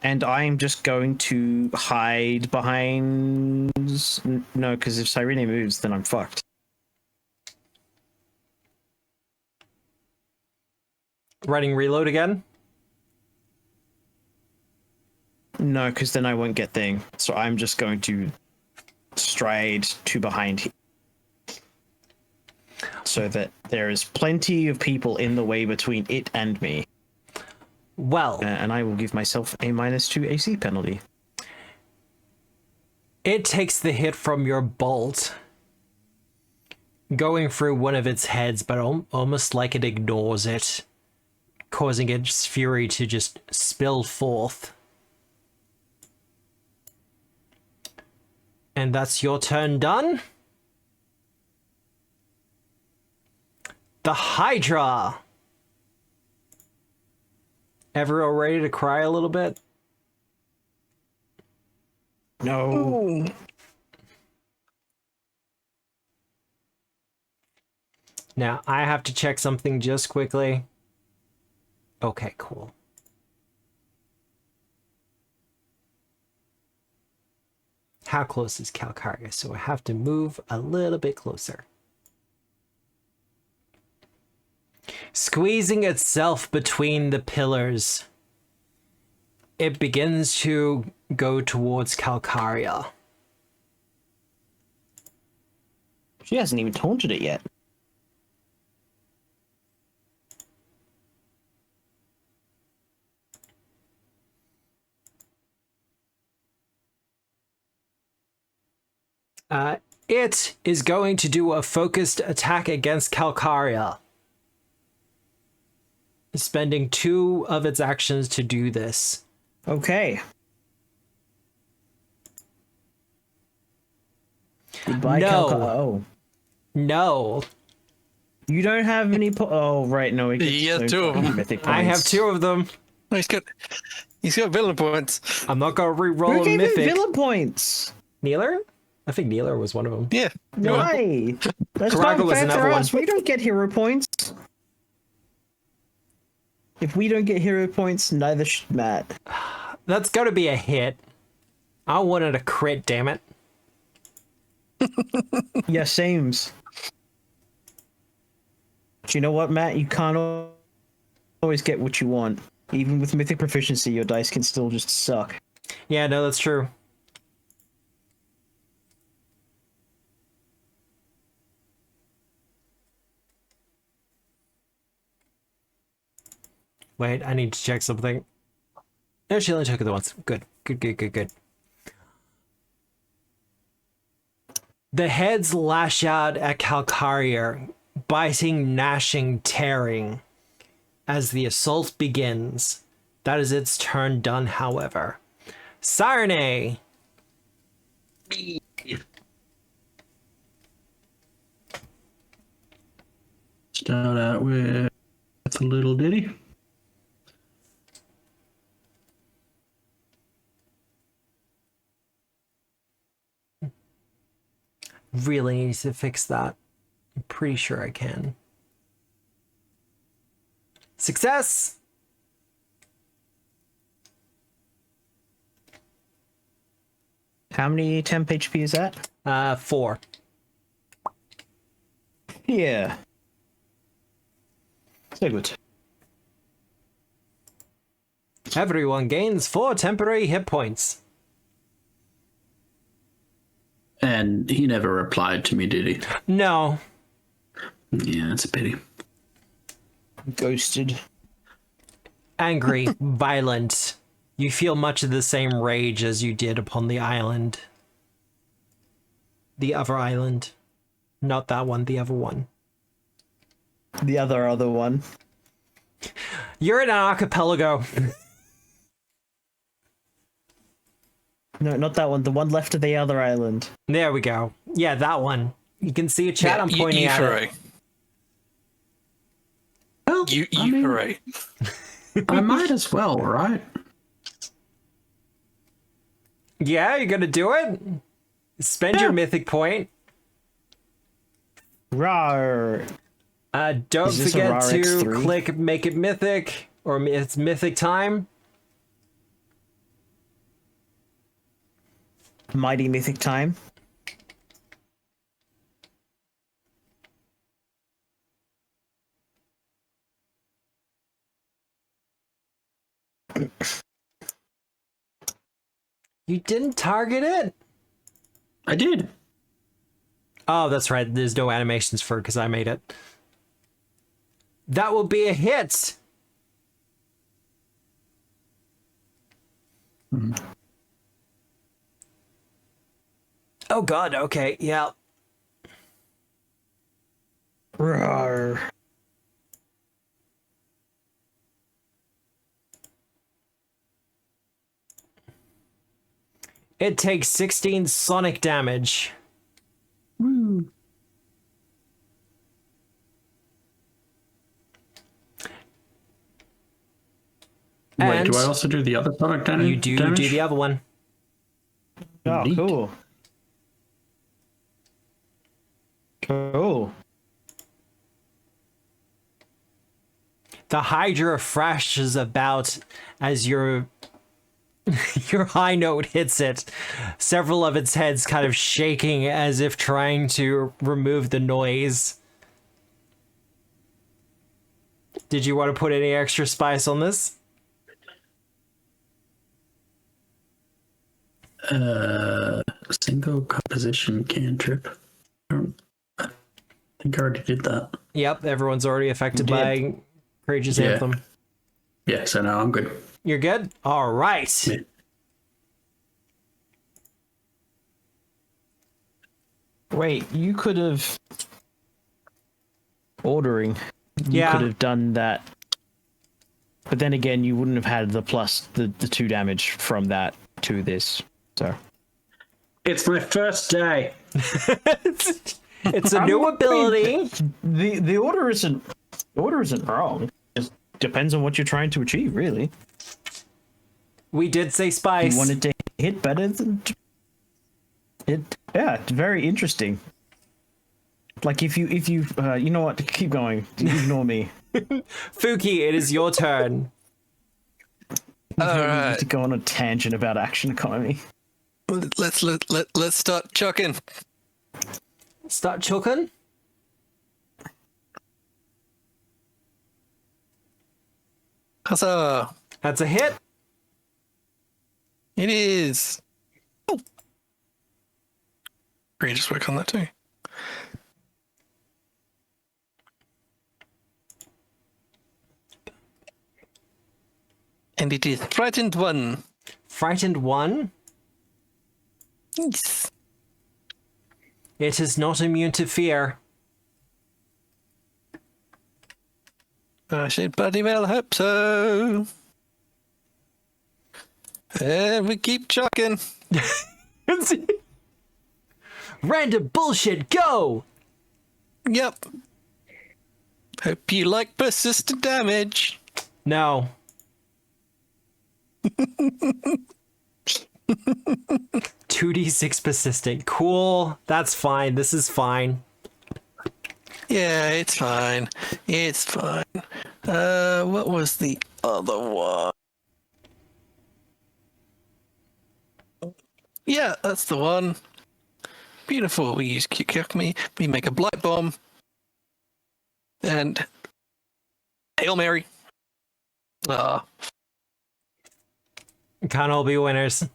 And I'm just going to hide behind... No, because if Cyrene moves, then I'm fucked. Running reload again. No, because then I won't get thing. So I'm just going to stride to behind so that there is plenty of people in the way between it and me. Well, And I will give myself a -2 AC penalty. it takes the hit from your bolt, going through one of its heads, but almost like it ignores it, causing its fury to just spill forth. And that's your turn done. The Hydra. Ever ready to cry a little bit? No. Now, I have to check something just quickly. Okay, cool. How close is Calcaria? So I have to move a little bit closer. Squeezing itself between the pillars, it begins to go towards Calcaria. She hasn't even taunted it yet. hit is going to do a focused attack against Calcaria, spending 2 of its actions to do this. Okay. Goodbye, No. Oh. No. You don't have any oh, right, no. He has 2 of them. I have 2 of them. He's got villain points. I'm not going to re-roll Who a gave him mythic. villain points? Kneeler? I think Kneeler was one of them. Yeah. Why? That's Karaga not was fair another for one. us. We don't get hero points. If we don't get hero points, neither should Matt. That's got to be a hit. I wanted a crit, damn it. Yeah, sames. But you know what, Matt? You can't always get what you want. Even with mythic proficiency, your dice can still just suck. Yeah, no, that's true. Wait, I need to check something. No, she only took it once. Good. Good. The heads lash out at Calcaria, biting, gnashing, tearing. As the assault begins, that is its turn done, however. Xamne! Start out with a little ditty. Really need to fix that. I'm pretty sure I can. Success! How many temp HP is that? 4. Yeah. So good. Everyone gains 4 temporary hit points. And he never replied to me, did he? No. Yeah, it's a pity. Ghosted. Angry, violent. You feel much of the same rage as you did upon the island. The other island. Not that one, the other one. The other one. You're in an archipelago. No, not that one. The one left of the other island. There we go. Yeah, that one. You can see a chat. I'm pointing at it. Well, I mean, hooray. I might as well, right? Yeah, you're gonna do it? Spend your mythic point. Rawr. Don't Is this a forget RAR to X3? click make it mythic, or it's mythic time. Mighty mythic time. You didn't target it? I did. Oh, that's right. There's no animations for it because I made it. That will be a hit. Oh god, okay, yeah. Rawr. It takes 16 sonic damage. Woo. Wait, And do I also do the other sonic damage? you do the other one. Oh, Neat. cool. Cool. The Hydra thrashes about as your your high note hits it. Several of its heads kind of shaking as if trying to remove the noise. Did you want to put any extra spice on this? Single composition cantrip. I think I already did that. Yep, everyone's already affected You by Courageous Yeah. Anthem. Yeah, so now I'm good. You're good? All right. Yeah. Wait, you could have ordering. You Yeah. could have done that. But then again, you wouldn't have had the plus the 2 damage from that to this. So It's my first day. It's a new ability. the order isn't wrong. It depends on what you're trying to achieve, really. We did say spice. You wanted to hit better than it. Yeah, it's very interesting. Like if you you know what, keep going. Ignore me. Fuki, it is your turn. You need Alright. to go on a tangent about action economy. Let's start chucking. Start choking. Huzzah! That's a hit. It is. Oh. Great, just work on that too. And it is frightened one. Frightened 1. Yes. It is not immune to fear. I should bloody well hope so. And we keep chucking. Random bullshit, go! Yep. Hope you like persistent damage. No. 2d6 persistent. Cool. That's fine. This is fine. Yeah, it's fine. It's fine. What was the other one? Yeah, that's the one. Beautiful. We use me. We make a blight bomb. And Hail Mary. Can't all be winners.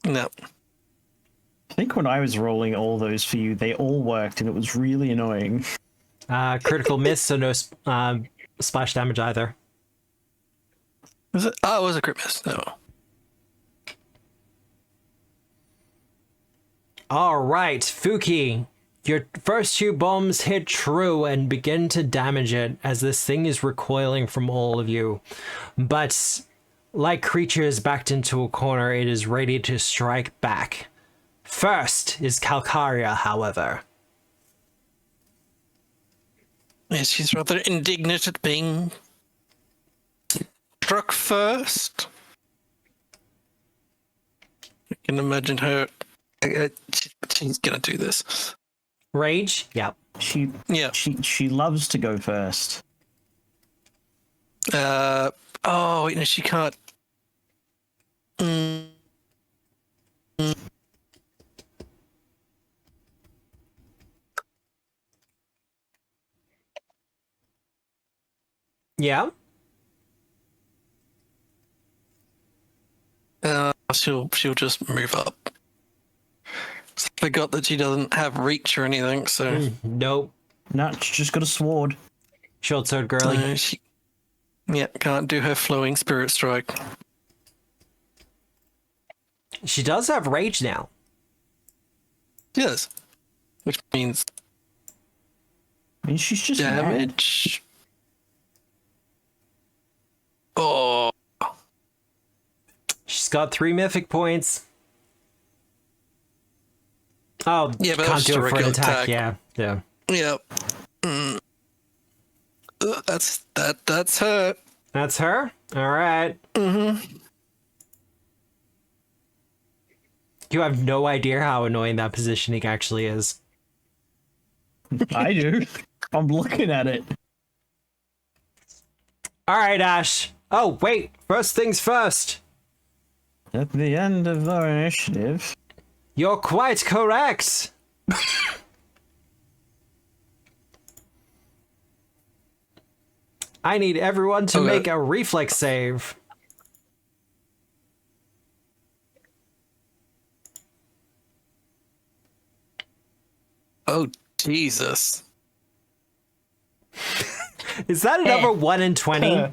No. I think when I was rolling all those for you, they all worked, and it was really annoying. Critical miss, so no splash damage either. Was it? Oh, it was a crit miss. No. All right, Fuki. Your first 2 bombs hit true and begin to damage it as this thing is recoiling from all of you. But like creatures backed into a corner, it is ready to strike back. First is Calcaria, however. Yes, she's rather indignant at being struck first. I can imagine her. She's gonna do this. Rage? Yep. She loves to go first. Oh, wait, no, she can't. Yeah? She'll just move up. Forgot that she doesn't have reach or anything, so Nope. No, she's just got a sword. Short sword girly. she can't do her flowing spirit strike. She does have rage now. Yes, which means I mean, she's just mad. damage. Oh, She's got 3 mythic points. Oh, Yeah, but can't that's do just a it for an regular attack. attack. Yeah. yep. That's her. That's her? Alright. Mm-hmm. You have no idea how annoying that positioning actually is. I do. I'm looking at it. Alright, Ash. Oh, wait. First things first. At the end of our initiative. You're quite correct. I need everyone to Okay. make a reflex save. Oh, Jesus. Is that a number 1 in 20?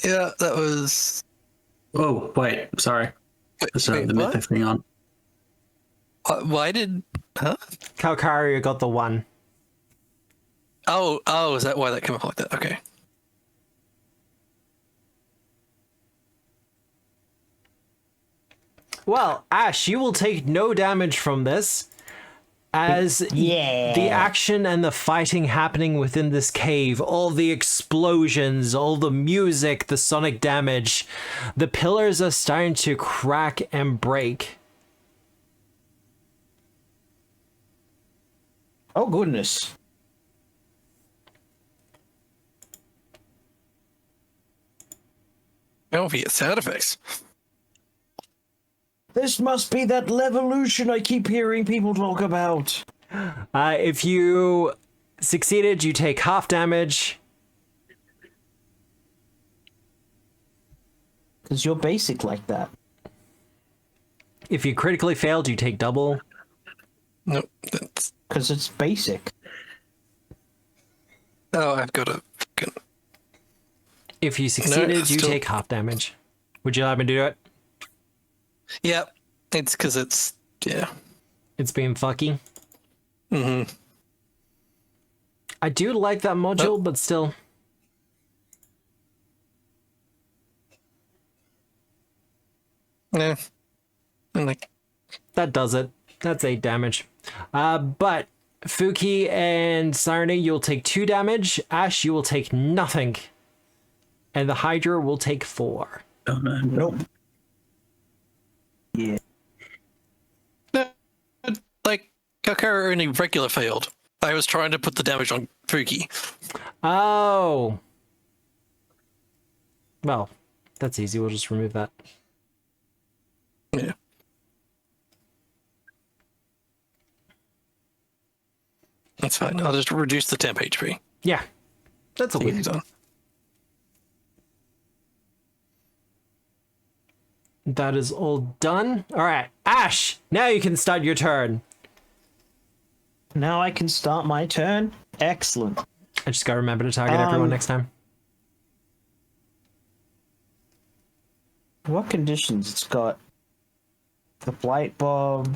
Yeah, that was Oh, wait, sorry. There's Wait, the what? mythic thing on. Why did? Huh? Calcaria got the 1. Oh, is that why that came up like that? Okay. Well, Ash, you will take no damage from this, as the action and the fighting happening within this cave, all the explosions, all the music, the sonic damage, the pillars are starting to crack and break. Oh, goodness. Oh, we get sound effects. This must be that levolution I keep hearing people talk about. If you succeeded, you take half damage. Because you're basic like that. If you critically failed, you take double. Nope. That's. Because it's basic. Oh, I've got a. Fucking... If you succeeded, you still- take half damage. Would you like me to do it? Yeah, it's because it's It's being fucky. Mm-hmm. I do like that module, but still. Yeah. I'm like, That does it. That's 8 damage. But Fuki and Sarni, you'll take 2 damage. Ash, you will take nothing. And the Hydra will take 4. Oh, no. Nope. Yeah. no, like Kakara only regular failed. I was trying to put the damage on Fuki. Oh. Well, that's easy. We'll just remove that. Yeah. That's fine. I'll just reduce the temp HP. Yeah. That's all we Easy need. done. That is all done. All right. Ash, now you can start your turn. Now I can start my turn. Excellent. I just gotta remember to target everyone next time. What conditions? It's got the blight bomb.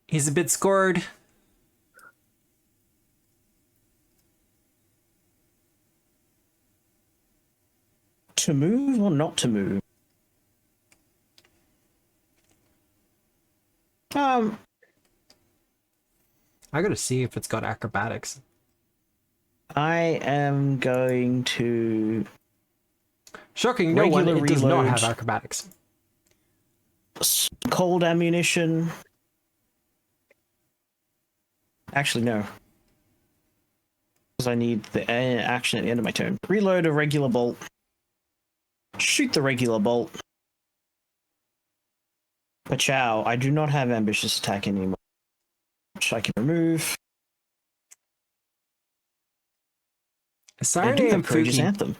He's a bit scored. To move or not to move? I gotta see if it's got acrobatics. I am going to Shocking, no one. Regular It does not reload. have acrobatics. cold ammunition. Actually, no. Because I need the action at the end of my turn. Reload a regular bolt. Shoot the regular bolt. Pachow, I do not have ambitious attack anymore. Which I can remove. I Sorry, do I'm have Courageous Fuki. Anthem.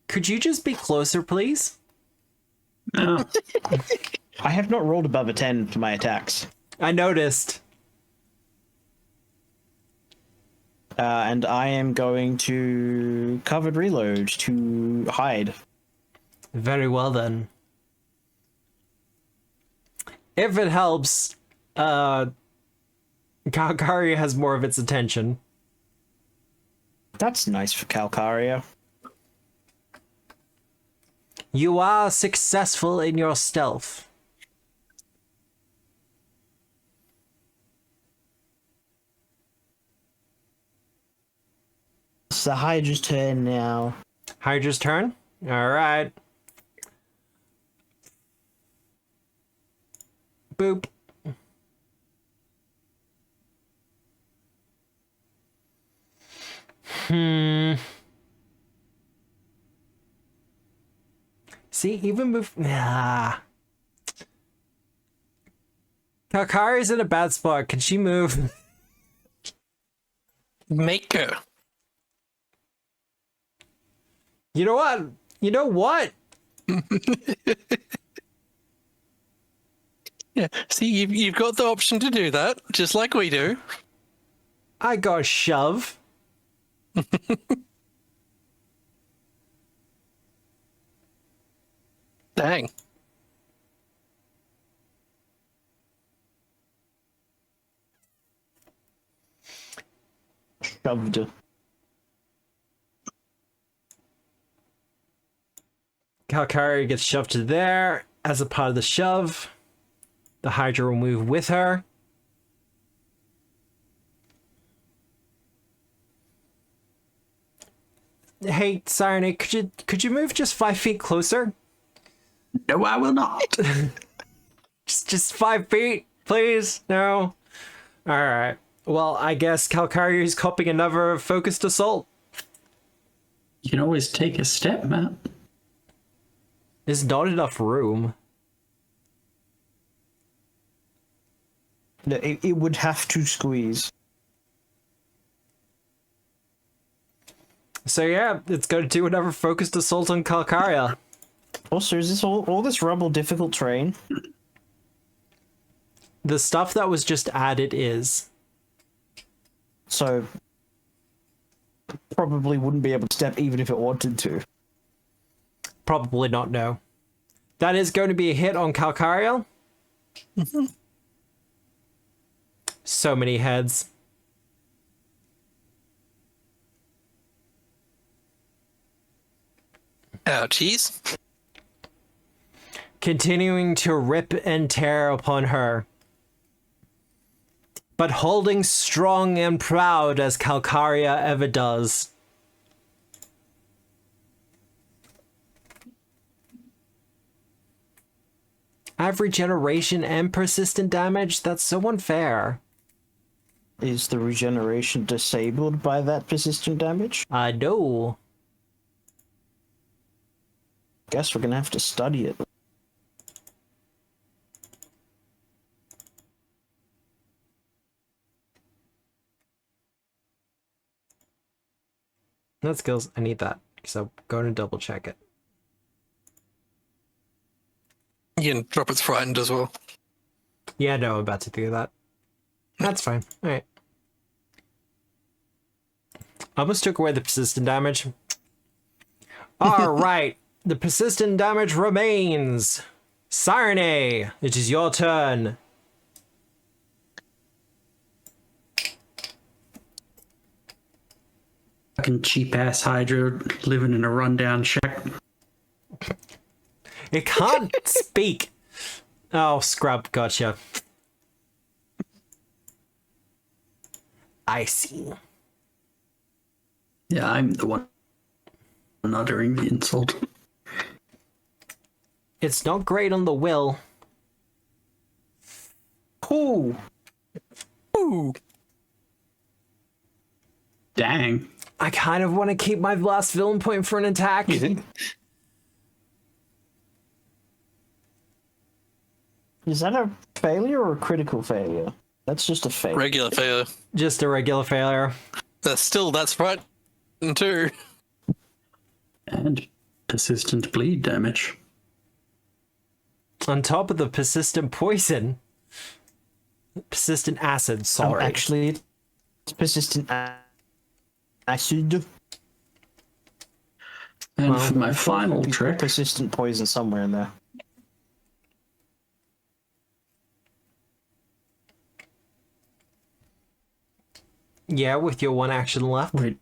Could you just be closer, please? No. I have not rolled above a 10 for my attacks. I noticed. And I am going to covered reload to hide. Very well then. If it helps, Calcaria has more of its attention. That's nice for Calcaria. You are successful in your stealth. It's the Hydra's turn now. Hydra's turn. All right. Boop. See, even move. Nah. Calcaria's in a bad spot. Can she move? Make her. You know what? You know what? Yeah. See, you've got the option to do that, just like we do. I got shove. Dang. Shoved. Calcaria gets shoved to there. As a part of the shove, the Hydra will move with her. Hey, Sirene, could you move just 5 feet closer? No, I will not. Just 5 feet, please. No. All right. Well, I guess Calcaria is copying another focused assault. You can always take a step, Matt. There's not enough room. No, it would have to squeeze. So yeah, it's going to do another focused assault on Calcaria. Also, is this all this rubble difficult terrain? The stuff that was just added is. So probably wouldn't be able to step even if it wanted to. Probably not, no. That is going to be a hit on Calcaria. So many heads. Ouchies. Continuing to rip and tear upon her. But holding strong and proud as Calcaria ever does. Every generation and persistent damage? That's so unfair. Is the regeneration disabled by that persistent damage? No. Guess we're gonna have to study it. That skills, I need that. So go and double check it. You can drop its frightened as well. Yeah, no, I'm about to do that. That's fine. Alright. Almost took away the persistent damage. Alright. The persistent damage remains. Sirene, it is your turn. Fucking cheap ass Hydra living in a rundown shack. It can't speak. Oh, scrub, gotcha. I see. Yeah, I'm the one uttering the insult. It's not great on the will. Ooh. Ooh. Dang. I kind of want to keep my last villain point for an attack. Is that a failure or a critical failure? That's just a failure. Regular failure. Just a regular failure. That's frightened too. And persistent bleed damage. On top of the persistent poison. Persistent acid, sorry. Actually, it's persistent acid. And for my final trick, Persistent poison somewhere in there. Yeah, with your one action left. wait,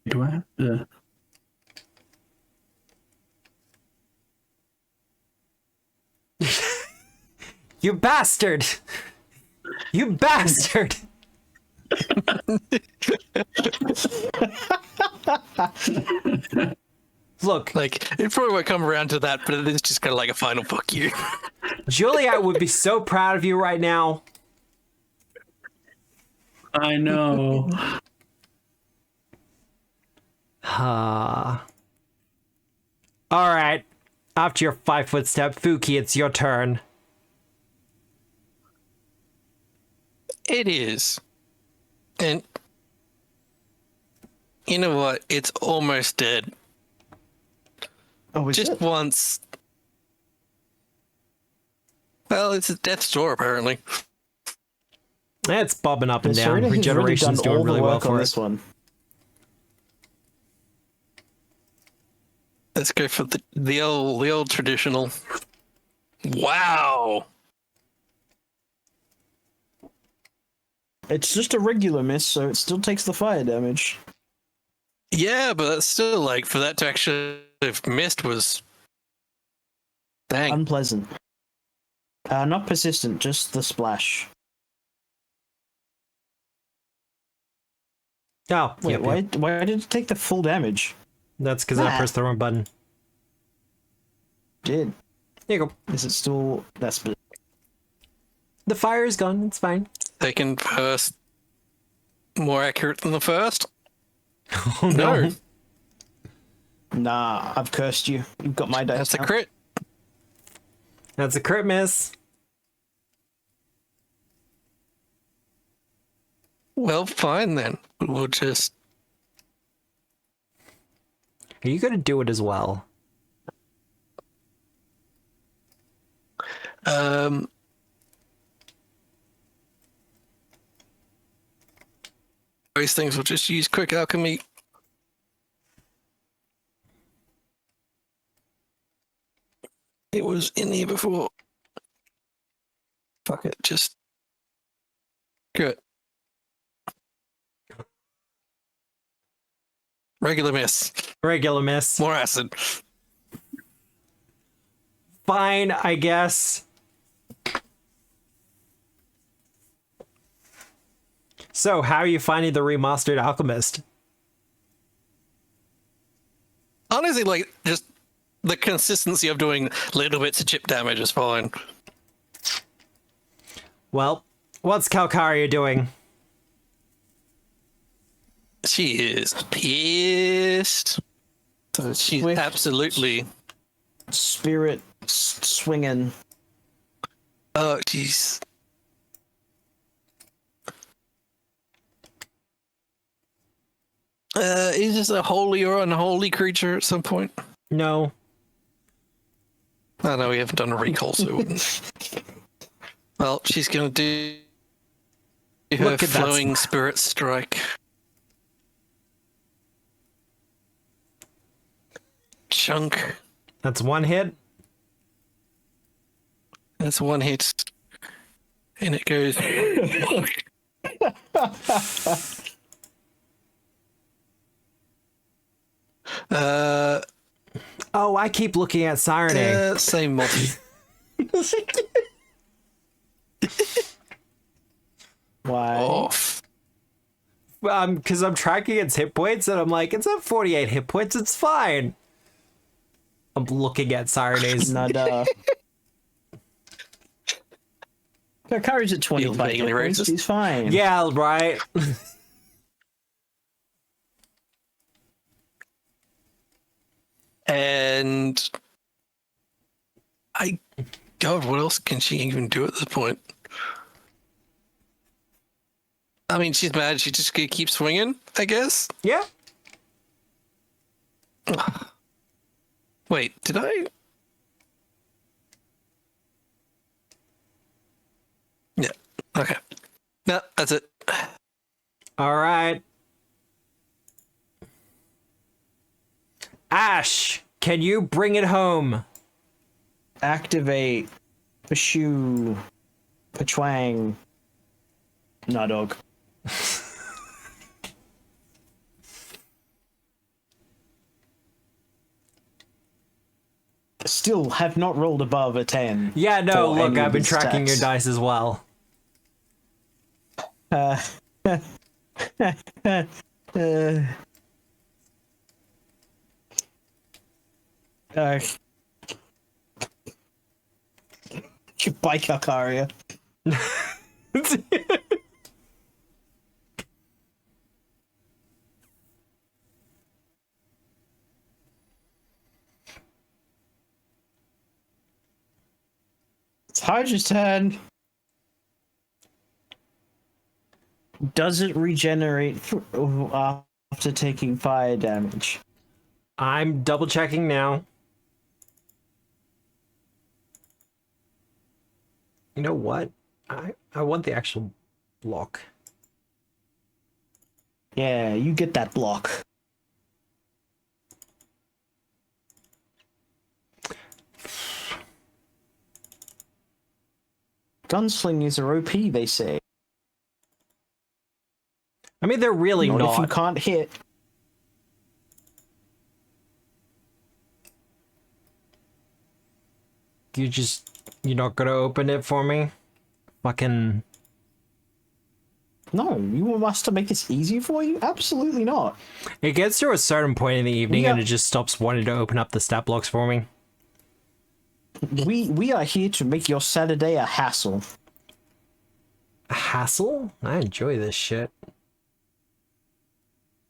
do I have to? You bastard! You bastard! Look, Like, it probably won't come around to that, but it is just kind of like a final fuck you. Juliet would be so proud of you right now. I know. Alright. After your 5-foot step, Fuki, it's your turn. It is. And you know what? It's almost dead. Oh, is Just it? once. Well, it's a death's door, apparently. It's bobbing up and down. Serena has Regeneration's done all doing the really well work on for this it. one. Let's go for the old traditional. Wow. It's just a regular miss, so it still takes the fire damage. Yeah, but that's still like for that to actually have missed was dang. Unpleasant. Not persistent, just the splash. Oh, Wait, yep, why? yep. Why did it take the full damage? That's because I Nah. pressed the wrong button. Did Here you go. is it still? That's The fire is gone. It's fine. Second first more accurate than the first? Oh no. No. nah. I've cursed you. You've got my dice. That's a now. crit. That's a crit miss. Well, fine then. We'll just Are you going to do it as well? those things will just use quick alchemy. It was in here before. Fuck it, just good. Regular miss. Regular miss. More acid. Fine, I guess. So, how are you finding the remastered Alchemist? Honestly, like, just the consistency of doing little bits of chip damage is fine. Well, what's Calcaria doing? She is pissed. So she's Swift. absolutely. Spirit swinging. Oh, jeez. Is this a holy or unholy creature at some point? No. I know we haven't done a recall, so it wouldn't. Well, she's gonna do her Look at that flowing smile. spirit strike. Chunk. That's one hit. That's one hit. And it goes. Oh, I keep looking at Sirening. Same multi. Why? Off. Because I'm tracking its hit points, and I'm like, it's at 48 hit points, it's fine. I'm looking at Sirene's. Nada. Kakari's at 25 vaguely hit points. racist. He's fine. Yeah, right. And God, what else can she even do at this point? I mean, she's mad. She just gonna keep swinging, I guess. Yeah. Wait, did I? Yeah. Okay. No, that's it. All right. Ash, can you bring it home? Activate. Pashoo. Pachwang. Nah, dog. Still have not rolled above a 10. Yeah, no, for look, any of I've been these tracking your stats. dice as well. Goodbye, Kakaria. It's Hydra's turn. Does it regenerate after taking fire damage? I'm double checking now. You know what? I want the actual block. Yeah, you get that block. gunslingers are OP, they say. I mean, they're really Not not. if you can't hit. You're not gonna open it for me? Fucking... No, you want us to make this easier for you? Absolutely not. It gets to a certain point in the evening Yeah. and it just stops wanting to open up the stat blocks for me. We are here to make your Saturday a hassle. A hassle? I enjoy this shit.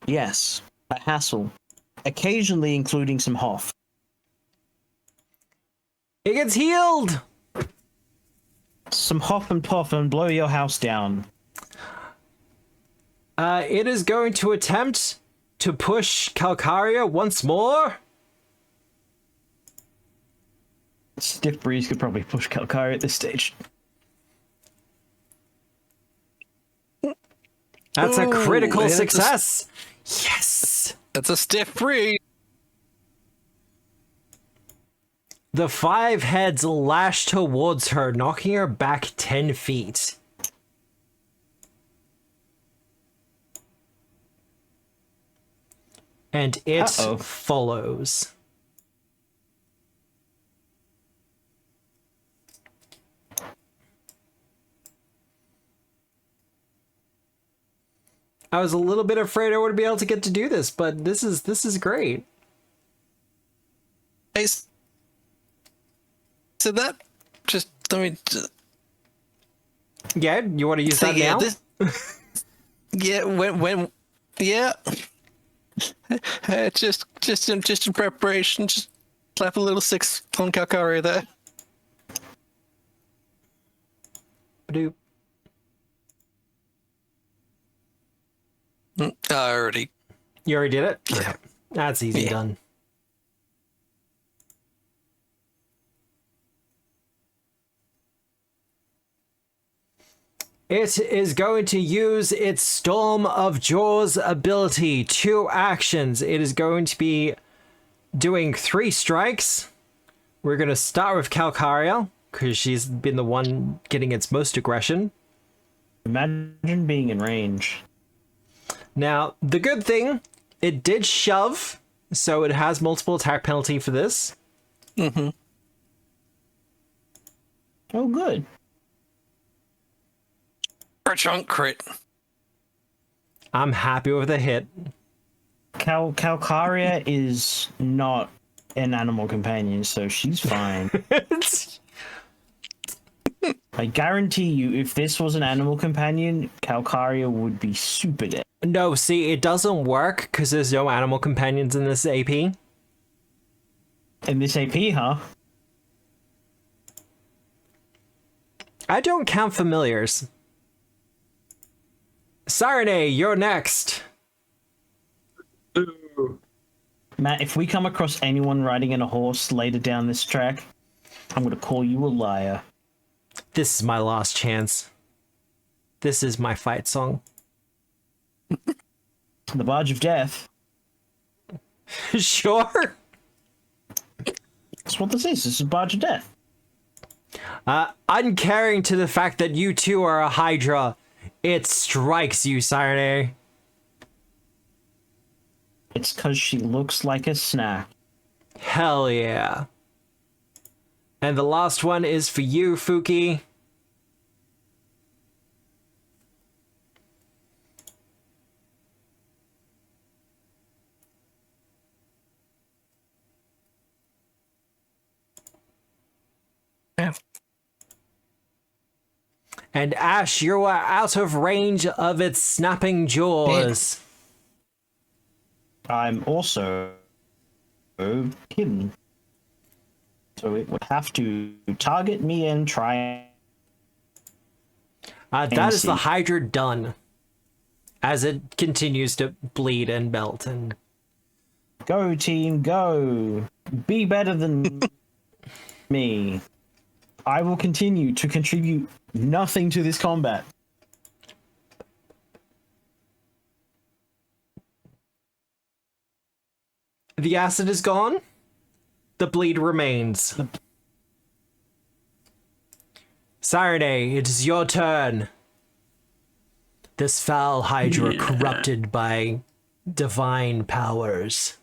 Yes, a hassle. Occasionally including some Hoff. It gets healed! Some Hop and Puff and blow your house down. It is going to attempt to push Calcaria once more. Stiff Breeze could probably push Calcaria at this stage. That's a Ooh, critical and it's a- success. Yes! That's a stiff breeze. The 5 heads lash towards her, knocking her back 10 feet. And it Uh-oh. follows. I was a little bit afraid I wouldn't be able to get to do this, but this is great. Hey, so that just let me. Yeah, you want to use that yeah, now? yeah, when yeah. Just in preparation, just slap a little 6 on Calcaria there. Ba-doop. I already. You already did it? Yeah. That's easy Yeah. done. It is going to use its Storm of Jaws ability. 2 actions. It is going to be doing 3 strikes. We're going to start with Calcaria, because she's been the one getting its most aggression. Imagine being in range. Now, the good thing, it did shove, so it has multiple attack penalty for this. Mm-hmm. Oh, good. Chunk crit. I'm happy with the hit. Calcaria is not an animal companion, so she's fine. I guarantee you, if this was an animal companion, Calcaria would be super dead. No, see, it doesn't work because there's no animal companions in this AP. In this AP, huh? I don't count familiars. Sarene, you're next. Matt, if we come across anyone riding in a horse later down this track, I'm gonna call you a liar. This is my last chance. This is my fight song. The Barge of Death. Sure. That's what this is. This is Barge of Death. Uncaring to the fact that you two are a Hydra, it strikes you, Sarene. It's because she looks like a snack. Hell yeah. And the last one is for you, Fuki. Yeah. And Ash, you are out of range of its snapping jaws. I'm also hidden. So it would have to target me and try. That is the see. Hydra done. As it continues to bleed and melt and... Go, team, go! Be better than me. I will continue to contribute nothing to this combat. The acid is gone. The bleed remains. Sirene, it is your turn. This foul hydra corrupted by divine powers.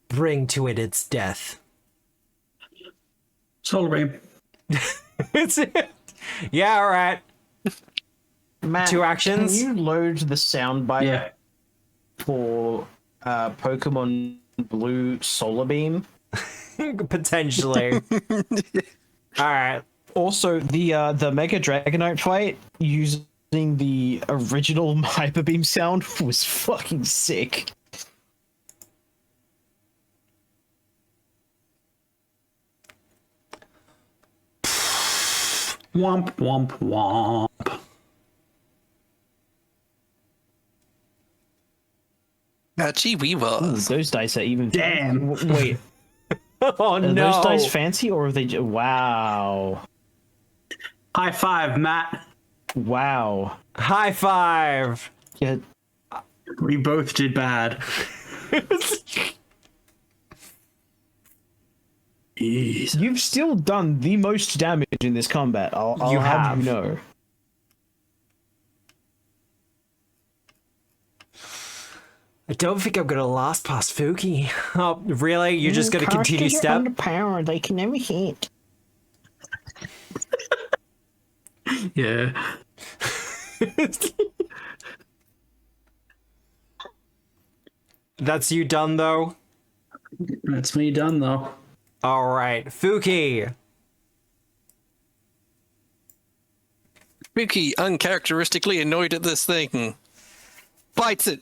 Bring to it its death. Solar beam. It's it. Yeah, all right. Matt, 2 actions? Can you load the soundbite Yeah. for Pokemon Blue Solar Beam? Potentially. All right. Also, the Mega Dragonite fight using the original Hyper Beam sound was fucking sick. Womp womp womp. Gee, we Ooh, was. those dice are even. Damn. Wait, Oh are no. those dice fancy or are they? Wow. High five, Matt. Wow. High five. Yeah. We both did bad. Jeez. You've still done the most damage in this combat. I'll You have have. you know. I don't think I'm gonna last past Fuki. Oh, really? You're just gonna continue step? Underpowered. They can never hit. Yeah. That's you done though? That's me done though. Alright, Fuki. Spooky, uncharacteristically annoyed at this thing. Bites it.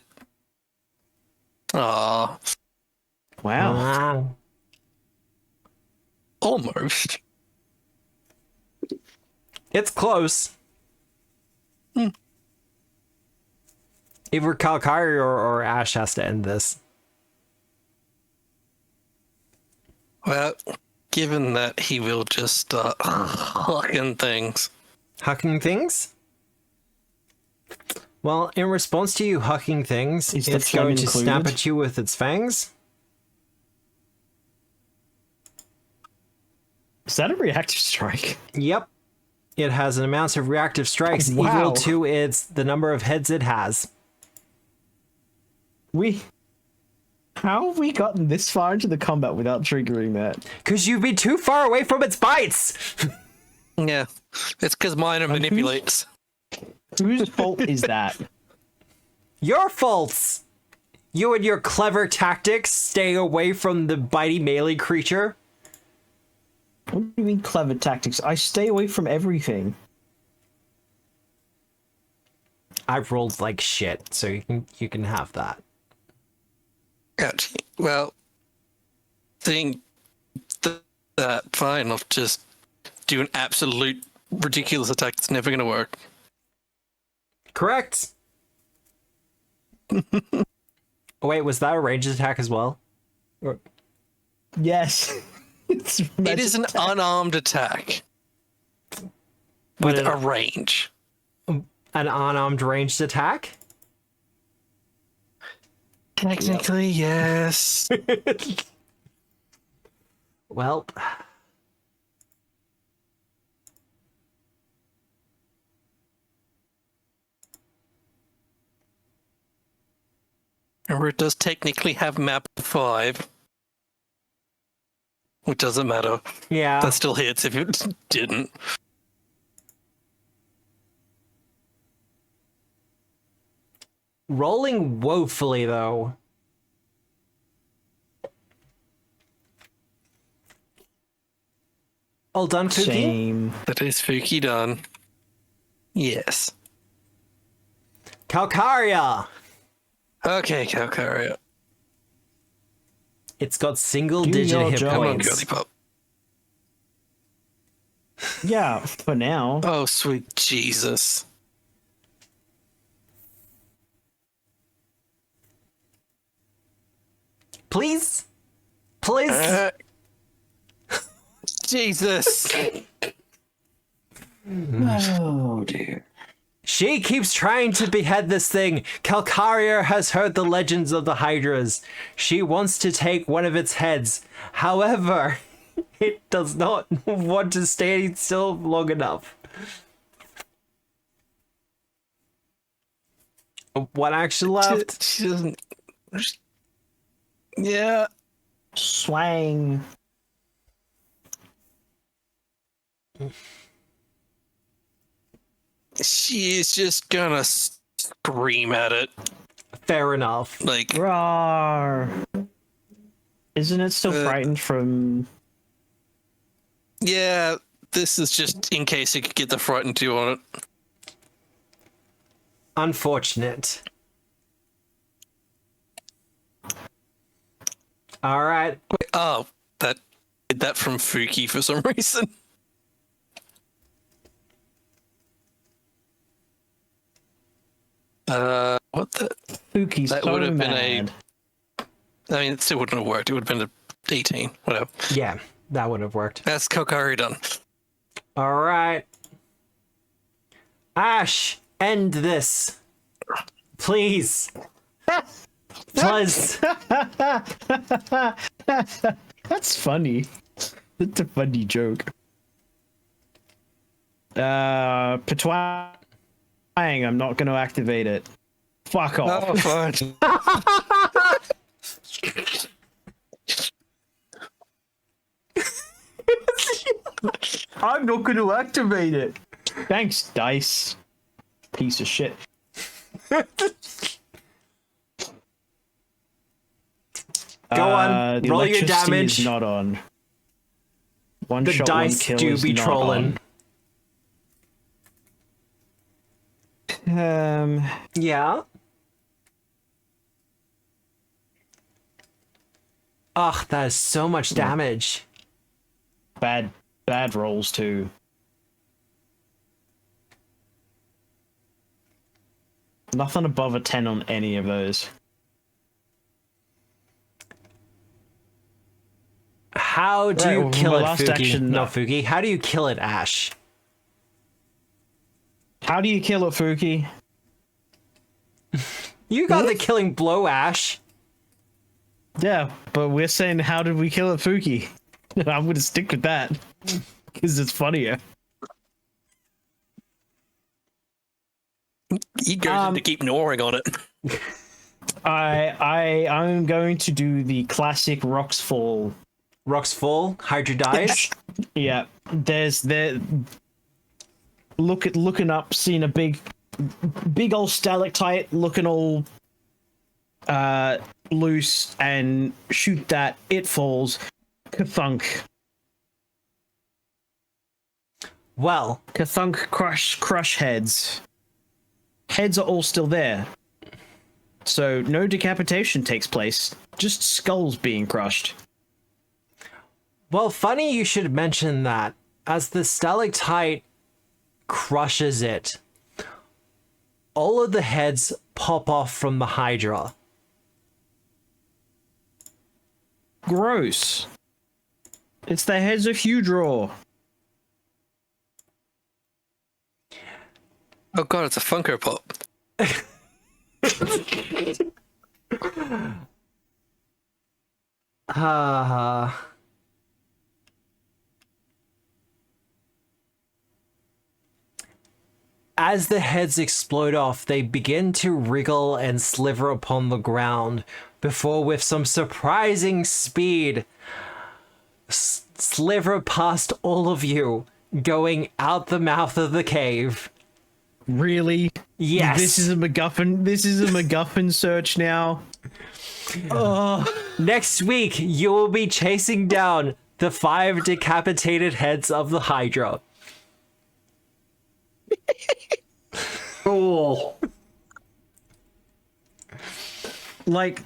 Ah, Wow. Wow. almost. It's close. Either Kalkari or Ash has to end this. Well, given that he will just start hucking things. Hucking things? Well, in response to you hucking things, Is the it's flame going to included? snap at you with its fangs. Is that a reactive strike? Yep. It has an amount of reactive strikes equal Wow. to the number of heads it has. How have we gotten this far into the combat without triggering that? Because you'd be too far away from its bites! Yeah, it's because minor manipulates. Whose fault is that? Your faults! You and your clever tactics staying away from the bitey melee creature. What do you mean clever tactics? I stay away from everything. I've rolled like shit, so you can have that. Actually, well, think that fine. I'll just do an absolute ridiculous attack that's never going to work. Correct. Oh, wait, was that a ranged attack as well? Or... Yes. It's It is an unarmed attack with a range. An unarmed ranged attack? Technically, yes. Well, Remember, it does technically have map 5. Which doesn't matter. yeah. That still hits if it didn't. Rolling woefully, though. All done, Fuki? Shame. That is Fuki done. Yes. Calcaria! Okay, Calcaria. It's got single Do digit your hit job. Come on, points. girly pop. Yeah, for now. Oh, sweet Jesus. Please? Please? Jesus. Oh, dear. She keeps trying to behead this thing. Calcaria has heard the legends of the Hydras. She wants to take one of its heads. However, It does not want to stay still long enough. One action left. She doesn't. Yeah. Swang. She is just gonna scream at it. Fair enough. Like, Roar. Isn't it still frightened from... yeah, this is just in case it could get the frightened 2 on it. Unfortunate. All right. Wait, oh, that did that from Fuki for some reason. What the? Fuki's That so would have been mad. I mean, it still wouldn't have worked. It would have been a 18. Whatever. Yeah, that would have worked. That's Kokari done. All right. Ash, end this. Please. Please. That's funny. That's a funny joke. Patwang, I'm not going to activate it. Fuck off. Oh, fine. I'm not going to activate it. Thanks, dice. Piece of shit. Go on, The roll your electricity damage. Is not on. One The shot, dice one kill do is be not trolling. on. Yeah. Ugh, that is so much damage. Bad rolls too. Nothing above a 10 on any of those. How do Right, you well, kill my it, last Fuki? action- No, Fuki. How do you kill it, Ash? How do you kill it, Fuki? You got the killing blow, Ash. Yeah, but we're saying how did we kill it, Fuki? I'm gonna stick with that because it's funnier. He goes in to keep gnawing on it. I'm going to do the classic rocks fall. Rocks full. Hydra dies. Yeah, there's there. Looking up, seeing a big old stalactite looking all loose, and shoot that. It falls. Kathunk. Well, Kathunk crush heads. Heads are all still there. So no decapitation takes place. Just skulls being crushed. funny you should mention that. As the stalactite crushes it, all of the heads pop off from the Hydra. Gross. It's the heads of Hudraw. Oh god, it's a Funko Pop. As the heads explode off, they begin to wriggle and sliver upon the ground before, with some surprising speed, sliver past all of you, going out the mouth of the cave. Really? Yes. This is a MacGuffin. This is a MacGuffin search now. Next week, you will be chasing down the 5 decapitated heads of the Hydra. Cool. Like,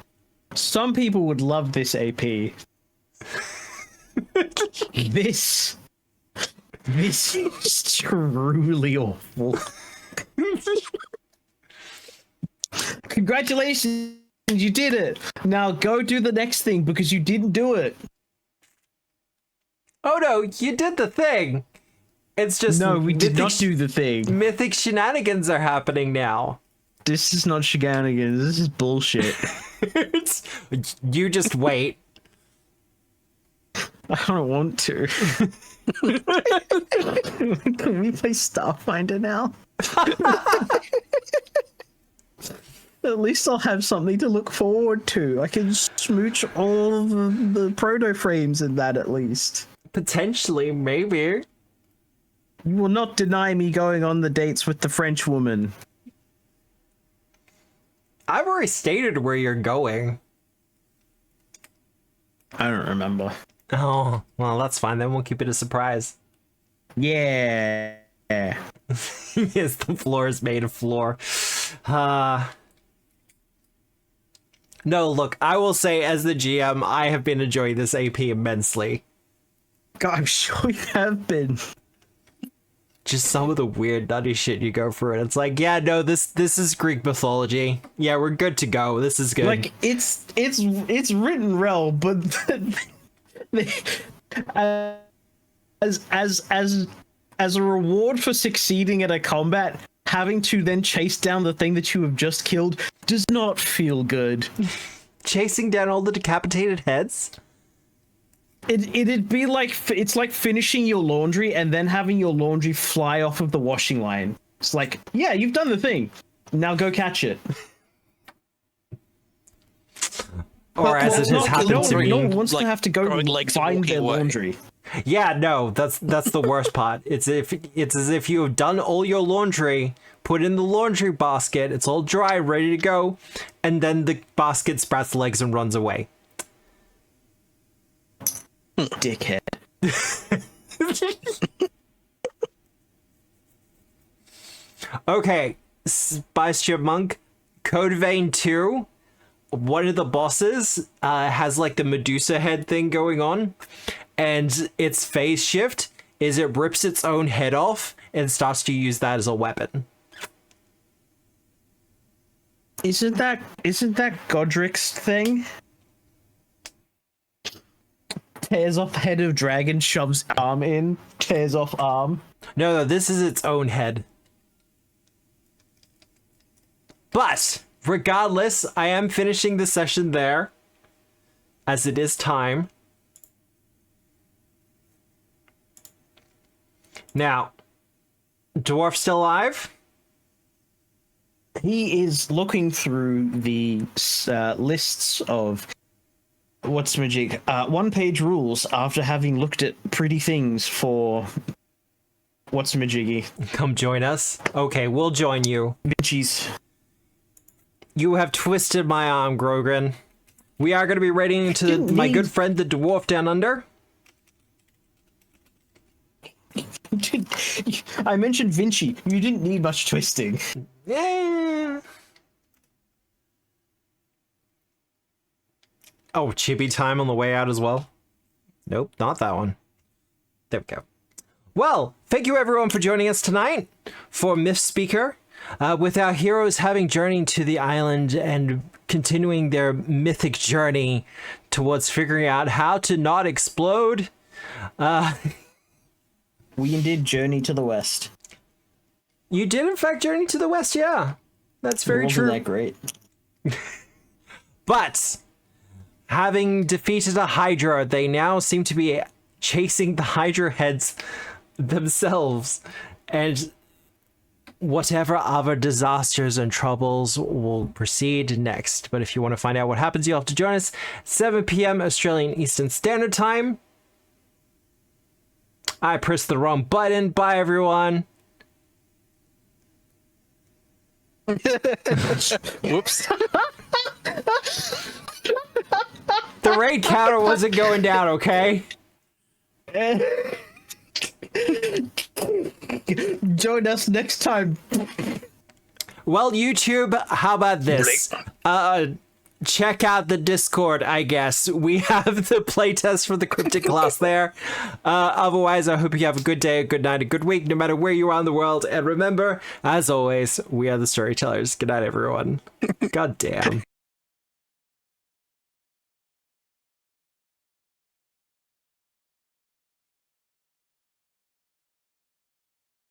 some people would love this AP. This is truly awful. Congratulations, you did it. Now go do the next thing because you didn't do it. Oh no, you did the thing. It's just No, we did not do the thing. mythic shenanigans are happening now. This is not shenanigans. This is bullshit. You just wait. I don't want to. Can we play Starfinder now? At least I'll have something to look forward to. I can smooch all of the proto frames in that at least. Potentially, maybe. You will not deny me going on the dates with the French woman. I've already stated where you're going. I don't remember. Oh, well, that's fine. Then we'll keep it a surprise. Yeah. Yes, the floor is made of floor. No, look, I will say as the GM, I have been enjoying this AP immensely. God, I'm sure you have been. Just some of the weird nutty shit you go through, and it's like, yeah, no, this is Greek mythology. Yeah, we're good to go. This is good. Like it's written well, but as a reward for succeeding at a combat, having to then chase down the thing that you have just killed does not feel good. Chasing down all the decapitated heads? It'd be like, it's like finishing your laundry and then having your laundry fly off of the washing line. It's like, yeah, you've done the thing. Now go catch it. Or as it has happened to me. No one wants to have to go find their away. laundry. Yeah, no, that's the worst part. It's as if you have done all your laundry, put it in the laundry basket, it's all dry, ready to go, and then the basket sprouts legs and runs away. Dickhead. Okay, Spice Chipmunk, Code Vein 2. One of the bosses has like the Medusa head thing going on, and its phase shift is it rips its own head off and starts to use that as a weapon. Isn't that Godric's thing? Tears off head of dragon, shoves arm in, tears off arm. No, this is its own head. But regardless, I am finishing the session there, as it is time. Now, Dwarf still alive? He is looking through the lists of what's-majig, one-page rules after having looked at pretty things for what's-majiggy. Come join us. Okay, we'll join you. Bitchies. You have twisted my arm, Grogran. We are going to be raiding into my good friend, the Dwarf Down Under. I mentioned Vinci. You didn't need much twisting. Yeah. Oh, chibi time on the way out as well. Nope, not that one. There we go. Well, thank you everyone for joining us tonight for Myth Speaker. With our heroes having journeyed to the island and continuing their mythic journey towards figuring out how to not explode. We did journey to the west. You did in fact journey to the west, yeah. That's very true. Wasn't that great? But having defeated a Hydra, they now seem to be chasing the Hydra heads themselves. And whatever other disasters and troubles will proceed next. But if you want to find out what happens, you'll have to join us 7 p.m. Australian Eastern Standard Time. I pressed the wrong button. Bye, everyone. Whoops. The raid counter wasn't going down, okay? Join us next time. Well, YouTube, how about this? Check out the Discord, I guess. We have the playtest for the cryptic class there. Otherwise, I hope you have a good day, a good night, a good week, no matter where you are in the world. And remember, as always, we are the storytellers. Good night, everyone. God damn.